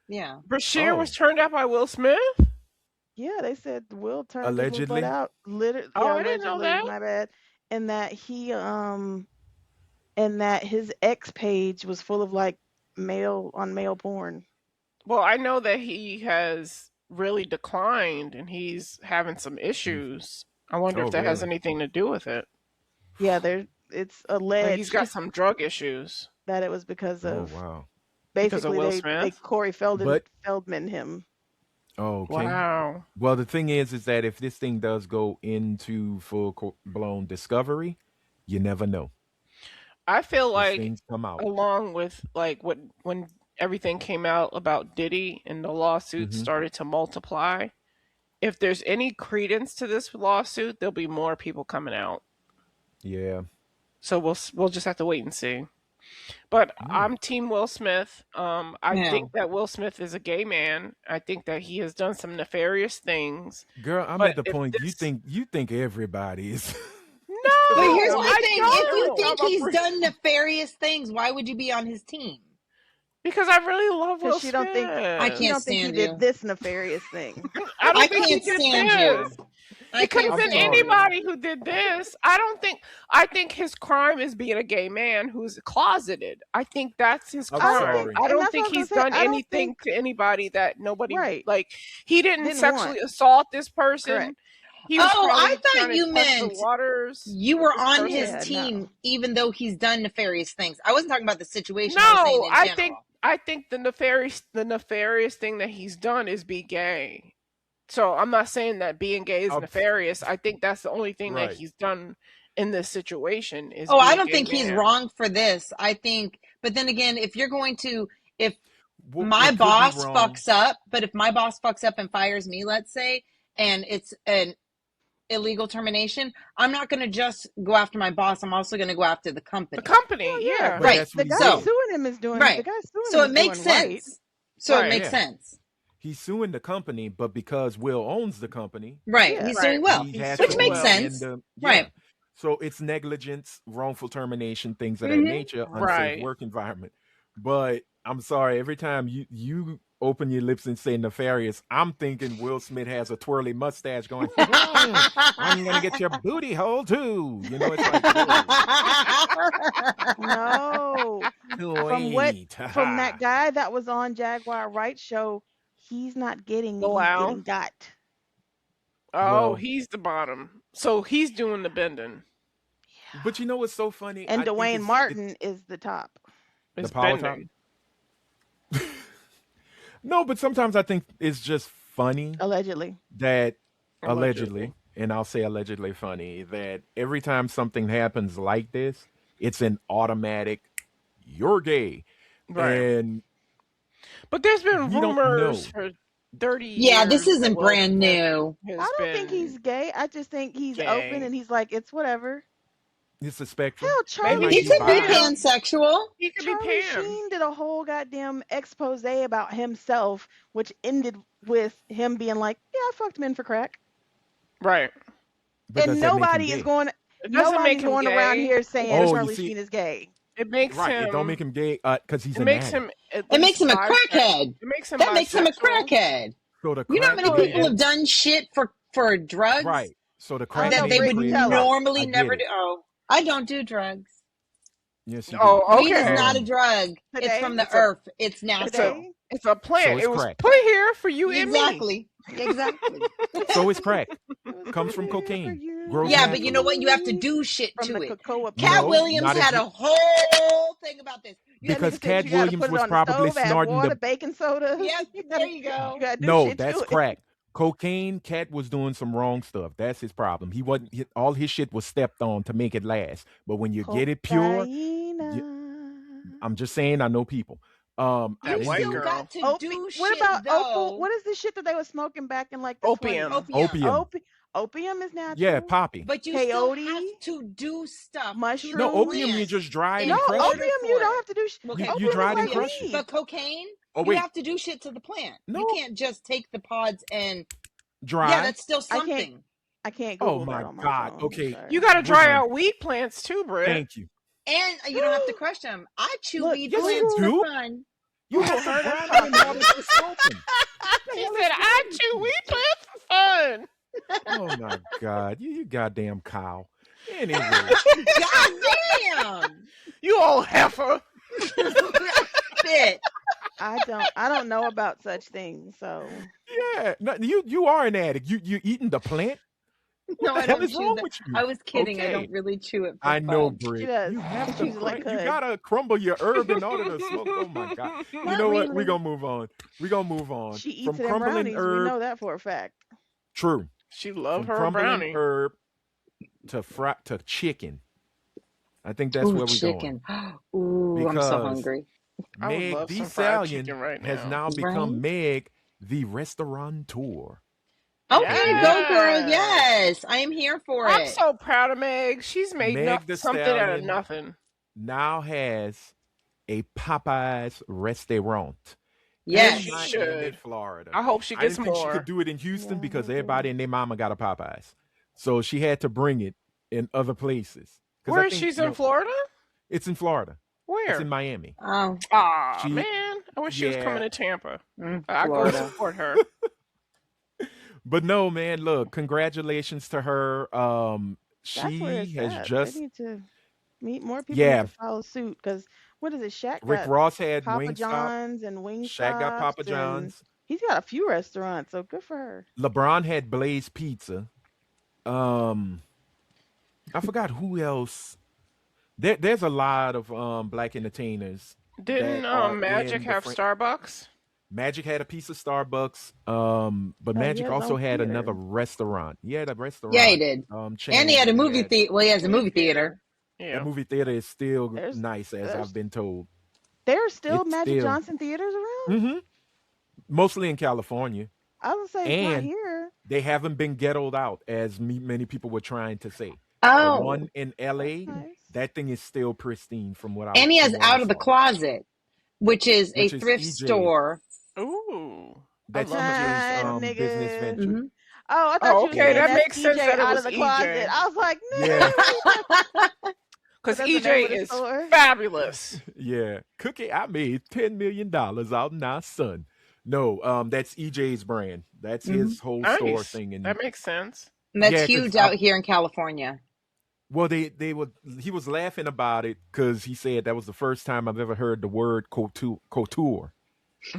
Yeah. Brashear Oh. was turned out by Will Smith? Yeah, they said Will turned his little Allegedly. butt out. Oh, Yeah, I didn't know allegedly, that. my bad. And that and that his X page was full of like male porn. Well, I know that he has really declined and he's having some issues. I wonder Oh, if that has really? anything to do with it. Yeah, it's Like alleged he's got some drug issues. that it was because Oh, of wow. Because of basically Will they Smith? Corey But Feldman him. oh, okay. Wow. Well, the thing is that if this thing does go into full blown discovery, you never know. I feel These like things come out. along with like when everything came out about Diddy and the lawsuits Mhm. started to multiply, if there's any credence to this lawsuit, there'll be more people coming out. Yeah. So we'll just have to wait and see. But I'm Team Will Smith. I Yeah. think that Will Smith is a gay man. I think that he has done some nefarious things. Girl, I'm But at the if point this you think everybody is. No, But here's my I thing. don't. If you think I'm a he's Brit- done nefarious things, why would you be on his team? because I really love Will Because she Smith. don't think I you can't don't think he stand did you. this nefarious thing. I don't I think he can't did stand this. you. I It could have can't I'm been stand sorry. you. anybody who did this. I think his crime is being a gay man who's closeted. I think that's his I'm I don't crime. sorry. think, I and don't that's think what I was he's gonna say. done I don't anything think to anybody that nobody right. like. He didn't Didn't sexually want. assault this person. Correct. He was Oh, I probably thought trying to you test the meant waters you with were this on person. his Yeah, team, no. even though he's done nefarious things. I wasn't talking about the situation. I was saying No, in I general. think the nefarious thing that he's done is be gay. So I'm not saying that being gay is Oh, nefarious. I think that's the only thing that right. he's done in this situation is Oh, be I a don't gay think he's man. wrong for this. I think, but then again, if Well, my it could be boss wrong. fucks up, but if my boss fucks up and fires me, let's say, and it's an illegal termination, I'm not going to just go after my boss. I'm also going to go after the The company. company, Well, yeah, yeah. But Right. that's the what he guy So, did. suing him is doing right. the guy suing So him it is makes doing right. sense. So it Right. makes Yeah. sense. He's suing the company, but because Will owns the company, Right. Yeah. He's Right. suing Will, he He's has which to suing makes Will. be sense. in the Right. So it's negligence, wrongful termination, things of that hmm nature, unsafe Right. work environment. But I'm sorry, every time you open your lips and say nefarious, I'm thinking Will Smith has a twirly mustache going, I'm gonna get your booty hole too. You know, it's like, No. sweet. From that guy that was on Jaguar Wright show, he's not getting Go he's out. getting got. Oh, Well, he's the bottom. So he's doing the bending. but you know what's so funny? And I think Dwayne it's Martin is the top. the It's power top. bending. No, but sometimes I think it's just funny Allegedly. that Allegedly. and I'll say allegedly funny, that every time something happens like this, it's an automatic, you're gay. Right. And But there's been we don't rumors know. for 30 Yeah, this years that isn't Will brand Smith new. has I don't think been he's gay. I just think he's open gay. and he's like, it's whatever. It's a spectrum. Hell, He Charlie might He be could be bi. pansexual. He could be Charlie Pam. Sheen did a whole goddamn expose about himself, which ended with him being like, "Yeah, I fucked men for crack," Right. But does and that make him nobody is gay? going. It doesn't Nobody's make him going around gay. here saying Oh, you Charlie see, Sheen is gay. It makes right. It don't make him. him gay because he's It an makes addict. him at It makes least him a bisexual. crackhead. It makes him That makes him a bisexual. crackhead. So the You know how crack many No, being people it, have done shit for drugs right. So the I don't crack that know, they being would Brittany. crazy. Tell us. normally I never get do? it. Oh, I don't do drugs. Yes, you do. Oh, Weed is okay. not a drug. It's Today, from the It's a earth. It's It's a natural. it's a plant. so it's It was crack. put here for you and me. Exactly. Exactly. So it's crack. it was Comes from put here for cocaine. you Grows Yeah, and but you know naturally. what? You have to me. do shit From to the it. cocoa Cat plant. No, Williams not if had you a whole thing about this. You That have to, because nigga said Cat you got to Williams put it was on the probably stove, add snorting water, the. baking soda. yep, you there gotta, you you go. gotta do No, shit that's to it. crack. Cocaine. Cat was doing some wrong stuff. That's his problem. He wasn't. All his shit was stepped on to make it last. But when you get it pure, I'm just saying. I know people. That You white still Anywho, girl. got to Opi- do what shit about opal? though. What is the shit that they were smoking back in like the 20s? Opium. Opium. opium. Opium is Yeah, natural. poppy. But you still have Peyote, to do stuff to the No, mushrooms. opium you plant just dry it No, in and crush it. order opium you for don't it. have to do. Okay, You Opium dry is it and like crush it. weed. but cocaine, Oh you wait, have to do shit to the plant. You no, can't just take the pods and yeah, dry. that's still I can't. something. I can't Oh Google that my on my God. phone. I'm Okay, sorry. You got to we're dry going. out weed plants too, Britt. Thank you. And you don't have to crush them. I chew Look, weed Yes, you plants for Google. do. fun. You Google have to hurt grind us them in poppy. order to smoke them. What the She hell said, is "I wrong with chew you? weed plants for fun." Oh my God, you goddamn cow. Anyway, God damn. You old heifer. Spit. I don't know about such things. So yeah, no, you are an addict. You eating the plant? What No, the I hell don't is chew wrong that. with you? I was kidding. I Okay, don't really chew it for I know, fun. she Britt. does. You have She to chews it like you cud. gotta crumble your herb in order to smoke. Oh my God. You Not know what? We're really. gonna move on. We're gonna move on. She eats From it in crumbling brownies. We herb, know that for a fact. true. She loved From her crumbling brownie. herb to chicken. I think that's Ooh, where we're going. chicken. Ooh, I'm so Because hungry. I would Meg love the some fried Stallion chicken right has now. now Right? become Meg the Restaurateur. Okay, go girl. Yes. Yes, I am here for I'm it. so proud of Meg. She's made Meg the something out of Stallion nothing. now has a Popeyes restaurant Yes. in She Miami, should. Florida. I hope she I gets didn't think she more. could do it in Houston Yeah, because I everybody do. and their mama got a Popeyes. So she had to bring it in other places. Because Where I is think, she's in Florida? it's in Florida. It's in Where? Miami. Oh, Ah, She, man. I wish she was yeah. coming to Tampa. I'd go Florida. support her. But no, man, look, congratulations to her. That's where She it's has at. They just, need to meet more people. yeah, Need to follow suit because what is it? Shaq Rick got Ross had Papa Wingstop. John's and Shaq got Papa Wingstops, and John's. he's got a few restaurants. So good for her. LeBron had Blaze Pizza. Um, I forgot who else. There's a lot of black entertainers Didn't that are Magic in the have Starbucks? Magic had a piece of Starbucks. But No, he Magic has his also own had another theater. restaurant. He had a Yeah, he restaurant did. chain. And he had a He movie had theater. Well, he has a movie theater. that Yeah. movie theater is still There's nice, as there's I've been told. there's still It's Magic still Johnson theaters around. hmm mostly in California, I would say it's not and here. they haven't been ghettoed out as many people were trying to say. The Oh, one in That's LA, nice. that thing is still pristine from what and he has I Out of the saw, Closet, which is a which is thrift EJ. store. Ooh. I That's love EJ's Nah, business nigga. venture. hmm Oh, I thought Oh, you were okay. saying Yeah, That that's makes sense EJ that it out was of the closet. EJ. I was like, nigga, yeah, what are you talking? So Because that's the name EJ of the is store. fabulous. yeah. Cookie, I made $10 million out in our son. No, that's EJ's brand. That's hmm his whole store Nice. thing. And That makes sense. And that's yeah, huge because out here in California. well, they were. He was laughing about it because he said that was the first time I've ever heard the word couture.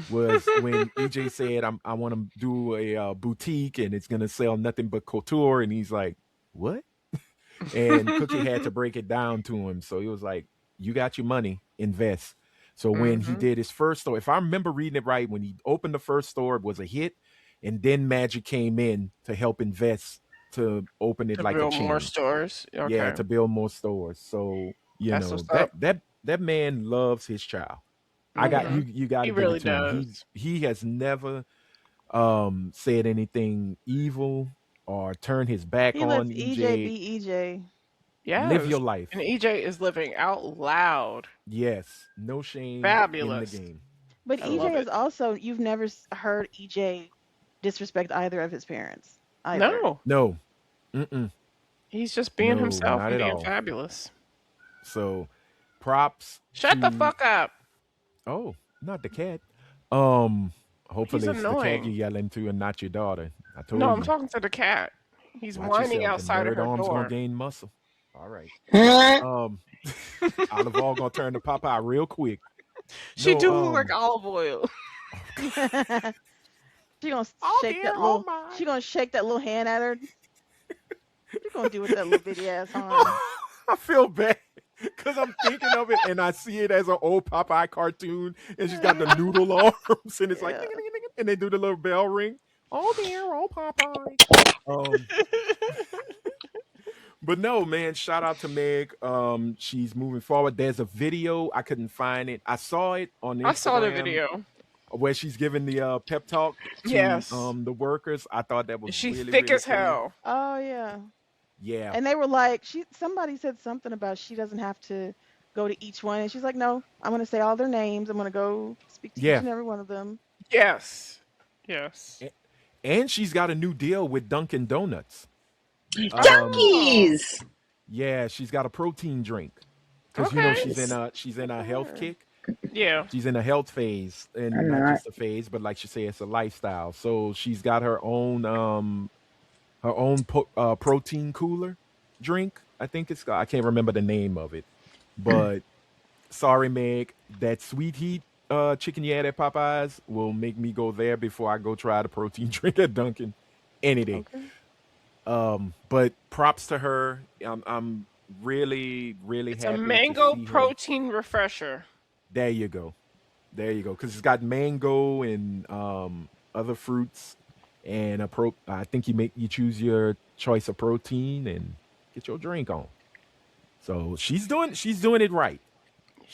Was when EJ said, I want to do a boutique and it's gonna sell nothing but couture, and he's like, what? And Cookie had to break it down to him, so he was like, you got your money, invest. So when he hmm did his first store, if I remember reading it right, when he opened the first store, it was a hit, and then Magic came in to help invest to open it To like a build more chain. stores. Yeah, Okay. to build more stores. So That's what's that up. that man loves his child. I got hmm you got He to give really it to him. does. He has never said anything evil or turned his back He lets on EJ EJ. be EJ. Live your Yes. life. And EJ is living out loud. Yes, no shame in the Fabulous. game. But I So love EJ it. is also, you've never heard EJ disrespect either of his parents. Either. No. no, mm-mm, He's just being no, himself not and at being all. fabulous. So props Shut the to fuck up. not the cat. He's Hopefully it's the cat annoying. you're yelling to and not your daughter. I No, told I'm you. talking to the cat. He's Watch whining yourself. The outside of nerd her arm's gonna door. gain muscle. All right. Huh? Um, Olive Oil gonna turn to Popeye real quick. She No, do look like olive oil. oh, She gonna Oh shake dear, that oh little. my. She gonna shake that little hand at her. What you gonna do with that little bitty ass arm? I feel bad because I'm thinking of it and I see it as an old Popeye cartoon, and she's got the noodle arms, and it's like, Yeah. and they do the little bell ring. Oh dear, oh Popeye. Um, but no, man, shout out to Meg. She's moving forward. There's a video. I couldn't find it. I saw it on I saw the Instagram video. where she's giving the pep talk to Yes. the workers. I thought that was She's really, thick really as cool. hell. Oh yeah. Yeah. And they were like, somebody said something about she doesn't have to go to each one, and she's like, no, I'm gonna say all their names. I'm gonna go speak to each Yeah. and every one of them. Yes. Yes. A- And she's got a new deal with Dunkin' Donuts. Um, Oh. Duckies. yeah, she's got a protein drink because Okay. she's in Good a for health her. kick. Yeah. She's in a health phase, and I'm not not. just a phase, but like she said, it's a lifestyle. So she's got her own protein cooler drink. I think it's I can't remember the name of it, but sorry, Meg, that sweet heat chicken you had at Popeyes will make me go there before I go try the protein drink at Dunkin' any day. Okay. But props to her. I'm really, really It's a happy to mango see her. protein refresher. There you go. There you go. Because it's got mango and other fruits and a pro. I think you choose your choice of protein and get your drink on. So she's doing it right.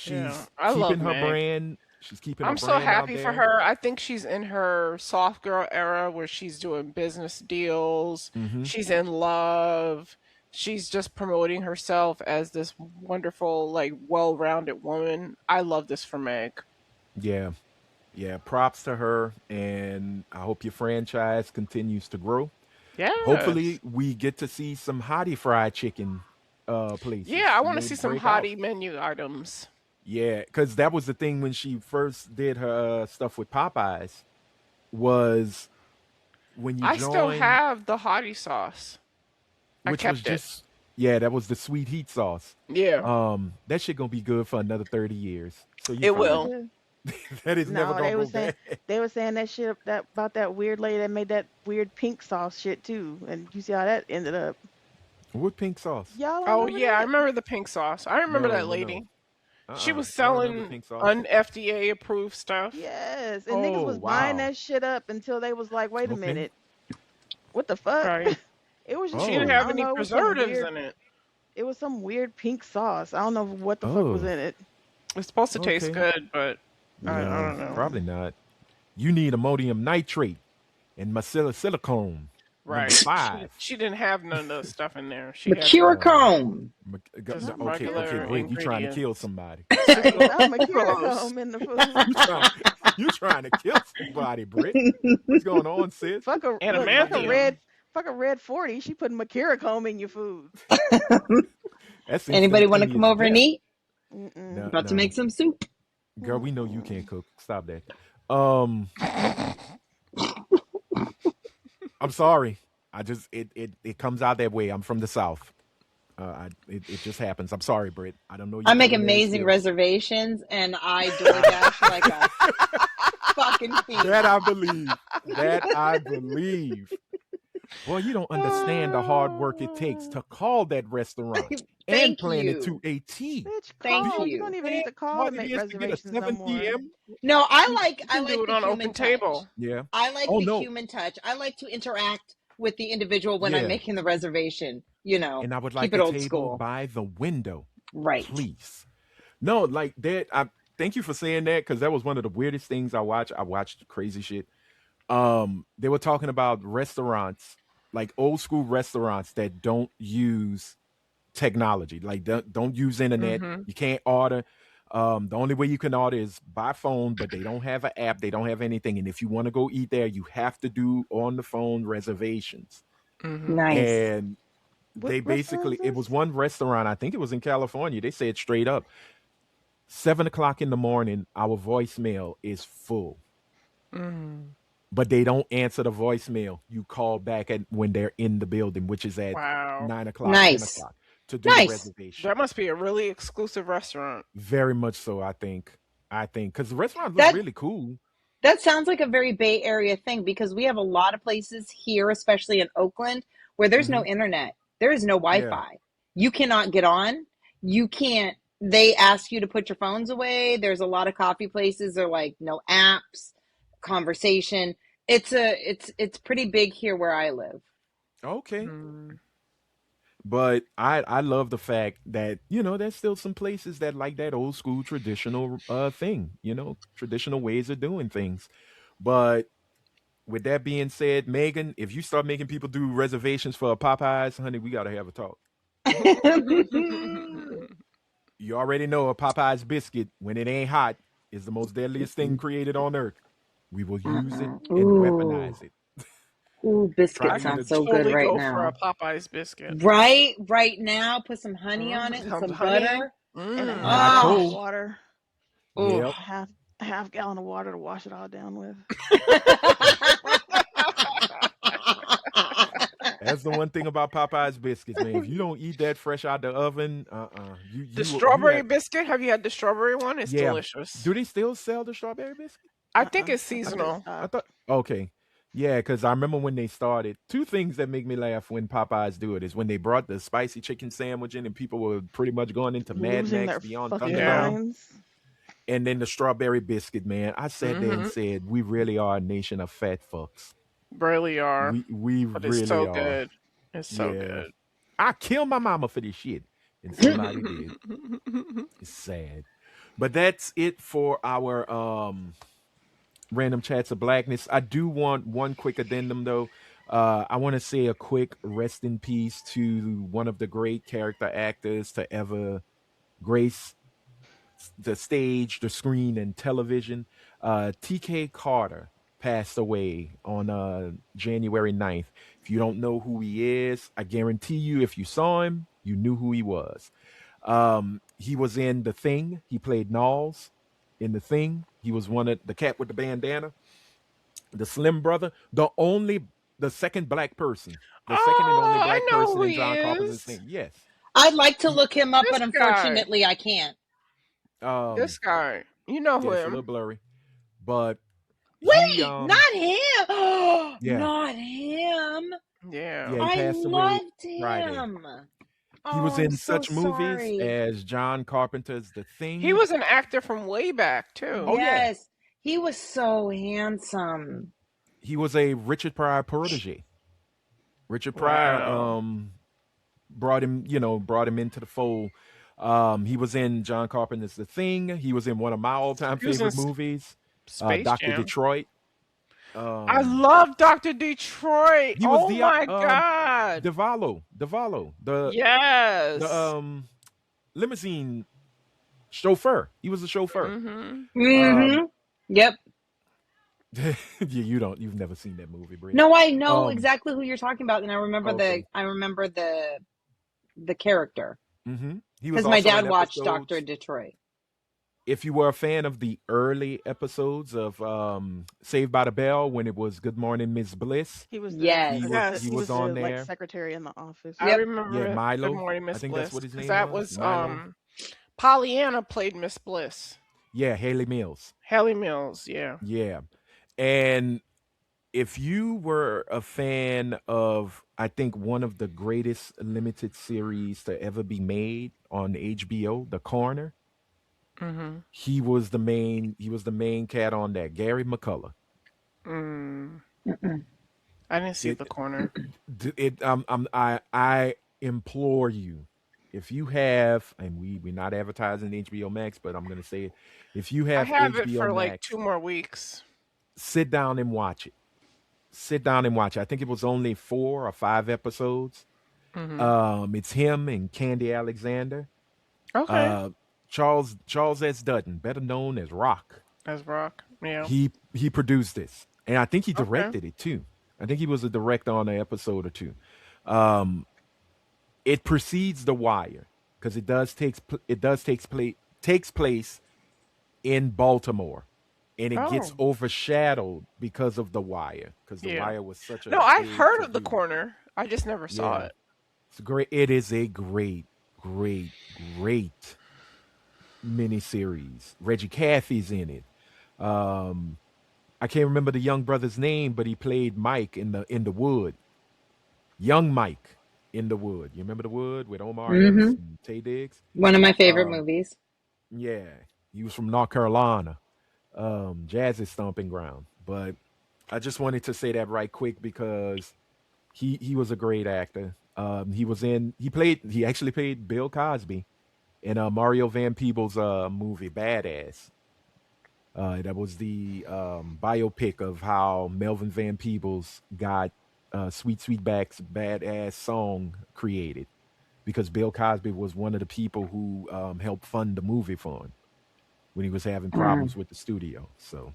Yeah. She's I love keeping her Meg. brand. She's keeping her I'm so brand out happy for there. her. I think she's in her soft girl era where she's doing business deals. Hmm. She's in love. She's just promoting herself as this wonderful, like, well rounded woman. I love this for Meg. Yeah, yeah. Props to her, and I hope your franchise continues to grow. Hopefully, Yes. we get to see some hottie fried chicken Yeah, places I want to maybe see some break out. hottie menu items. Yeah, because that was the thing when she first did her stuff with Popeyes was when you I still join, have the hottie sauce. I which was kept it. just yeah, that was the sweet heat sauce. Yeah, That shit gonna be good for another 30 years, so you it Oh, fine. it will. is. That is never No, gonna go bad. they were saying that shit that about that weird lady that made that weird pink sauce shit too, and you see how that ended up. What pink sauce? Y'all don't Oh remember yeah, I that? remember the pink sauce. I remember that No, no. lady. She was I don't remember selling pink sauce. un-FDA approved stuff. Yes, and niggas Oh was buying wow. that shit up until they was like, wait a Okay. minute, what the fuck? Right. It was just She didn't Oh. I have don't any know, it was some preservatives weird in it. it was some weird pink sauce. I don't know what the fuck was Oh. in it. It's supposed to taste Okay. good, but I No, don't know. probably not. You need ammonium nitrate and silicone number Right. She 5. she didn't have none of the stuff in there. She had Mercurochrome. just Not Okay, okay, regular Mercurochrome. Britt, you trying to kill ingredients. somebody. It's Sucral- not Sucralose. Mercurochrome in the food. You trying you trying to kill somebody, Britt. What's going on, sis? Adamantium. Fuck a red 40. She put Mercurochrome in your food. That's Anybody want to come instantaneous over and death. eat? Mm-mm. No, About to no. make some soup. Girl, we know you Mm-mm. can't cook. Stop that. Um, I'm sorry. I just it comes out that way. I'm from the South. It just happens. I'm sorry, Britt. I don't know your I make culinary amazing skills. reservations and I DoorDash like a fucking That I fiend. believe. That I believe. Boy, you don't understand the hard work it takes to call that restaurant and Thank plan it to you. a T. Bitch, Thank call. You You don't you. even need understand to call how to hard it make is to get a reservations no 7 more. p.m.? No, You you I can do like it the on human open touch. table. Yeah. I like Oh the no. human touch. I like to interact with the individual when I'm Yeah. making the reservation. You know, And I would keep like it a old table school. by the window, Right. please. No, like that. I thank you for saying that because that was one of the weirdest things I watched. I watched crazy shit. They were talking about restaurants, like old school restaurants that don't use technology, like don't use internet. Mm-hmm. You can't order. The only way you can order is by phone, but they don't have an app. They don't have anything. And if you want to go eat there, you have to do on the phone reservations. Mm-hmm. Nice. And What they restaurant basically, is it was this? one restaurant, I think it was in California. They said straight up, 7 o'clock in the morning, our voicemail is full. Mm. But they don't answer the voicemail. You call back at when they're in the building, which is at Wow. 9 o'clock, 10 Nice. o'clock. to do the Nice. reservation. That must be a really exclusive restaurant. Very much so, I think. Because the restaurant looks That really cool. That sounds like a very Bay Area thing because we have a lot of places here, especially in Oakland, where there's Hmm. no internet. There is no Yeah. Wi-Fi. You cannot get on. You can't. They ask you to put your phones away. There's a lot of coffee places. They're like no apps, conversation. It's pretty big here where I live. Okay. Mm. But I love the fact that, there's still some places that like that old school traditional thing, traditional ways of doing things. But with that being said, Megan, if you start making people do reservations for a Popeyes, honey, we gotta have a talk. You already know a Popeyes biscuit, when it ain't hot, is the most deadliest thing created on earth. We will use it and Ooh, weaponize it. ooh, Try I biscuit me could to sounds so good totally right go for a now. Popeyes biscuit. Right now, put some honey on it and Some some honey. butter. And a Mm. half hot gallon Oh, of cold. water. ooh. Yep. A half gallon of water to wash it all down with. That's the one thing about Popeyes biscuits, man. If you don't eat that fresh out the oven, The you strawberry have. biscuit. Have you had the strawberry one? It's Yeah. delicious. Do they still sell the strawberry biscuit? I think it's I thought they seasonal. I stopped. thought okay. Yeah, because I remember when they started. Two things that make me laugh when Popeyes do it is when they brought the spicy chicken sandwich in and people were pretty much going into Mad Losing Max their Beyond fucking Yeah. Thunderdome. minds. And then the strawberry biscuit, man. I sat there and Mm-hmm. said, we really are a nation of fat fucks. Really are, We but it's really so are. good. It's so Yeah. good. I killed my mama for this shit. And somebody did. It's sad. But that's it for our random chats of blackness. I do want one quick addendum though. I want to say a quick rest in peace to one of the great character actors to ever grace the stage, the screen, and television. TK Carter passed away on January 9th. If you don't know who he is, I guarantee you, if you saw him, you knew who he was. He was in The Thing. He played Knowles in The Thing. He was one of the cat with the bandana, the Slim Brother, the second black person, the second and only Oh, I black know person who in he John Carpenter's is. Thing. Yes, I'd like to he, look him up, This but guy. unfortunately, I can't. um, This guy. You know yeah, it's a little him. blurry, but he, Wait, not him. yeah, Not him. Yeah. yeah, he I passed away loved Friday. him. He Oh, was I'm in so such movies sorry. as John Carpenter's The He Thing. was an actor from way back too. Oh yeah, Yes, he was so handsome. he was a Richard Pryor protege. Richard Pryor Wow. brought him into the fold. He was in John Carpenter's The Thing. He was in one of my all-time He was in favorite movies, Space Doctor Jam. Detroit. I love Dr. Detroit. He was Oh the my God. Devallo, the Yes. limousine chauffeur. He was a chauffeur. Mm-hmm. Mm-hmm. Yep. You've never seen that movie, Brie. No, I know Um, exactly who you're talking about, and I remember okay. the character He was because my also dad in watched episodes. Doctor Detroit. If you were a fan of the early episodes of Saved by the Bell, when it was Good Morning Miss Bliss, He was the Yes. Yes. he was on the, like there. secretary in the office. I Yep. remember Yeah, it. Good Milo. Morning, I Miss think Bliss. that's what his 'Cause name that was. was Milo. Pollyanna played Miss Bliss. Yeah, Haley Mills. Haley Mills, yeah. Yeah, and if you were a fan of, I think one of the greatest limited series to ever be made on HBO, The Corner, Mm-hmm. he was the main. He was the main cat on that. Gary McCullough. Mm. Mm-mm. I didn't see It The Corner. I implore you, if you have, and we're not advertising HBO Max, but I'm gonna say it, if you I have have it HBO for like Max, 2 more weeks. sit down and watch it. Sit down and watch it. I think it was only 4 or 5 episodes. Mm-hmm. It's him and Candy Alexander. Okay. Charles S. Dutton, better known as Rock. As Rock. Yeah. He produced this, and I think he Okay. directed it too. I think he was a director on an episode or two. Um, it precedes The Wire because takes place in Baltimore, and it gets Oh. overshadowed because of The Wire, because The Yeah. Wire was such a No, I've big heard of The to-do. Corner. I just never saw Yeah, it. it's great. It is a great great, great miniseries. Reggie Cathy's in it. Um, I can't remember the young brother's name, but he played Mike in the Wood. Young Mike in the Wood. You remember the Wood with Omar Epps Mm-hmm. and Tay Diggs? One of my favorite Um, movies. yeah, he was from North Carolina, Jazz's stomping ground. But I just wanted to say that right quick because he was a great actor. He actually played Bill Cosby in Mario Van Peebles' movie Badass. That was the biopic of how Melvin Van Peebles got Sweet Sweetback's Badass song created because Bill Cosby was one of the people who helped fund the movie for him when he was having Mm. problems with the studio. So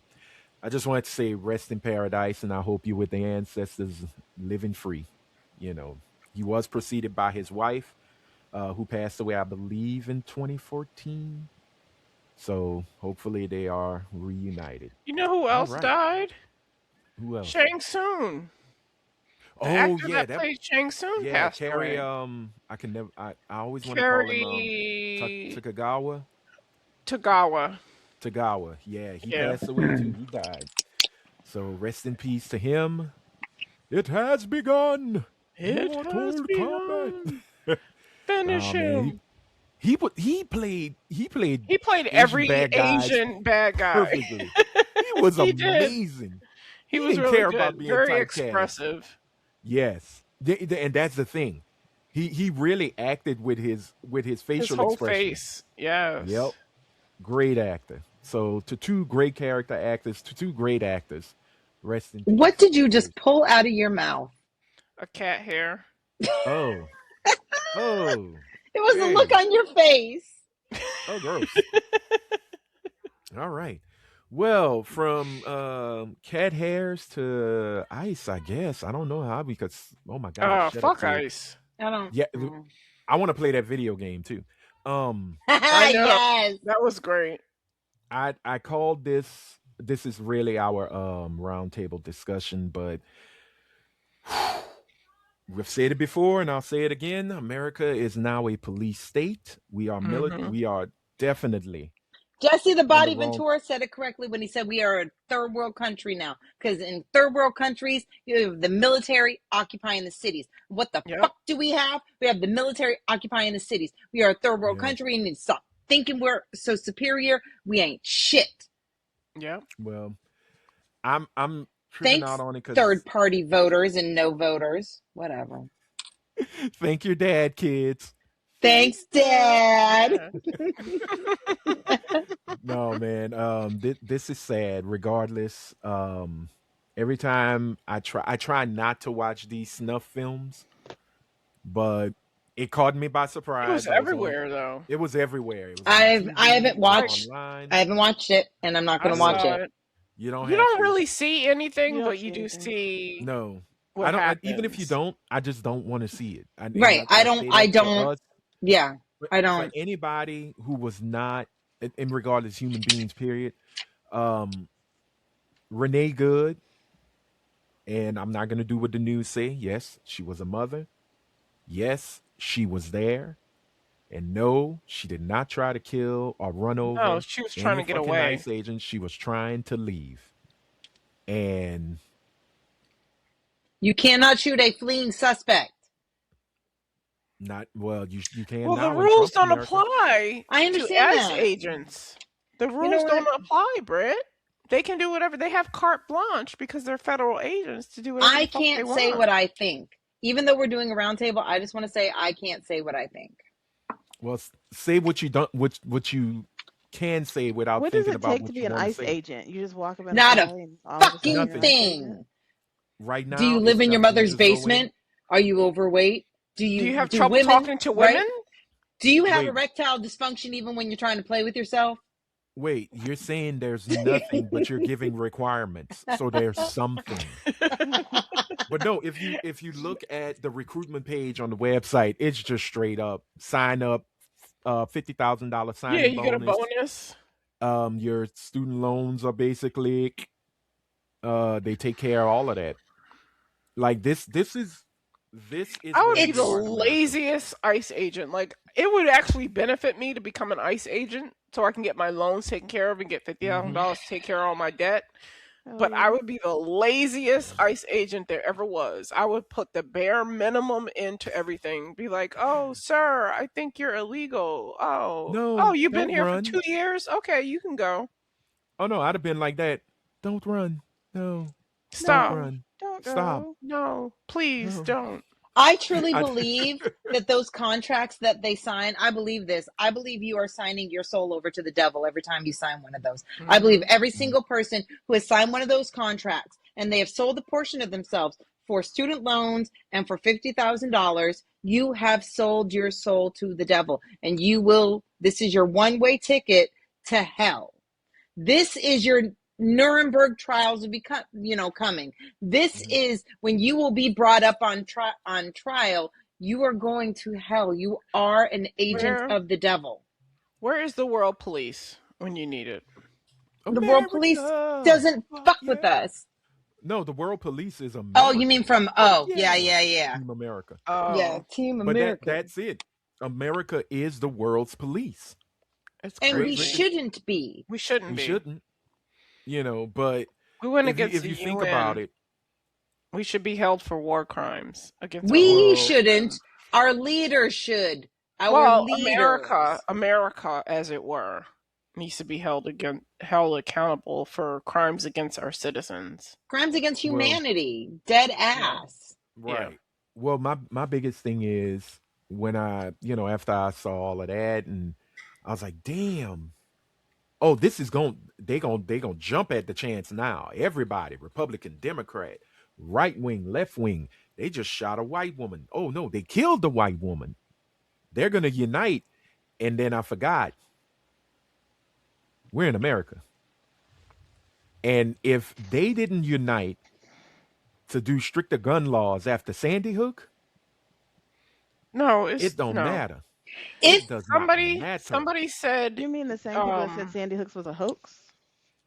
I just wanted to say rest in paradise, and I hope you with the ancestors living free. You know, he was preceded by his wife, who passed away, I believe, in 2014. So hopefully they are reunited. You know who All else right. died? Who else? Shang Tsung. The Oh actor yeah, that that played Shang Tsung yeah, passed Carrie. away. I can never. I always want to call him Kerry Takagawa. Tagawa. Tagawa. Yeah, he Yeah. passed away too. He died. So rest in peace to him. It has begun. It has Mortal Kombat. begun. Finish Oh man, him. he played He played Asian every bad guys Asian bad guy. perfectly. He was He did. amazing. He He was didn't really care about good. being Very typecast. expressive. Yes, and that's the thing. He really acted with his His facial whole expressions. face. Yep, Yes. great actor. So to two great character actors, to two great actors, rest in What peace. did you just pull out of your mouth? A cat hair. Oh, oh, It was the look hey, on your face. oh, gross. All right. Well, from cat hairs to ice, I guess. I don't know how because oh my gosh, shut up, Fuck kid. ice. I don't. Yeah, I want to play that video game too. I know. Yes. That was great. I called this is really our roundtable discussion, but we've said it before and I'll say it again. America is now a police state. Hmm. We are definitely Jesse the on the Body wrong. Ventura said it correctly when he said we are a third world country now. Because in third world countries, you have the military occupying the cities. What the Yep. fuck do we have? We have the military occupying the cities. We are a third world Yeah. country and need to stop thinking we're so superior. We ain't shit. Yep. Well, I'm tripping Thanks, out on it third because party voters and no voters. Whatever. thank your dad, kids. Thanks, Dad. Yeah. No, man. This is sad. Regardless, every time I try not to watch these snuff films, but it caught me by It was surprise. I was on. everywhere though. It was everywhere. It was on I TV. haven't It was watched online. I haven't watched it and I'm not I gonna No, watch saw it. it. you don't You have don't to. really see You anything, don't but see you do anything. see No, what even if you happens. don't, I just don't want to see it. Right. I say I that to don't us, yeah. I for don't anybody who was not in regard as human beings. Period. Um, Renee Good, and I'm not gonna do what the news say. Yes, she was a mother. Yes, she was there. And no, she did not try to kill or run No, over she was trying any to get fucking away. ICE agent. She was trying to leave. And you cannot shoot a fleeing suspect. not well, you can Well, the now in rules Trump's don't America. apply I to understand ICE that. agents. The You know rules what? don't apply, Britt. They can do whatever. They have carte blanche because they're federal agents to do whatever I the fuck they can't say want. what I think. Even though we're doing a roundtable, I just want to say I can't say what I think. Well, say what you don't what you can say without What does thinking it about take to what be you an want to ICE say. agent? You just walk up in a Not a alley and all of a sudden fucking you're an Nothing. ICE agent? thing. Right Do you now, live it's in your just you mother's just go in. basement? Are you overweight? Do you have Do trouble women, talking to right? women? Do you have Wait, erectile dysfunction even when you're trying to play with yourself? wait. You're saying there's nothing, but you're giving requirements. So there's something. But no, if you look at the recruitment page on the website, it's just straight up sign up, $50,000 Yeah, signing you get a bonus. bonus. Your student loans are basically they take care of all of that. Like this is This is I what would it be is the in America. laziest ICE agent. Like, it would actually benefit me to become an ICE agent so I can get my loans taken care of and get $50,000 to take care of all my debt. Hell But I yeah. would be the laziest ICE agent there ever was. I would put the bare minimum into everything. Be like, "Oh, sir, I think you're illegal. Oh, No, you've been don't here for run. 2 years. Okay, you can go. Oh no, I'd have been like that. Don't run. No, don't Stop. No, run. don't Stop. go. No, please No. don't." I truly I, believe that those contracts that they sign, I believe this. I believe you are signing your soul over to the devil every time you sign one of those. I believe Hmm. every single person who has signed one of those contracts and they have sold a portion of themselves for student loans and for $50,000, you have sold your soul to the devil, and this is your one-way ticket to hell. This is your Nuremberg trials will be coming. This is when you will be brought up on trial. You are going to hell. You are an agent Where of the devil. where is the world police when you need it? The world police America. doesn't Fuck fuck with yeah. us. No, the world police is Oh, you mean American. from, Fuck yeah, yeah. yeah. Team America. Yeah, Oh, Team But America. that's it. America is the world's police. it's And we crazy. shouldn't be. We shouldn't We be. shouldn't, but We went if you against if the you think UN. about it, We should be held for war crimes against our We own well, shouldn't. citizens. Our leaders should. Our Well, leaders. America, as it were, needs to be held accountable for crimes against our citizens. Crimes against well, humanity. Dead Yeah, ass. yeah. right. Well, my biggest thing is when after I saw all of that and I was like, damn. Oh, this is they going to jump at the chance now. Everybody, Republican, Democrat, right wing, left wing, they just shot a white woman. Oh no, they killed the white woman. They're going to unite. And then I forgot we're in America. And if they didn't unite to do stricter gun laws after Sandy Hook, No, it don't no. matter. If It does not matter. Somebody said, You mean the same people that said um, Sandy Hooks was a hoax?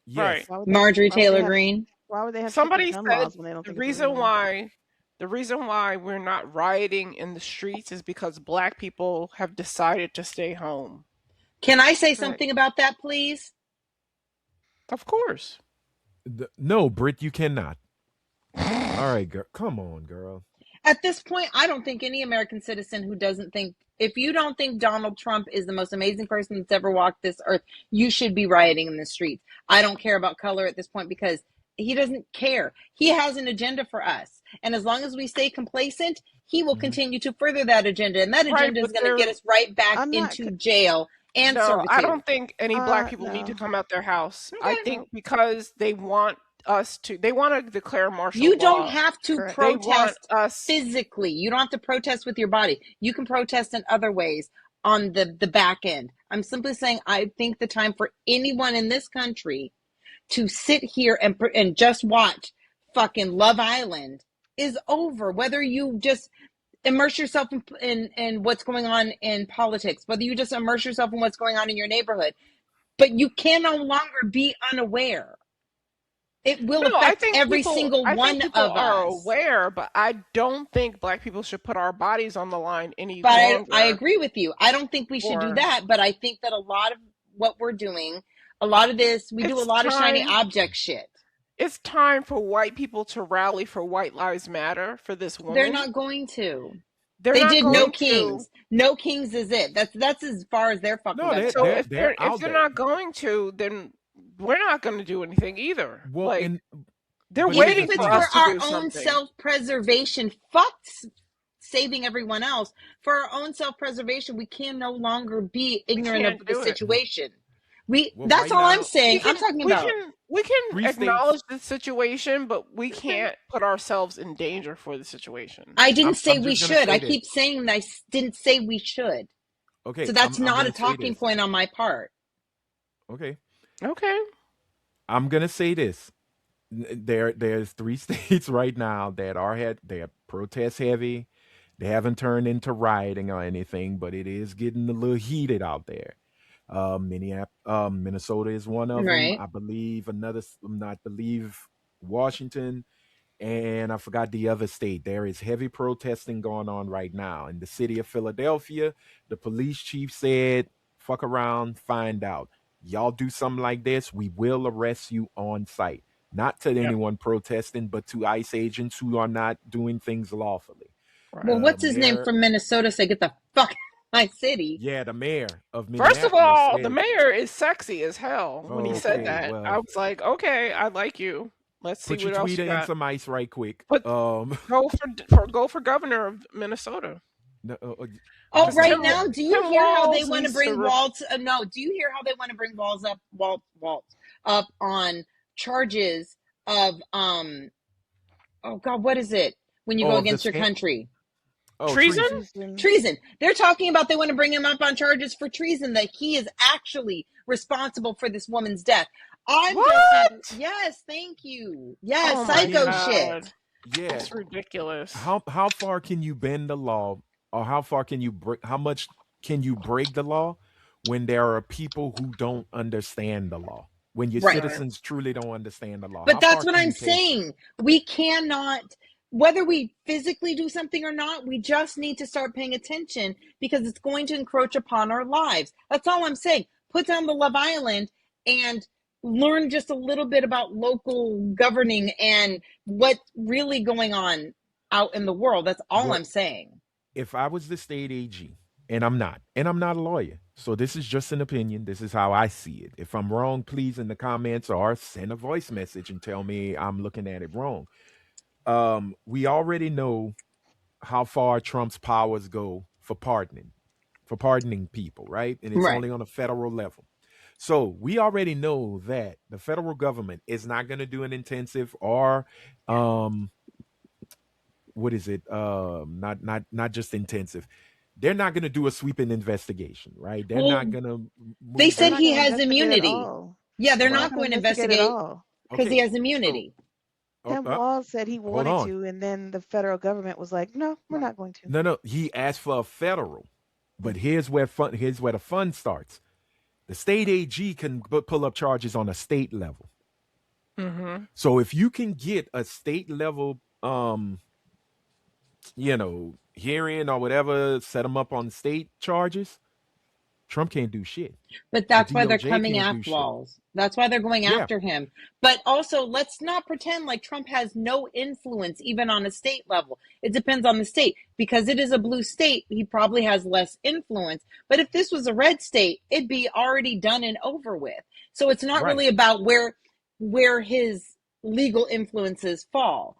Yes. right. Marjorie Why would they Taylor have Greene. why would they have stricter Somebody gun said laws when they don't the think it's reason real? why the reason why we're not rioting in the streets is because black people have decided to stay home. Can I say Correct. something about that, please? Of course. No, Britt, you cannot. All right, girl. Come on, girl. At this point, I don't think any American citizen who doesn't think, if you don't think Donald Trump is the most amazing person that's ever walked this earth, you should be rioting in the streets. I don't care about color at this point because he doesn't care. He has an agenda for us. And as long as we stay complacent, he will continue to further that agenda. And that Right, agenda is but going to get us right back I'm not into jail and no, I servitude. don't think any black people need to no. come out their house. I Okay. think because they want they want to declare martial You law. don't have to Correct. They want protest us physically. You don't have to protest with your body. You can protest in other ways on the back end. I'm simply saying I think the time for anyone in this country to sit here and just watch fucking Love Island is over. Whether you just immerse yourself in what's going on in politics, whether you just immerse yourself in what's going on in your neighborhood, but you can no longer be unaware. It will No, I affect think every people single I one think people of are us. aware, but I don't think black people should put our bodies on the line any But I longer. agree with you. I don't think we should do Or that, but I think that a lot of what we're doing, a lot of this, we do a it's lot of shiny time object shit. it's time for white people to rally for White Lives Matter for this woman. They're not going to. They're They not did going No to. Kings. No Kings is it. That's as far as they're fucking No, got to So go. if they're they're out there. not going to, then we're not going to do anything either. Well, Like and they're but Even here's waiting if the it's for thing. for us to our do own something. self-preservation, fuck saving everyone else. For our own self-preservation, we can no longer be ignorant of can't the do it. situation. Well, That's right all I'm now, saying. I'm talking about We can Three states. acknowledge the situation, but we can't put ourselves in danger for the situation. I didn't say I'm we just gonna should. say I this. keep saying I didn't say we should. Okay, So that's I'm not a gonna say talking this. point on my part. Okay, Okay. I'm gonna say this. There's 3 states right now that they're protest heavy. They haven't turned into rioting or anything, but it is getting a little heated out there. Minnesota is one of them. Right. I believe Washington and I forgot the other state. There is heavy protesting going on right now. In the city of Philadelphia, the police chief said, fuck around, find out. Y'all do something like this, we will arrest you on site. Not to Yep. anyone protesting, but to ICE agents who are not doing things lawfully. Right. Well, The what's his name mayor, from Minnesota say get the fuck out of my city? yeah, the mayor of First of Minneapolis all, the said, mayor is sexy as hell. When he said okay, that, I well, was like, okay, I like you. Let's see put your what else you tweeter in got. some ice right quick. But go for governor of Minnesota. No, Oh, Because right Tim now, do you Tim hear how they Walz want to needs to. bring Waltz? No, do you hear how they want to bring Waltz up on charges of oh God, what is it when you go of the against your scam. country? Oh, Treason? treason. Treason. They're talking about they want to bring him up on charges for treason, that he is actually responsible for this woman's death. I'm What? just yes, thank you. Yes, Oh my psycho mean, shit. god, Yeah. that's ridiculous. How far can you bend the law, or how far can you break? How much can you break the law when there are people who don't understand the law? When your Right. citizens truly don't understand the law, But how that's far what can I'm you take it? saying. We cannot, whether we physically do something or not, we just need to start paying attention because it's going to encroach upon our lives. That's all I'm saying. Put down the Love Island and learn just a little bit about local governing and what's really going on out in the world. That's all What I'm saying. if I was the state AG, and I'm not a lawyer, so this is just an opinion. This is how I see it. If I'm wrong, please in the comments or send a voice message and tell me I'm looking at it wrong. We already know how far Trump's powers go for pardoning people, right? And it's Right. only on a federal level. So we already know that the federal government is not going to do an intensive or um what is it? Not just intensive. They're not going to do a sweeping investigation, right? They're Well, not going to they move They're said not the he going to has investigate at immunity. all. Yeah, they're They're not right. not going going to to investigate at investigate all. because he Okay. has So immunity. oh, Tim Walz said he hold wanted on. to, and then the federal government was like, "No, we're not going to." No, he asked for a federal. But here's where the fun starts. The state AG can pull up charges on a state level. Mm-hmm. So if you can get a state level, hearing or whatever, set them up on state charges, Trump can't do shit. But The that's why they're DOJ coming can't do after shit. Walls. That's why they're going Yeah, after him. But also, let's not pretend like Trump has no influence, even on a state level. It depends on the state. Because it is a blue state, he probably has less influence. But if this was a red state, it'd be already done and over with. So it's not right. really about where his legal influences fall.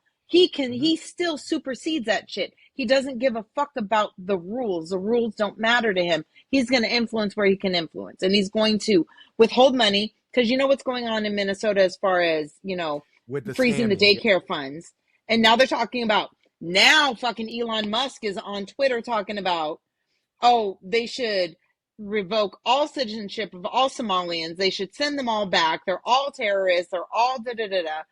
Hmm. He still supersedes that shit. He doesn't give a fuck about the rules. The rules don't matter to him. He's going to influence where he can influence, and he's going to withhold money because you know what's going on in Minnesota as far as With the freezing the scamming, yeah. daycare funds. And now they're talking about, now fucking Elon Musk is on Twitter talking about, oh, they should revoke all citizenship of all Somalians. They should send them all back. They're all terrorists. They're all da da da da.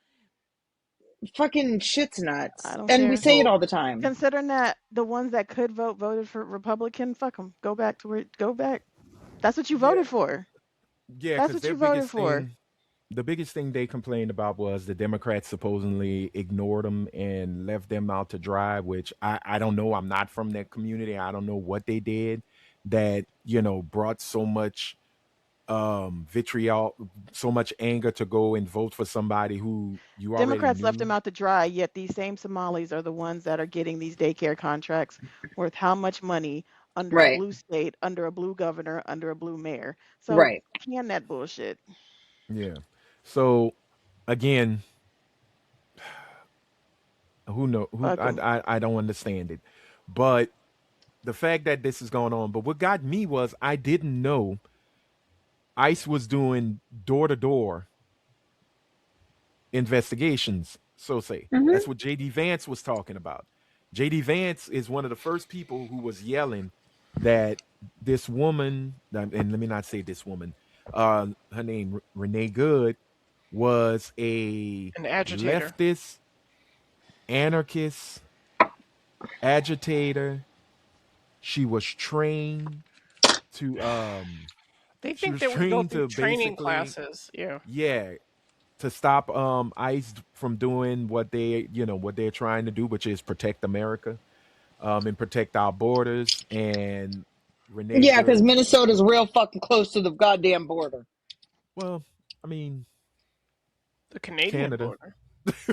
Fucking shit's I nuts. don't And we care. say it Well, all the time. Considering that the ones that could vote voted for Republican, fuck them. Go back to where. Go back. That's what you yeah, voted for. yeah, That's because what you voted for. the biggest thing they complained about was the Democrats supposedly ignored them and left them out to dry, which I don't know. I'm not from that community. I don't know what they did that, brought so much vitriol, so much anger to go and vote for somebody who you already Democrats left knew. them out to dry, yet these same Somalis are the ones that are getting these daycare contracts worth how much money under a Right. blue state, under a blue governor, under a blue mayor. So Right. can that bullshit. Yeah. So again, who know who Fuck them. I don't understand it. But the fact that this is going on, but what got me was I didn't know ICE was doing door to door investigations, so say. Mm-hmm. That's what JD Vance was talking about. JD Vance is one of the first people who was yelling that this woman, and let me not say this woman, her name Renee Good, was a An agitator. leftist, anarchist, agitator. She was trained to They she think was they would go trained through to training basically, classes. Yeah. yeah, to stop ICE from doing what they're trying to do, which is protect America, and protect our borders. And Renee Yeah, because Good, Minnesota's real fucking close to the goddamn border. well, I mean, The Canadian Canada. border.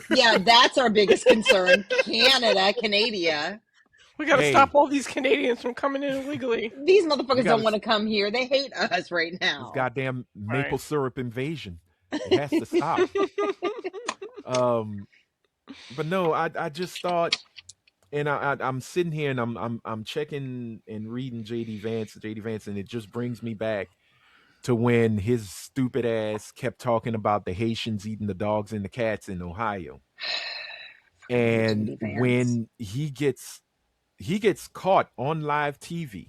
Yeah, that's our biggest concern. Canada. We got to Hey, stop all these Canadians from coming in illegally. These we motherfuckers got don't want to come here. They hate us right this now. goddamn maple Right. syrup invasion. It has to stop. Um, but no, I just thought, and I'm sitting here and I'm checking and reading JD Vance, and it just brings me back to when his stupid ass kept talking about the Haitians eating the dogs and the cats in Ohio. And JD Vance. when he gets caught on live TV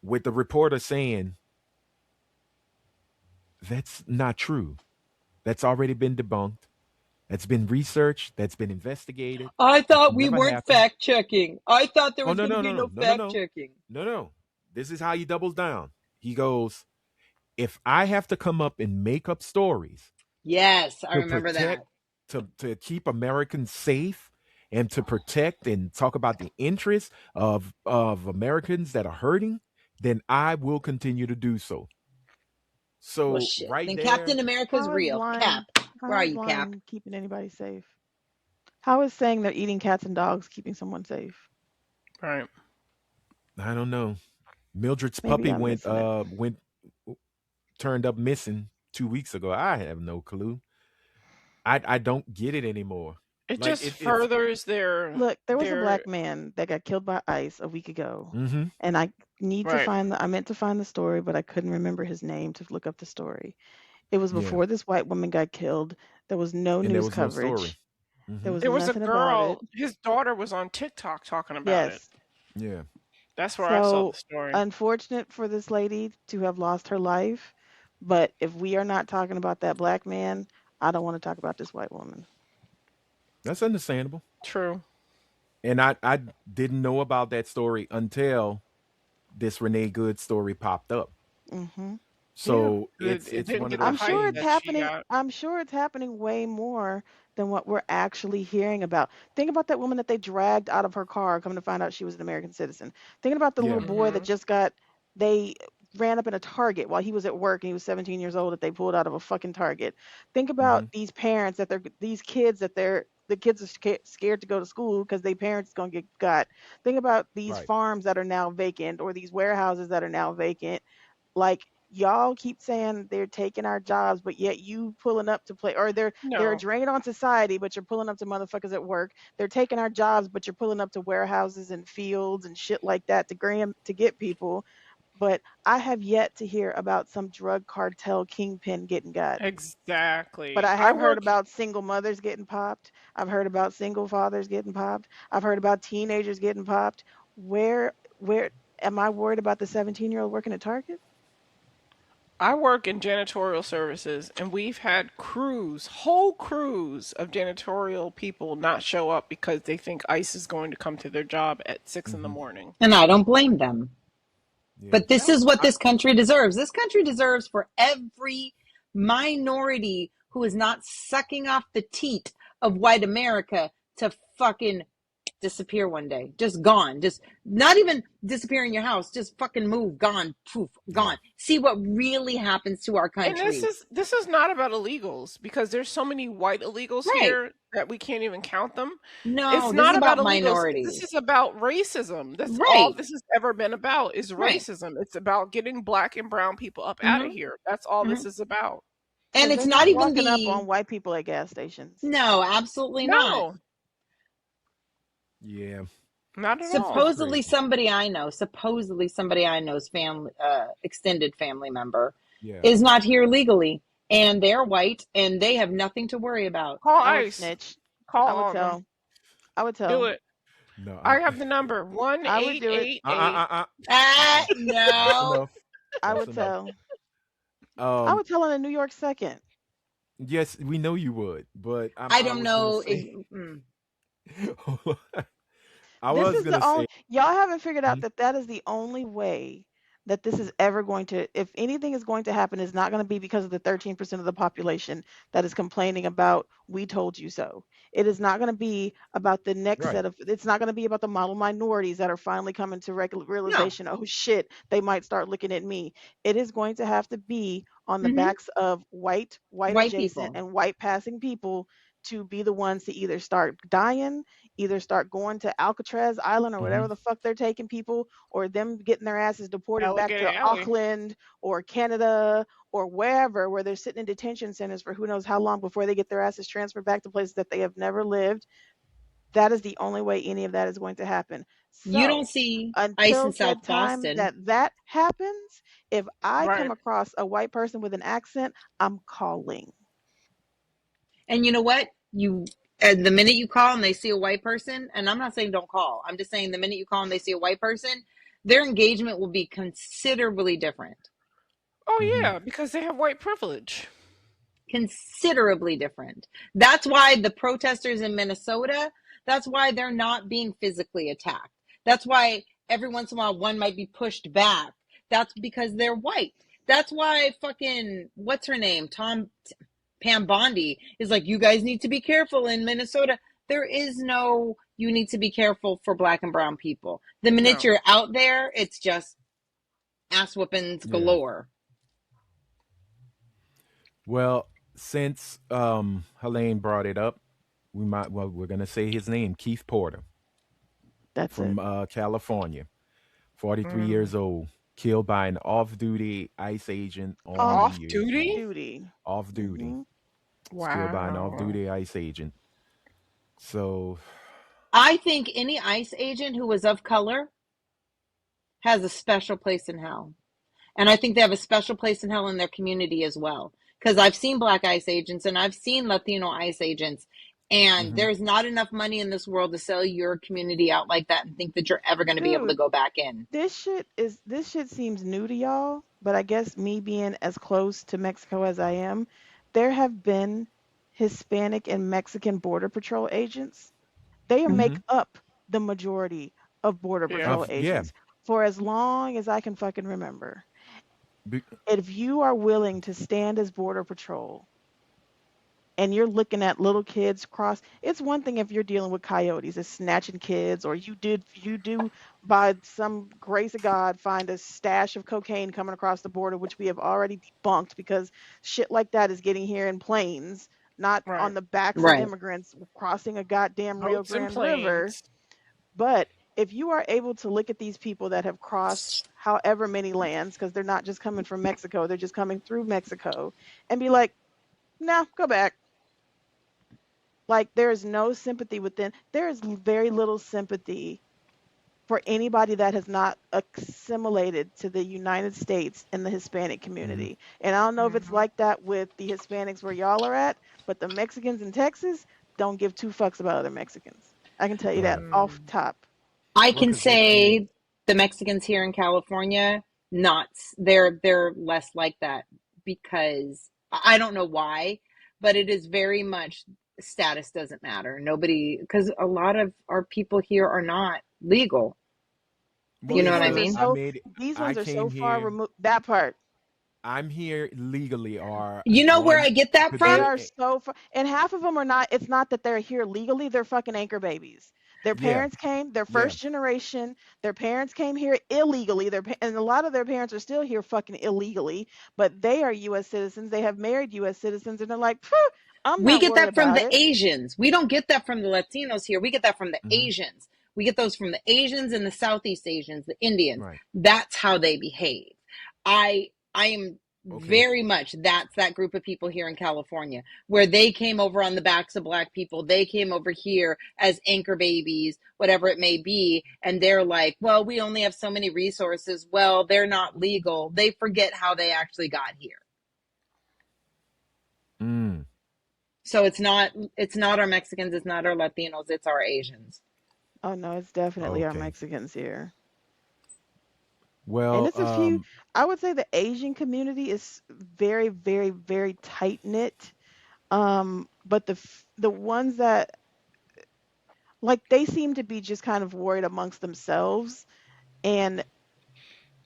with the reporter saying that's not true. That's already been debunked. That's been researched. That's been investigated. I That's thought we never weren't happened. fact checking. I thought there Oh, was no, going to no, be no, no, no no, no, fact no, checking. no, no. This is how he doubles down. He goes, if I have to come up and make up stories Yes, I to remember protect, that. to keep Americans safe, and to protect and talk about the interests of Americans that are hurting, then I will continue to do so. Well, So shit. right Then there, Captain America's How is real. Cap. Where how are is you, Cap? lying keeping anybody safe? How is saying they're eating cats and dogs keeping someone safe? Right. I don't know. Mildred's Maybe puppy I'm missing it. went turned up missing 2 weeks ago. I have no clue. I don't get it anymore. It Like just it's furthers their Look, there was a their black man that got killed by ICE a week ago, mm-hmm. and I right. I meant to find the story, but I couldn't remember his name to look up the story. It was Yeah. before this white woman got killed. There was no And there news was no story. coverage. There Mm-hmm. was There was a nothing about it. girl, his daughter was on TikTok talking about it. Yes. Yeah. That's where I saw the So story. unfortunate for this lady to have lost her life, but if we are not talking about that black man, I don't want to talk about this white woman. That's understandable. True. And I didn't know about that story until this Renee Good story popped up. Hmm. Yeah. So It it's didn't one of get the I'm those hype sure it's things. that she happening. got. I'm sure it's happening way more than what we're actually hearing about. Think about that woman that they dragged out of her car, coming to find out she was an American citizen. Thinking about the Yeah. little boy that Hmm. just got they ran up in a Target while he was at work and he was 17 years old that they pulled out of a fucking Target. Think about Mm-hmm. these parents that they're these kids that they're the kids are scared to go to school because their parents gonna get got. Think about these Right. farms that are now vacant or these warehouses that are now vacant. Like y'all keep saying they're taking our jobs, but yet you pulling up to play, or they're a No. drain on society, but you're pulling up to motherfuckers at work. They're taking our jobs, but you're pulling up to warehouses and fields and shit like that to gram to get people. But I have yet to hear about some drug cartel kingpin getting got. But Exactly. I I have heard work. about single mothers getting popped. I've heard about single fathers getting popped. I've heard about teenagers getting popped. Where am I worried about the 17-year-old working at Target? I work in janitorial services, and we've had whole crews of janitorial people not show up because they think ICE is going to come to their job at 6 in the Mm-hmm. morning. And I don't blame them. Yeah. But this is what I, this country deserves. This country deserves for every minority who is not sucking off the teat of white America to fucking disappear one day. Just gone. Just not even disappear in your house. Just fucking move. Gone. Poof. yeah. Gone. See what really happens to our And this country. is this is not about illegals because there's so many white illegals Right. here that we can't even count them. No, It's this is not about about illegals. This minorities. is about racism. That's all Right. this has ever been about is Right. racism. It's about getting black and brown people up out of Mm-hmm. here. That's all Mm-hmm. this is about. And Because it's they're not not even walking up the on white people at gas stations. no, absolutely not. No, Yeah. not at all. It's Supposedly crazy. somebody I know's family, extended family member Yeah. is not here legally, and they're white, and they have nothing to worry about. Call I would ICE. snitch. Call I would all of them. tell. I would Do tell. it. No. I have the number one I would eight do it. eight eight. That's No. enough. I That's would enough. tell. I would tell on a New York second. Yes, we know you would, but I I don't was gonna know. say, Mm. I This was is the gonna only say, y'all haven't figured out Mhm. that that is the only way that this is ever going to, if anything is going to happen, is not going to be because of the 13% of the population that is complaining about "we told you so." It is not going to be about the next Right. set of, it's not going to be about the model minorities that are finally coming to No. realization, oh shit, they might start looking at me. It is going to have to be on the Hmm. backs of white White adjacent people. and white passing people to be the ones to either start dying, either start going to Alcatraz Island or Hmm. whatever the fuck they're taking people, or them getting their asses deported back Alligator to Alley. Auckland or Canada or wherever, where they're sitting in detention centers for who knows how long before they get their asses transferred back to places that they have never lived. That is the only way any of that is going to happen. You don't So, see ice until in said South time Boston. that happens, if I come Right. across a white person with an accent, I'm calling. And you know what? And the minute you call and they see a white person, and I'm not saying don't call, I'm just saying the minute you call and they see a white person, their engagement will be considerably different. Oh Hmm. yeah, because they have white privilege. Considerably different. That's why the protesters in Minnesota, that's why they're not being physically attacked. That's why every once in a while one might be pushed back. That's because they're white. That's why fucking, what's her name? Pam Bondi is like, you guys need to be careful in Minnesota. There is no, you need to be careful for black and brown people. The minute No. you're out there, it's just ass whoopings Yeah. galore. Well, since Helene brought it up, we're gonna say his name, Keith Porter That's it. from California, 43 Mm. years old, killed by an off-duty ICE agent on New Off Off Year's duty? Eve. duty. Off duty. Hmm. Was killed by an Wow. off-duty ICE agent. So, I think any ICE agent who was of color has a special place in hell. And I think they have a special place in hell in their community as well. Because I've seen black ICE agents and I've seen Latino ICE agents. And mhm. there's not enough money in this world to sell your community out like that and think that you're ever going to be able to Dude, go back in. this shit seems new to y'all, but I guess me being as close to Mexico as I am, there have been Hispanic and Mexican border patrol agents. They make Mhm. up the majority of border Yeah. patrol Of yeah. agents for as long as I can fucking remember. Be, If you are willing to stand as border patrol and you're looking at little kids cross, it's one thing if you're dealing with coyotes and snatching kids, or you do by some grace of God find a stash of cocaine coming across the border, which we have already debunked because shit like that is getting here in planes, not on Right. the backs of Right. immigrants crossing a goddamn Rio Boats and Grande River. planes. But if you are able to look at these people that have crossed however many lands, because they're not just coming from Mexico, they're just coming through Mexico, and be like, no, go back. Like, there is no sympathy within, there is very little sympathy for anybody that has not assimilated to the United States and the Hispanic mhm. community. And I don't know if it's Hmm. like that with the Hispanics where y'all are at, but the Mexicans in Texas don't give two fucks about other Mexicans. I can tell you that Right. off Mm. top. I Well, can because they can't. say the Mexicans here in California, not, they're less like that because I don't know why, but it is very much status doesn't matter. Nobody, because a lot of our people here are not legal. Well, You know These what it's I ones are a. mean? I so made. these I ones are so came far here. removed, that part. I'm here legally, or You know where one I get that They from? today. are so far, and half of them are not. It's not that they're here legally. They're fucking anchor babies. Their Yeah. parents came. Their Yeah. first generation. Their parents came here illegally. And a lot of their parents are still here fucking illegally. But they are U.S. citizens. They have married U.S. citizens, and they're like, "Phew, I'm We not get worried that from about the it." Asians. We don't get that from the Latinos here. We get that from the Hmm. Asians. We get those from the Asians and the Southeast Asians, the Indians. Right. That's how they behave. I am Okay. very much that's that group of people here in California where they came over on the backs of black people. They came over here as anchor babies, whatever it may be, and they're like, "Well, we only have so many resources. Well, they're not legal." They forget how they actually got here. Mm. So it's not our Mexicans, it's not our Latinos, it's our Asians. Oh no, it's definitely our Okay. Mexicans here, and Well. it's a few. I would say the Asian community is very, very, very tight knit. But the ones that, like, they seem to be just kind of worried amongst themselves, and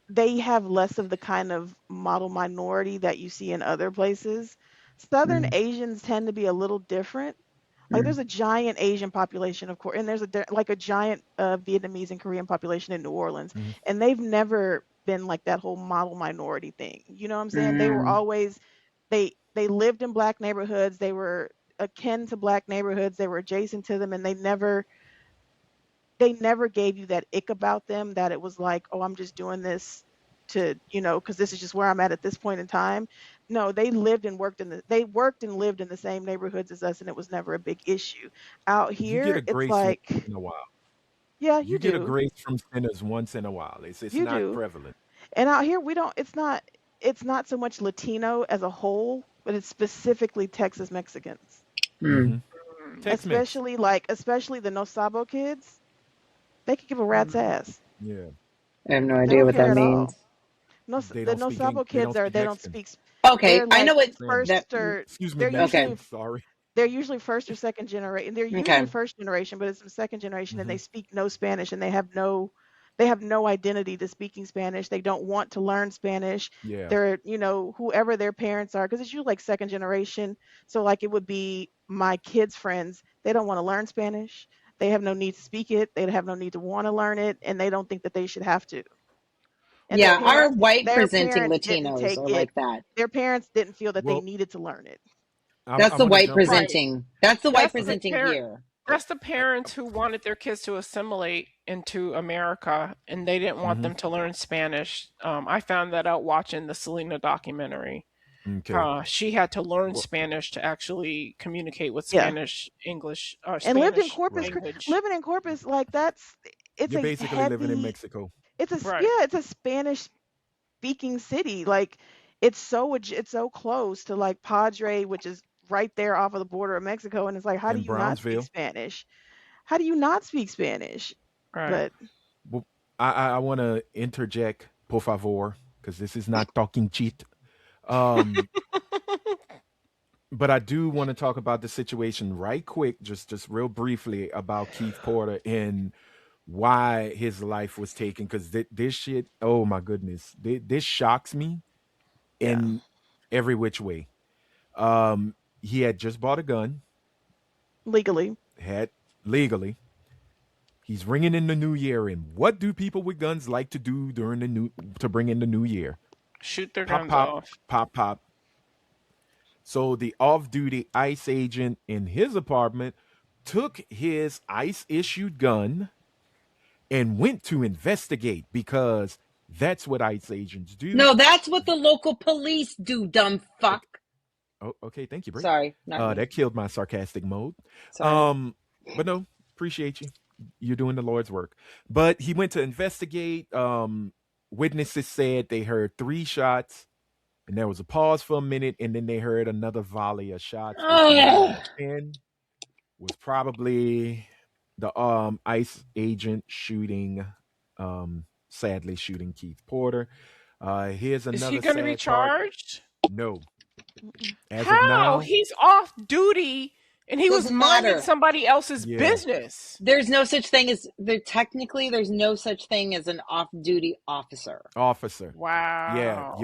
they have less of the kind of model minority that you see in other places. Southern Mm, Asians tend to be a little different. Like mm, there's a giant Asian population, of course, and there's like a giant Vietnamese and Korean population in New Orleans, Mhm. and they've never been like that whole model minority thing. You know what I'm saying? They were mm. always they lived in black neighborhoods. They were akin to black neighborhoods. They were adjacent to them, and they never gave you that ick about them that it was like, oh, I'm just doing this to, because this is just where I'm at this point in time. No, they worked and lived in the same neighborhoods as us, and it was never a big issue. Out You get here, a it's grace once like, in a while. yeah, You you get a do, grace from sinners once in a while. It's you not do. prevalent. And out here, we don't. It's not so much Latino as a whole, but it's specifically Texas Mexicans, Mm. Hmm. Mm. Tex-Mex. especially the No Sabo kids. They could give a rat's Mm. ass. Yeah. I have no They idea don't what care that at all. means. No, They the don't No speak Sabo they kids don't are speak they don't Mexican. speak. Okay, They're I know like what first that. or Excuse me, they're Okay, Mexican. usually Sorry. they're usually first or second generation. They're usually okay. first generation, but it's some second generation, and Hmm. they speak no Spanish, and they have no identity to speaking Spanish. They don't want to learn Spanish. Yeah. They're whoever their parents are, because it's usually like second generation. So like it would be my kids' friends. They don't want to learn Spanish. They have no need to speak it. They have no need to want to learn it, and they don't think that they should have to. And their Yeah, our parents white their presenting parents didn't Latinos take are it. like that. Their parents didn't feel that they Well, needed to learn it. That's I'm the gonna white jump in. Right. presenting. That's the white That's the presenting parent. here. That's the I, parents who wanted their kids to assimilate into America, and they didn't want hmm. them to learn Spanish. I found that out watching the Selena documentary. Okay. She had to learn Well, Spanish to actually communicate with Yeah. Spanish, English, or And Spanish right. language. living in Corpus, like it's You're a basically living in heavy, Mexico. Right. yeah, it's a Spanish speaking city. Like it's so close to like Padre, which is right there off of the border of Mexico, and it's like, how do In you not speak Brownsville. Spanish? How do you not speak Spanish? Right. But Well, I want to interject, por favor, because this is not talking cheat. Um, but I do want to talk about the situation right quick, just real briefly about Keith Porter and why his life was taken. Because this shit, oh my goodness, this shocks me yeah, in every which way. He had just bought a gun, legally. had legally. He's ringing in the new year. And what do people with guns like to do during the new to bring in the new year? Shoot their Pop, guns pop, off. pop, pop. So the off-duty ICE agent in his apartment took his ICE issued gun and went to investigate because that's what ICE agents do. No, that's what the local police do, dumb fuck. Okay, oh, okay, thank you, Brie. Sorry, not me. That killed my sarcastic mode. Sorry. But no, appreciate you. You're doing the Lord's work. But he went to investigate. Witnesses said they heard 3 shots, and there was a pause for a minute, and then they heard another volley of shots, which 9 out of 10 was probably the ICE agent shooting, sadly shooting Keith Porter. Here's Is he another going to be sad part. charged? No, Mm-mm. as of How? now, He's off duty and he was Doesn't minding matter. somebody else's yeah, business. There's no such thing as there's no such thing as an off-duty officer officer. Yeah, Wow.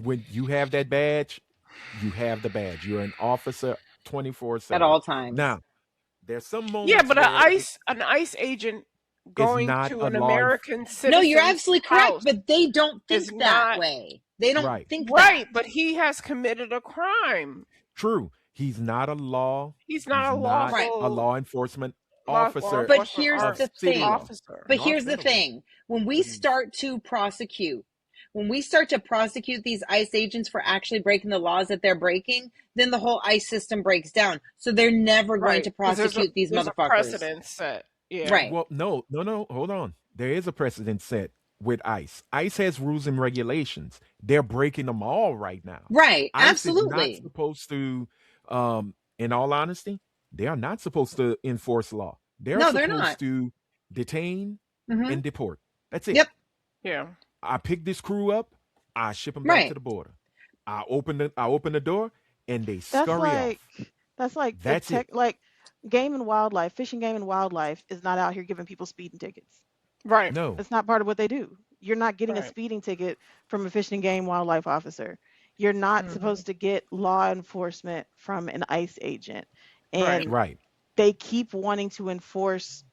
when you have that badge, you have the badge. You're an officer at 24/7. all times. Now, there's some Yeah, moments but where an ICE agent it's going not to a an law. American No, you're citizen's absolutely correct, house but they don't is think that not way. They don't Right. think that. right, but he has committed a crime. True. He's not a law. He's not He's a not Right. a lawful law enforcement law officer But enforcement here's or of the city thing. law. officer. But No, here's the federal law. thing. When we But he's start to prosecute these ICE agents for actually breaking the laws that they're breaking, then the whole ICE system breaks down. So they're never going Right. to 'Cause prosecute these there's a motherfuckers. precedent set. Yeah. Right. well, no, hold on. There is a precedent set with ICE. ICE has rules and regulations. They're breaking them all right now. Right. ICE is not Absolutely. supposed to, in all honesty, they are not supposed to enforce law. They're No, they're supposed not. to detain hmm and deport. That's it. Yep. Yeah. I pick this crew up, I ship them back Right. to the border. I open the door, and they That's scurry like off. that's like the That's it. like game and wildlife, fishing game and wildlife is not out here giving people speeding tickets. Right. No, It's not part of what they do. You're not getting a Right. speeding ticket from a Fish and Game wildlife officer. You're not supposed to get law enforcement from an ICE agent. Right. And Right. they keep wanting to enforce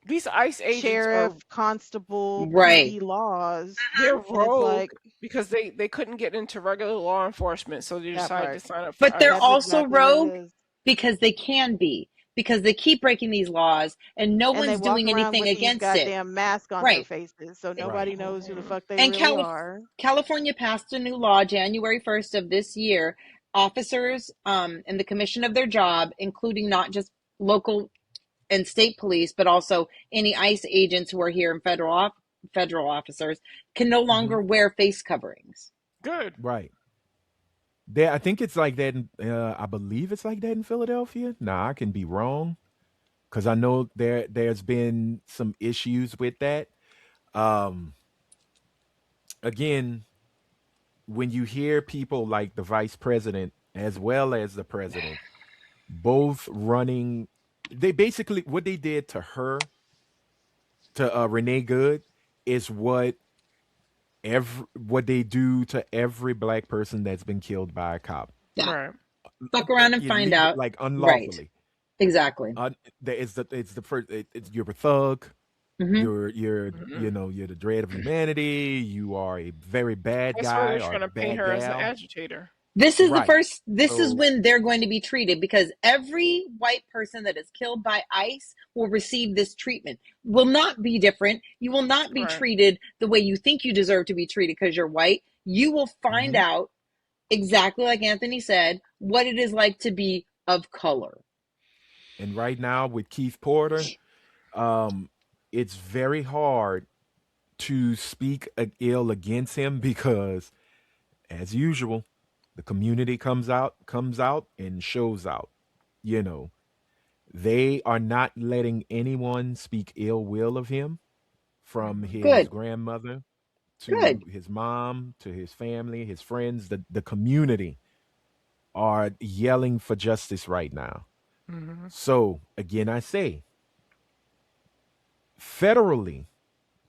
These ICE agents sheriff, are constable, Right. PD laws. they're And it's rogue like because they couldn't get into regular law enforcement, so they that decided part. to sign up for But they're ICE. That's also exactly what it rogue is. because they can be, because they keep breaking these laws and no And they one's walk doing around anything with these against it. goddamn masks on their Right. faces, so Right. nobody knows who the fuck they And really are. California passed a new law January 1st of this year. Officers in the commission of their job, including not just local and state police, but also any ICE agents who are here and federal officers, can no longer wear face coverings. Good. Right. There, I think it's like that. I believe it's like that in Philadelphia. Now I can be wrong because I know there's been some issues with that. Um, again, when you hear people like the vice president as well as the president both running, they basically what they did to her, to Renee Good, is what they do to every black person that's been killed by a cop. Yeah. Right. Fuck around and find Illegal, out. like Right. unlawfully. Exactly. It's the first. You're a thug. hmm You're Mhm. you're the dread of humanity. You are a very bad That's why guy they're or trying a to paint bad her as an gal. agitator. This is Right. this is So when they're going to be treated, because every white person that is killed by ICE will receive this treatment. Will not be different. You will not be Right. treated the way you think you deserve to be treated because you're white. You will find out, exactly like Anthony said, what it is like to be of color. and right now with Keith Porter, um, it's very hard to speak ill against him because, as usual, the community comes out and shows out. You know, they are not letting anyone speak ill will of him, from his Good. grandmother to Good. his mom to his family, his friends. The community are yelling for justice right now. Mhm. So again, I say, federally,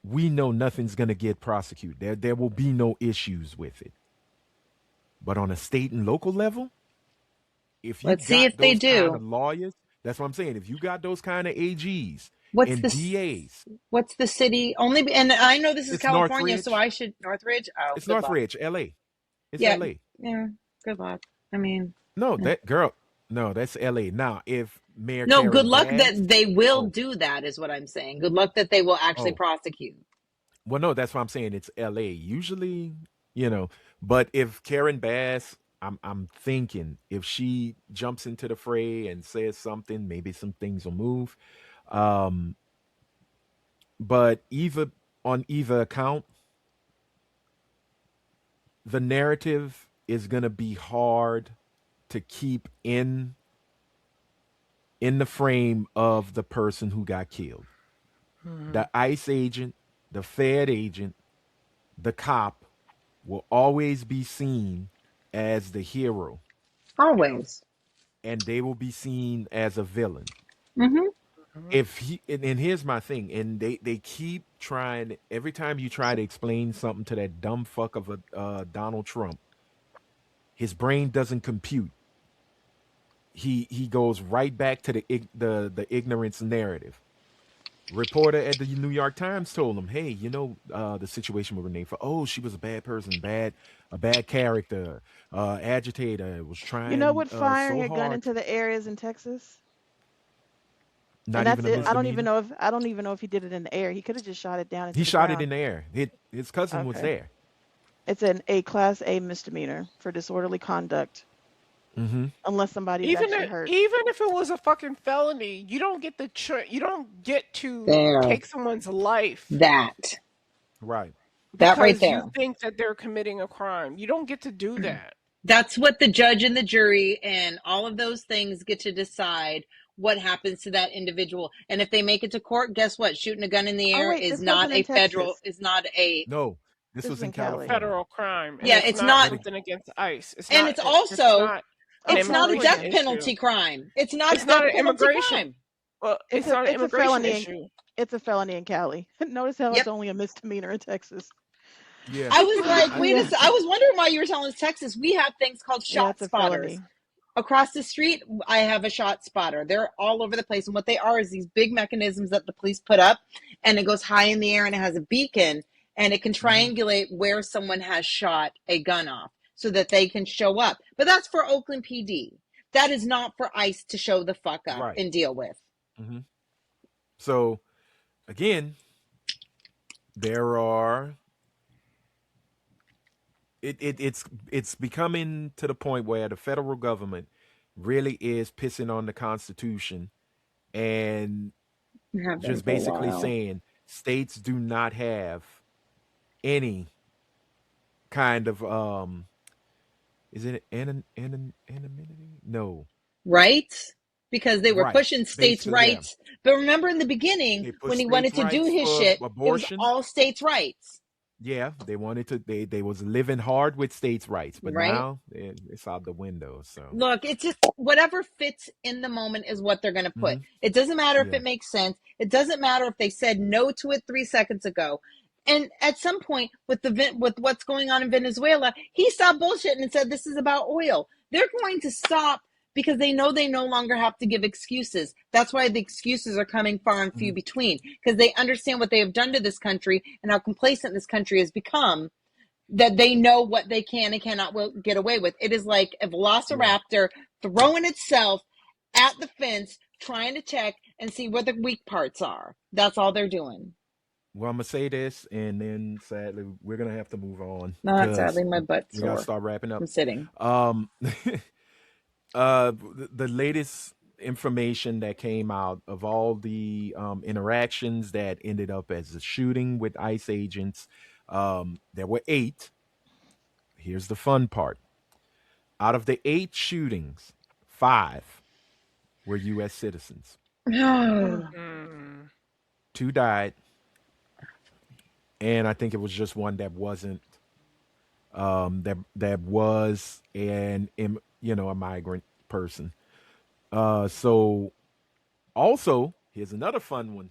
we know nothing's going to get prosecuted. There will be no issues with it. But on a state and local level, if you Let's see got if they those kind of do. lawyers, that's what I'm saying. If you got those kind of AGs What's and this? DAs, What's the city? Only, and I know this is it's California, so Northridge. I should Northridge. Oh, It's good luck. Northridge, LA. It's Yeah, LA. yeah. Good luck. I mean, No, yeah. that girl. No, that's LA. Now, if Mayor No, good Karen luck Bass, that they will oh, do that, is what I'm saying. Good luck that they will actually oh, prosecute. well, no, that's what I'm saying. It's LA. Usually, but if Karen Bass, I'm thinking if she jumps into the fray and says something, maybe some things will move. Um, but either account, the narrative is gonna be hard to keep in the frame of the person who got killed. The ICE agent, the Fed agent, the cop will always be seen as the hero, Always. and they will be seen as a villain. Mm-hmm. Mhm. If he and here's my thing, and they keep trying, every time you try to explain something to that dumb fuck of a Donald Trump, his brain doesn't compute. He goes right back to the ignorance narrative. Reporter at the New York Times told him, "Hey, the situation with Renee. Oh, she was a bad person, a bad character, agitator. Was You know trying what firing so a gun hard. into the air is in Texas? And Not that's even a it. What? misdemeanor. I don't even know if he did it in the air. He could have just shot it down He into the shot it in ground. the air. His cousin was Okay. there. It's a class A misdemeanor for disorderly conduct, Mm-hmm. unless somebody's Even actually if, hurt. even if it was a fucking felony, you don't get you don't get to There. take someone's life That. Right. That right because you there. think that they're committing a crime. You don't get to do that. That's what the judge and the jury and all of those things get to decide what happens to that individual. And if they make it to court, guess what? Shooting a gun in the Oh air wait, is this not wasn't a in federal, Texas. is not a, No, this This was was in in Cali. California. Federal crime, and yeah, it's it's not not, But something against ICE. and it's It's also, not an Oh, it's not a death immigration California. issue. penalty crime. It's not a It's not death an penalty immigration. crime. Well, It's it's a not an it's a immigration felony. issue. It's a felony in Cali. Notice how Yep. it's only a misdemeanor in Texas. Yeah. I was like, I, wait a second. I was wondering why you were telling us Texas. We have things called Yeah, shot it's a spotters. felony. Across the street, I have a shot spotter. They're all over the place. And what they are is these big mechanisms that the police put up, and it goes high in the air and it has a beacon, and it can triangulate where someone has shot a gun off so that they can show up. But that's for Oakland PD. That is not for ICE to show the fuck up Right. and deal with. Mm-hmm. So, again, there are. It's becoming to the point where the federal government really is pissing on the Constitution and Have been just for a basically while. saying states do not have any kind of is it anonymity? No. Right? Because they were Right. pushing states' Basically, yeah. rights. But remember in the beginning, They when push he wanted states' to do rights his for shit, it was abortion. all states' rights. Yeah, they wanted to. They was living hard with states' rights, but Right? now it's out the window. So Look, it's just whatever fits in the moment is what they're going to put. Mhm. It doesn't matter if Yeah. it makes sense. It doesn't matter if they said no to it 3 seconds ago. And at some point, with what's going on in Venezuela, he stopped bullshitting and said this is about oil. They're going to stop because they know they no longer have to give excuses. That's why the excuses are coming far and few between, because they understand what they have done to this country and how complacent this country has become, that they know what they can and cannot get away with. It is like a velociraptor throwing itself at the fence, trying to check and see where the weak parts are. That's all they're doing. Well, I'm gonna say this, and then sadly, we're gonna have to move on. Not sadly, my butt's we gotta sore. start wrapping up. I'm sitting. The latest information that came out of all the interactions that ended up as a shooting with ICE agents, there were 8. Here's the fun part: out of the 8 shootings, 5 were U.S. citizens. 2 died, and I think it was just one that wasn't. That was a migrant person. So also here's another fun one.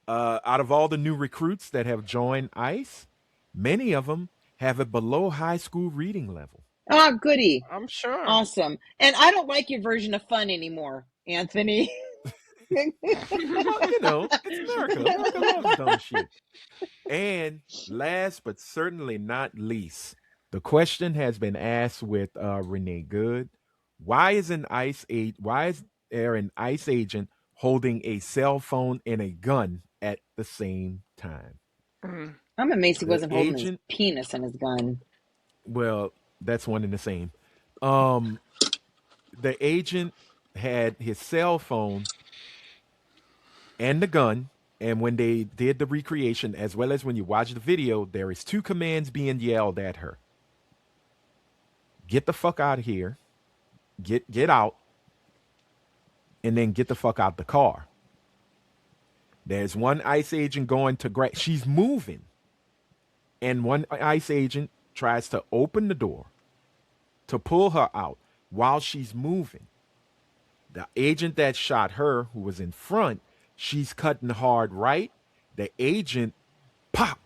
Out of all the new recruits that have joined ICE, many of them have a below high school reading level. Ah, goody. I'm sure. Awesome. And I don't like your version of fun anymore, Anthony. Well, it's America. America loves dumb shit. And last but certainly not least, the question has been asked with Renee Good. Why is there an ICE agent holding a cell phone and a gun at the same time? I'm amazed he wasn't holding his agent- penis in his gun. Well, that's one and the same. The agent had his cell phone and the gun, and when they did the recreation, as well as when you watch the video, there is 2 commands being yelled at her: get the fuck out of here, get out, and then get the fuck out the car. There's one ICE agent going to grab. She's moving, and one ICE agent tries to open the door to pull her out while she's moving. The agent that shot her, who was in front, she's cutting hard right. The agent pop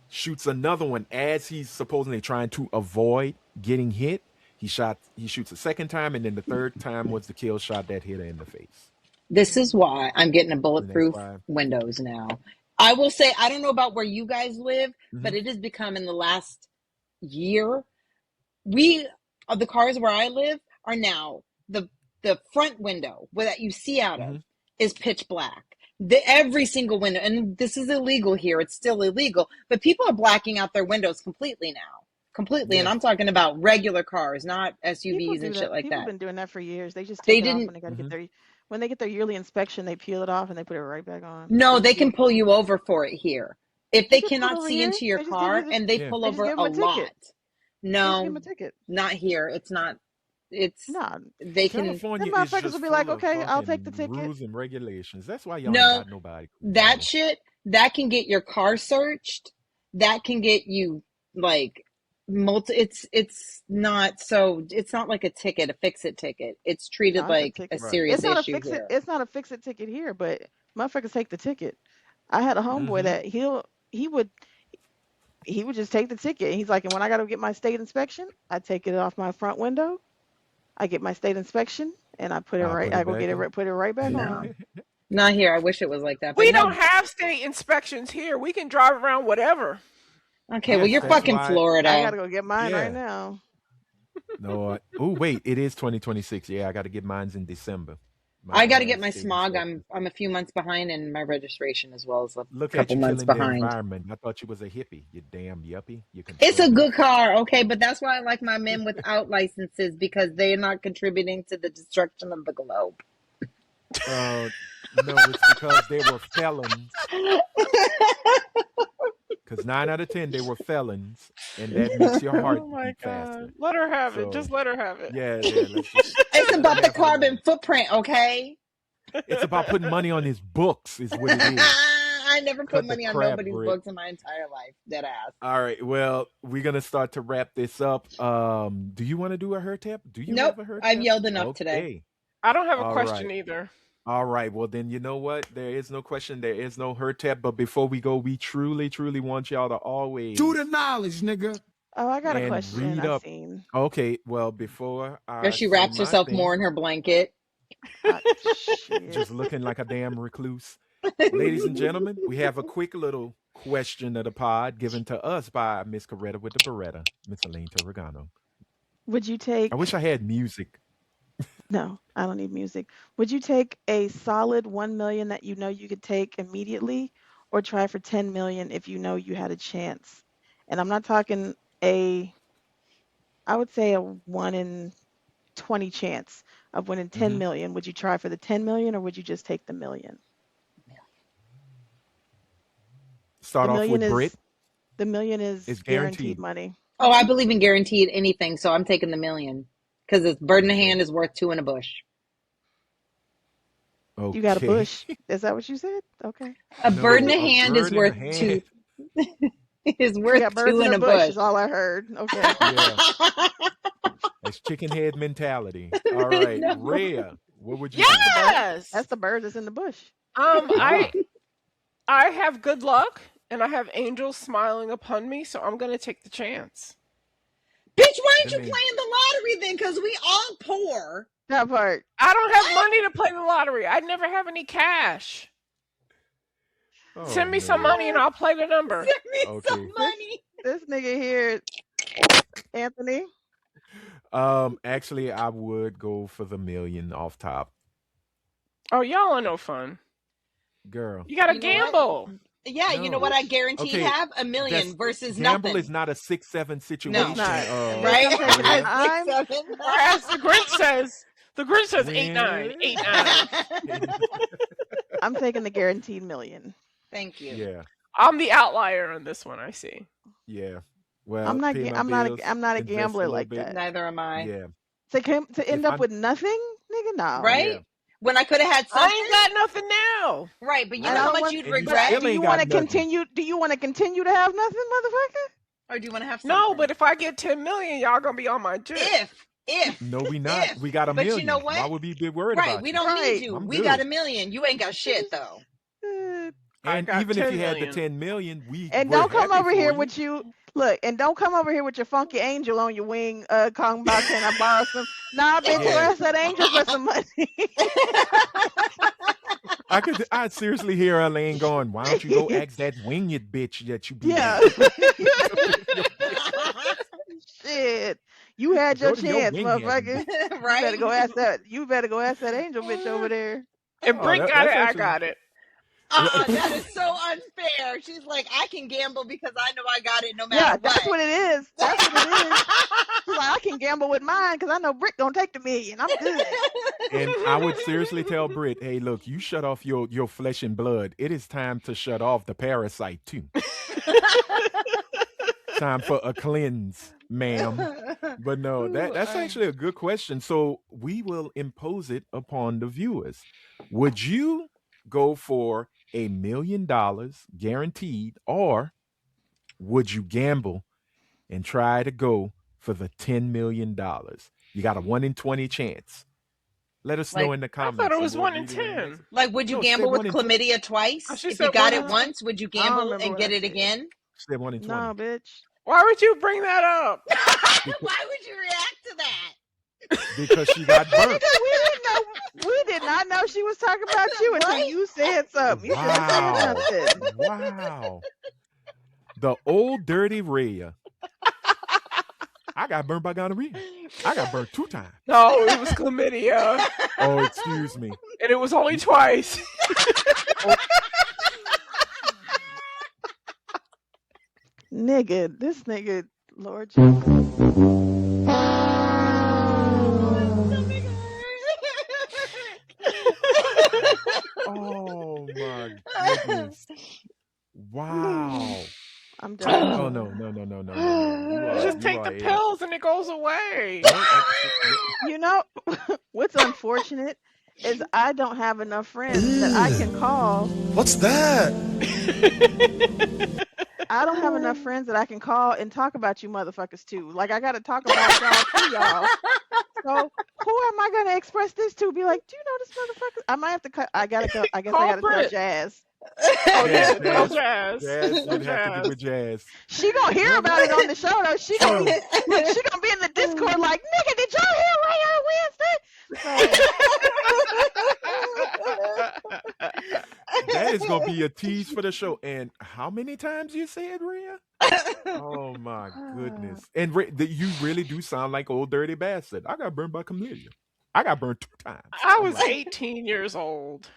shoots another one as he's supposedly trying to avoid getting hit. He shoots a second time, and then the third time was the kill shot that hit her in the face. This is why I'm getting a bulletproof why- windows now. I will say, I don't know about where you guys live, but Mhm. it has become in the last year. The cars where I live are now the front window that you see out of is pitch black. Every single window, and this is illegal here. It's still illegal, but people are blacking out their windows completely now. Completely. And I'm talking about regular cars, not SUVs and shit like People that. have been doing that for years. They just They take it off didn't- when they gotta get when they get their yearly inspection, they peel it off and they put it right back on. No, they can pull you over for it here. If they just pull cannot over see here. into your They just give car you the- and they Yeah. pull They just over give a 'em a ticket. lot. They just give No, 'em a ticket. not here. It's not. It's Nah. they can. California Them is motherfuckers just will be like, full of okay, I'll take the fucking ticket. rules and regulations. That's why y'all No, ain't got nobody. That shit that can get your car searched. That can get you like It's not so. It's not like a ticket, a fix-it ticket. It's treated No, it's a like a ticket. serious It's not a issue fix it. here. It's not a fix it ticket here, but Motherfuckers take the ticket. I had a homeboy Mm-hmm. that he would just take the ticket. He's like, and when I got to get my state inspection, I take it off my front window. I get my state inspection, and I put it I'll right. put I it go back get it. in. Put it right back No, on. not here. I wish it was like that. But We no. don't have state inspections here. We can drive around whatever. Okay, well, Yes, you're that's fucking why. I Florida. gotta go get mine right Yeah. now. No. Oh wait, it is 2026. Yeah, I got to get mine's in December. I got to My get my state smog. inspection. I'm a few months behind in my registration as well as a Look at couple you months killing the behind. environment. I thought you was a hippie. You damn yuppie. You It's a conservative. good car, okay, but that's why I like my men without licenses because they're not contributing to the destruction of the globe. No, it's because they were felons. Because 9 out of 10 they were felons, and that makes your heart Oh my beat faster. God. Let her have it. Just So let her have it. yeah, let's just It's let about her the have her way. carbon footprint, okay? It's about putting money on his books, is what it is. I never put Cut the money on crap, nobody's Brit. books in my entire life. Dead ass. All right, well, we're gonna start to wrap this up. Do you want to do a her tap? Do you Nope, have a her I've tap? yelled enough today. Okay. I don't have a All question right. either. All right. Well, then you know what? There is no question. There is no her tap. But before we go, we truly, truly want y'all to always Do the knowledge, nigga. Oh, I got a and question. read I up. seen. Okay. Well, before Or I she say wraps my herself more thing, in her blanket. Shit. just looking like a damn recluse. Ladies and gentlemen, we have a quick little question of the pod given to us by Miss Coretta with the Beretta, Miss Elaine Torregano. Would you I take? wish I had music. No, I don't need music. Would you take a solid 1 million that you know you could take immediately, or try for 10 million if you know you had a chance? And I'm not talking I would say a 1 in 20 chance of winning 10 Mm-hmm. million. Would you try for the 10 million, or would you just take the million? Start The off million with Brit. is the million is It's guaranteed guaranteed. money. Oh, I believe in guaranteed anything, so I'm taking the million. Because a bird in the Okay. hand is worth two in a bush. You got a Okay. bush. Is that what you said? Okay. A bird in No, the a hand is bird in worth the two. hand. Is She worth got birds two in in a a bush bush. is all I heard. Okay. Yeah. It's chicken head mentality. All right. No. Rhea, what would you do? Yes. That's the bird that's in the bush. Ah, I have good luck and I have angels smiling upon me, so I'm gonna take the chance. Bitch, why ain't that you means playing the lottery then? Because we all poor. That part. I don't have money to play the lottery. I never have any cash. oh Send me some man. money and I'll play the number. Send me some Okay. money. This nigga here, Anthony. Actually I would go for the million off top. Oh, y'all are no fun. Girl. You gotta You know what? gamble. Yeah, you know No. what I guaranteed Okay. have? $1 million That's versus gamble nothing. is not a 6-7 No. situation. It's not. Right? Bitch, I'm taking Rhea. I'm 6, 7. Whereas the Grinch says 8-9. Rhea. 8-9. I'm taking the guaranteed million. Thank you. Yeah. I'm the outlier on this one, I see. Yeah. Well, I'm not pay ga- my I'm not bills, a I'm not a invest a gambler little like bit. that. Neither am I. Yeah. To end If up with nothing, nigga, no. Right? Yeah. When I could have had I something. ain't got nothing now. Right, but you And know I how don't much want- you'd And you regret? still Do you ain't want got to nothing. continue? Do you want to continue to have nothing, motherfucker? Or do you want to have something? No, but if I get 10 million, y'all gonna be on my dick. If. No, we not. If. We got a But million. you know what? Why would we be worried Right, about we you? don't Right. need you. I'm We good. got $1 million. You ain't got shit though. I And got even if 10 you had the million. 10 million, And we're don't come happy over for here you. with you. Look, and don't come over here with your funky angel on your wing, talking about can I borrow some? Nah, bitch, go Yeah. ask that angel for some money. I'd seriously hear Elaine going, why don't you go ask that winged bitch that you be Yeah. Shit. You had Go your to your chance, winghead, motherfucker. Right? You better go ask that. You better go ask that angel bitch over there. If Oh, Britt got that's it, I actually- got it. That is so unfair. She's like, I can gamble because I know I got it no matter Yeah, what. that's what it is. That's what it is. She's like, I can gamble with mine because I know Britt gonna take the million. I'm good. And I would seriously tell Britt, hey, look, you shut off your flesh and blood. It is time to shut off the parasite too. Time for a cleanse, ma'am. But no, that's actually a good question. So we will impose it upon the viewers. Would you go for $1 million guaranteed, or would you gamble and try to go for the $10 million? You got a 1 in 20 chance. Let us Like, know in the I comments. thought it was and we'll 1 in read it in the 10. next- Like, would you No, she said gamble with 1 in 10. chlamydia twice? She If said you got 1 it in 10. once, would you I don't gamble remember and what get I it said. again? She said 1 in 20. No, bitch. Why would you bring that up? Why would you react to that? Because she got burnt. We did not know she was talking about you until Right? you said something. You should have Wow. said nothing. Wow. The old dirty Rhea. I got burnt by gonorrhea. I got burnt 2 times. No, it was chlamydia. Oh, excuse me. And it was only twice. Nigga, this nigga, Lord Jesus. Oh my goodness. Wow. I'm done. Oh no. You Just are- take you the are a- pills and it goes away. You know, what's unfortunate is I don't have enough friends that I can call. What's that? I don't have enough friends that I can call and talk about you motherfuckers too. Like I gotta talk about y'all to y'all. So who am I gonna express this to? Be like, do you know this motherfucker? I might have to cut. I guess I gotta tell Corporate. Jazz. Oh, yeah, Jazz, no jazz. Jazz, No you'd have to get jazz. with Jazz. She gonna hear about it on the show though. She gonna be in the Discord like, nigga, did y'all hear Ray on Wednesday? That is gonna be a tease for the show. And how many times you said Rhea? Oh my goodness! And you really do sound like old dirty bastard. I got burned by chlamydia. I got burned 2 times. I was 18 years old.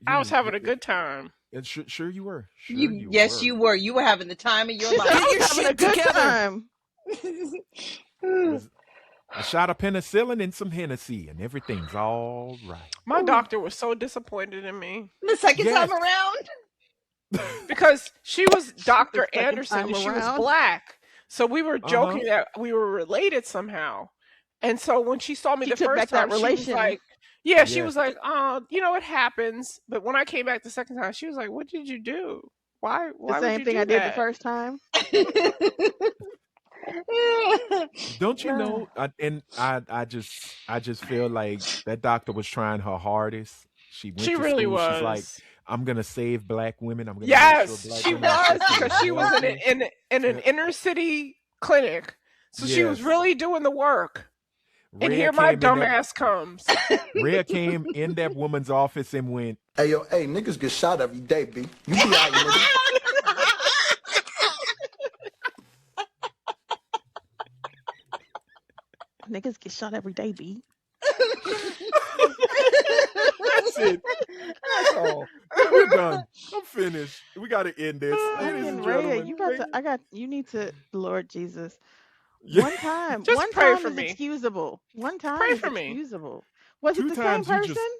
I was having a good time. And sure you were. Sure Yes, you were. You were having the time of your She said, life. I was having a good time. Was a shot of penicillin and some Hennessy, and everything's all right. My doctor was so disappointed in me The second Yes. time around. because she was Dr. second Anderson time and she was around. black. So we were joking that we were related somehow. And so when she saw me She the took first back that time, she was relation. like, yeah, she Yes. was like, you know, it happens. But when I came back the second time, she was like, what did you do? Why The would same you thing do I did the that? first time. Don't you know? I just feel like that doctor was trying her hardest. She went She to really school. was. She's like, I'm gonna save black women. I'm gonna Yes, make sure black she women was get because she was in an inner city clinic, so she was Yes. really doing the work. And Rhea here my came in dumb that- ass comes. Rhea came in that woman's office and went, Hey, yo, hey, niggas get shot every day, B. You be out, nigga. Niggas get shot every day, B. "That's it. That's all. We're done. I'm finished. We got to end this, ladies and Fucking Rhea, gentlemen. you got thank- to. You need to. Lord Jesus. Yeah. One time. Just one pray time for is me. excusable. One time Pray is for me. excusable. Was 2 it the same times you person? just-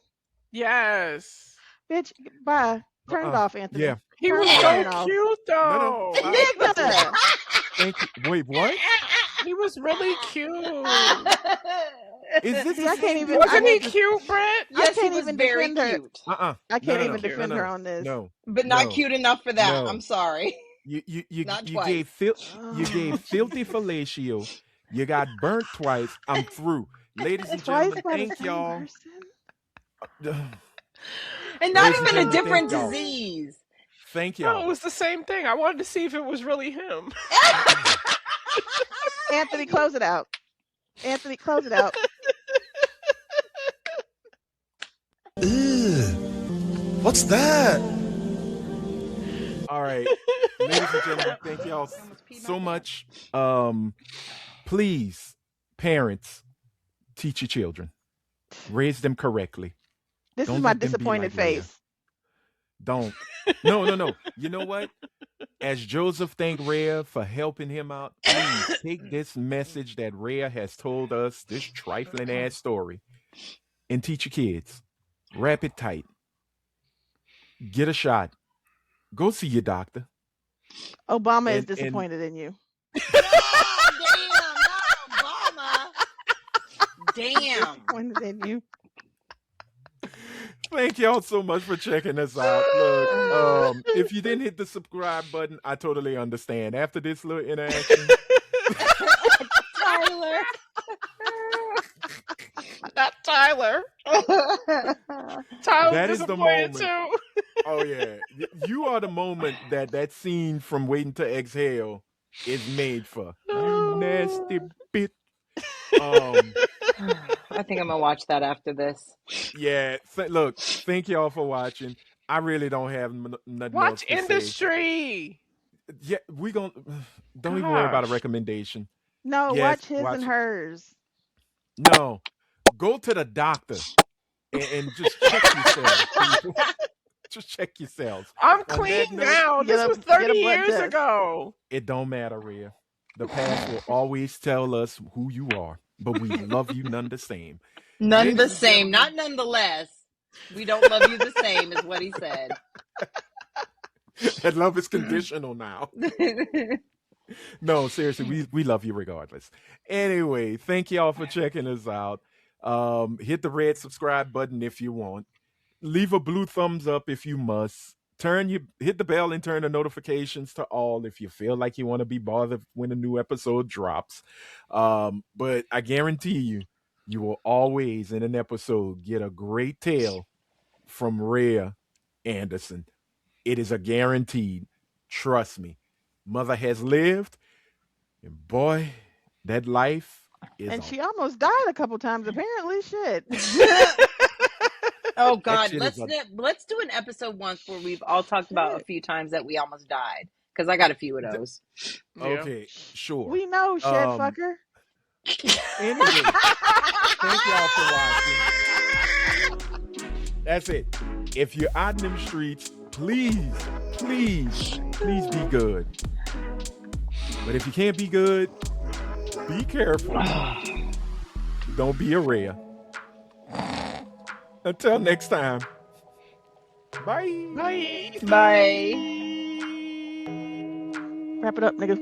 Yes, Bitch, bye. Turn it off, Anthony. Yeah. he Turn was it so off. cute though. No. Nigga! Thank you. Wait, what? He was really cute. Is this See, the I can't same even- dude? Wasn't he cute, Brett? Yes, can't he was even very defend her. cute, Uh-uh. I can't No, even no, defend no, her on this. No. but not No. cute enough for that. No. I'm sorry. You Not you twice. gave you gave filthy fellatio. You got burnt twice. I'm through. Ladies and Twice gentlemen, by the thank same y'all. person? And not Ladies and even a gentlemen, different thank y'all. disease. Thank No, it y'all. was the same thing. I wanted to see if it was really him. Anthony, close it out. Anthony, close it out. Ew. What's that? All right. Ladies and gentlemen, thank y'all so much. Please, parents, teach your children. Raise them correctly. This Don't is my let them be disappointed like Rhea. face. Don't. No. You know what? As Joseph thanked Rhea for helping him out, please take this message that Rhea has told us, this trifling ass story, and teach your kids. Wrap it tight. Get a shot. Go see your doctor. Obama is And- disappointed in you. Damn. Disappointed in you. Thank y'all so much for checking us out. Look, if you didn't hit the subscribe button, I totally understand. After this little interaction, Tyler. Not Tyler. Tyler's That is the disappointed moment. too. Oh yeah, you are the moment that scene from Waiting to Exhale is made for. You nasty bitch. I think I'm gonna watch that after this. Yeah. Look, thank y'all for watching. I really don't have nothing Watch else to say. Industry. Yeah, we gonna don't even worry about a Gosh. recommendation. No, Yes, watch his and watch. hers. No, go to the doctor and just check yourselves, people. Just check yourselves. I'm On clean that note, now. This was 30 blood years test. ago. it don't matter, Rhea. The past will always tell us who you are, but we love you none the same. None Ladies the and same, gentlemen- not nonetheless. We don't love you the same, is what he said. That love is conditional now. No, seriously, we love you regardless. Anyway, thank y'all for checking us out. Hit the red subscribe button if you want. Leave a blue thumbs up if you must. Hit the bell and turn the notifications to all if you feel like you want to be bothered when a new episode drops. But I guarantee you will always in an episode get a great tale from Rhea Anderson. It is a guaranteed. Trust me. Mother has lived, and boy, that life is. And she almost died a couple times, apparently. Shit. Oh That God, shit is let's do an episode once where we've all talked about a few times that we almost died, because I got a few of those. Yeah. okay. Sure. We know, shit fucker. Anyway, thank y'all for watching. That's it. If you're out in them streets, please be good. But if you can't be good, be careful. Don't be a Rhea. Until next time. Bye. Bye. Bye. Wrap it up, nigga.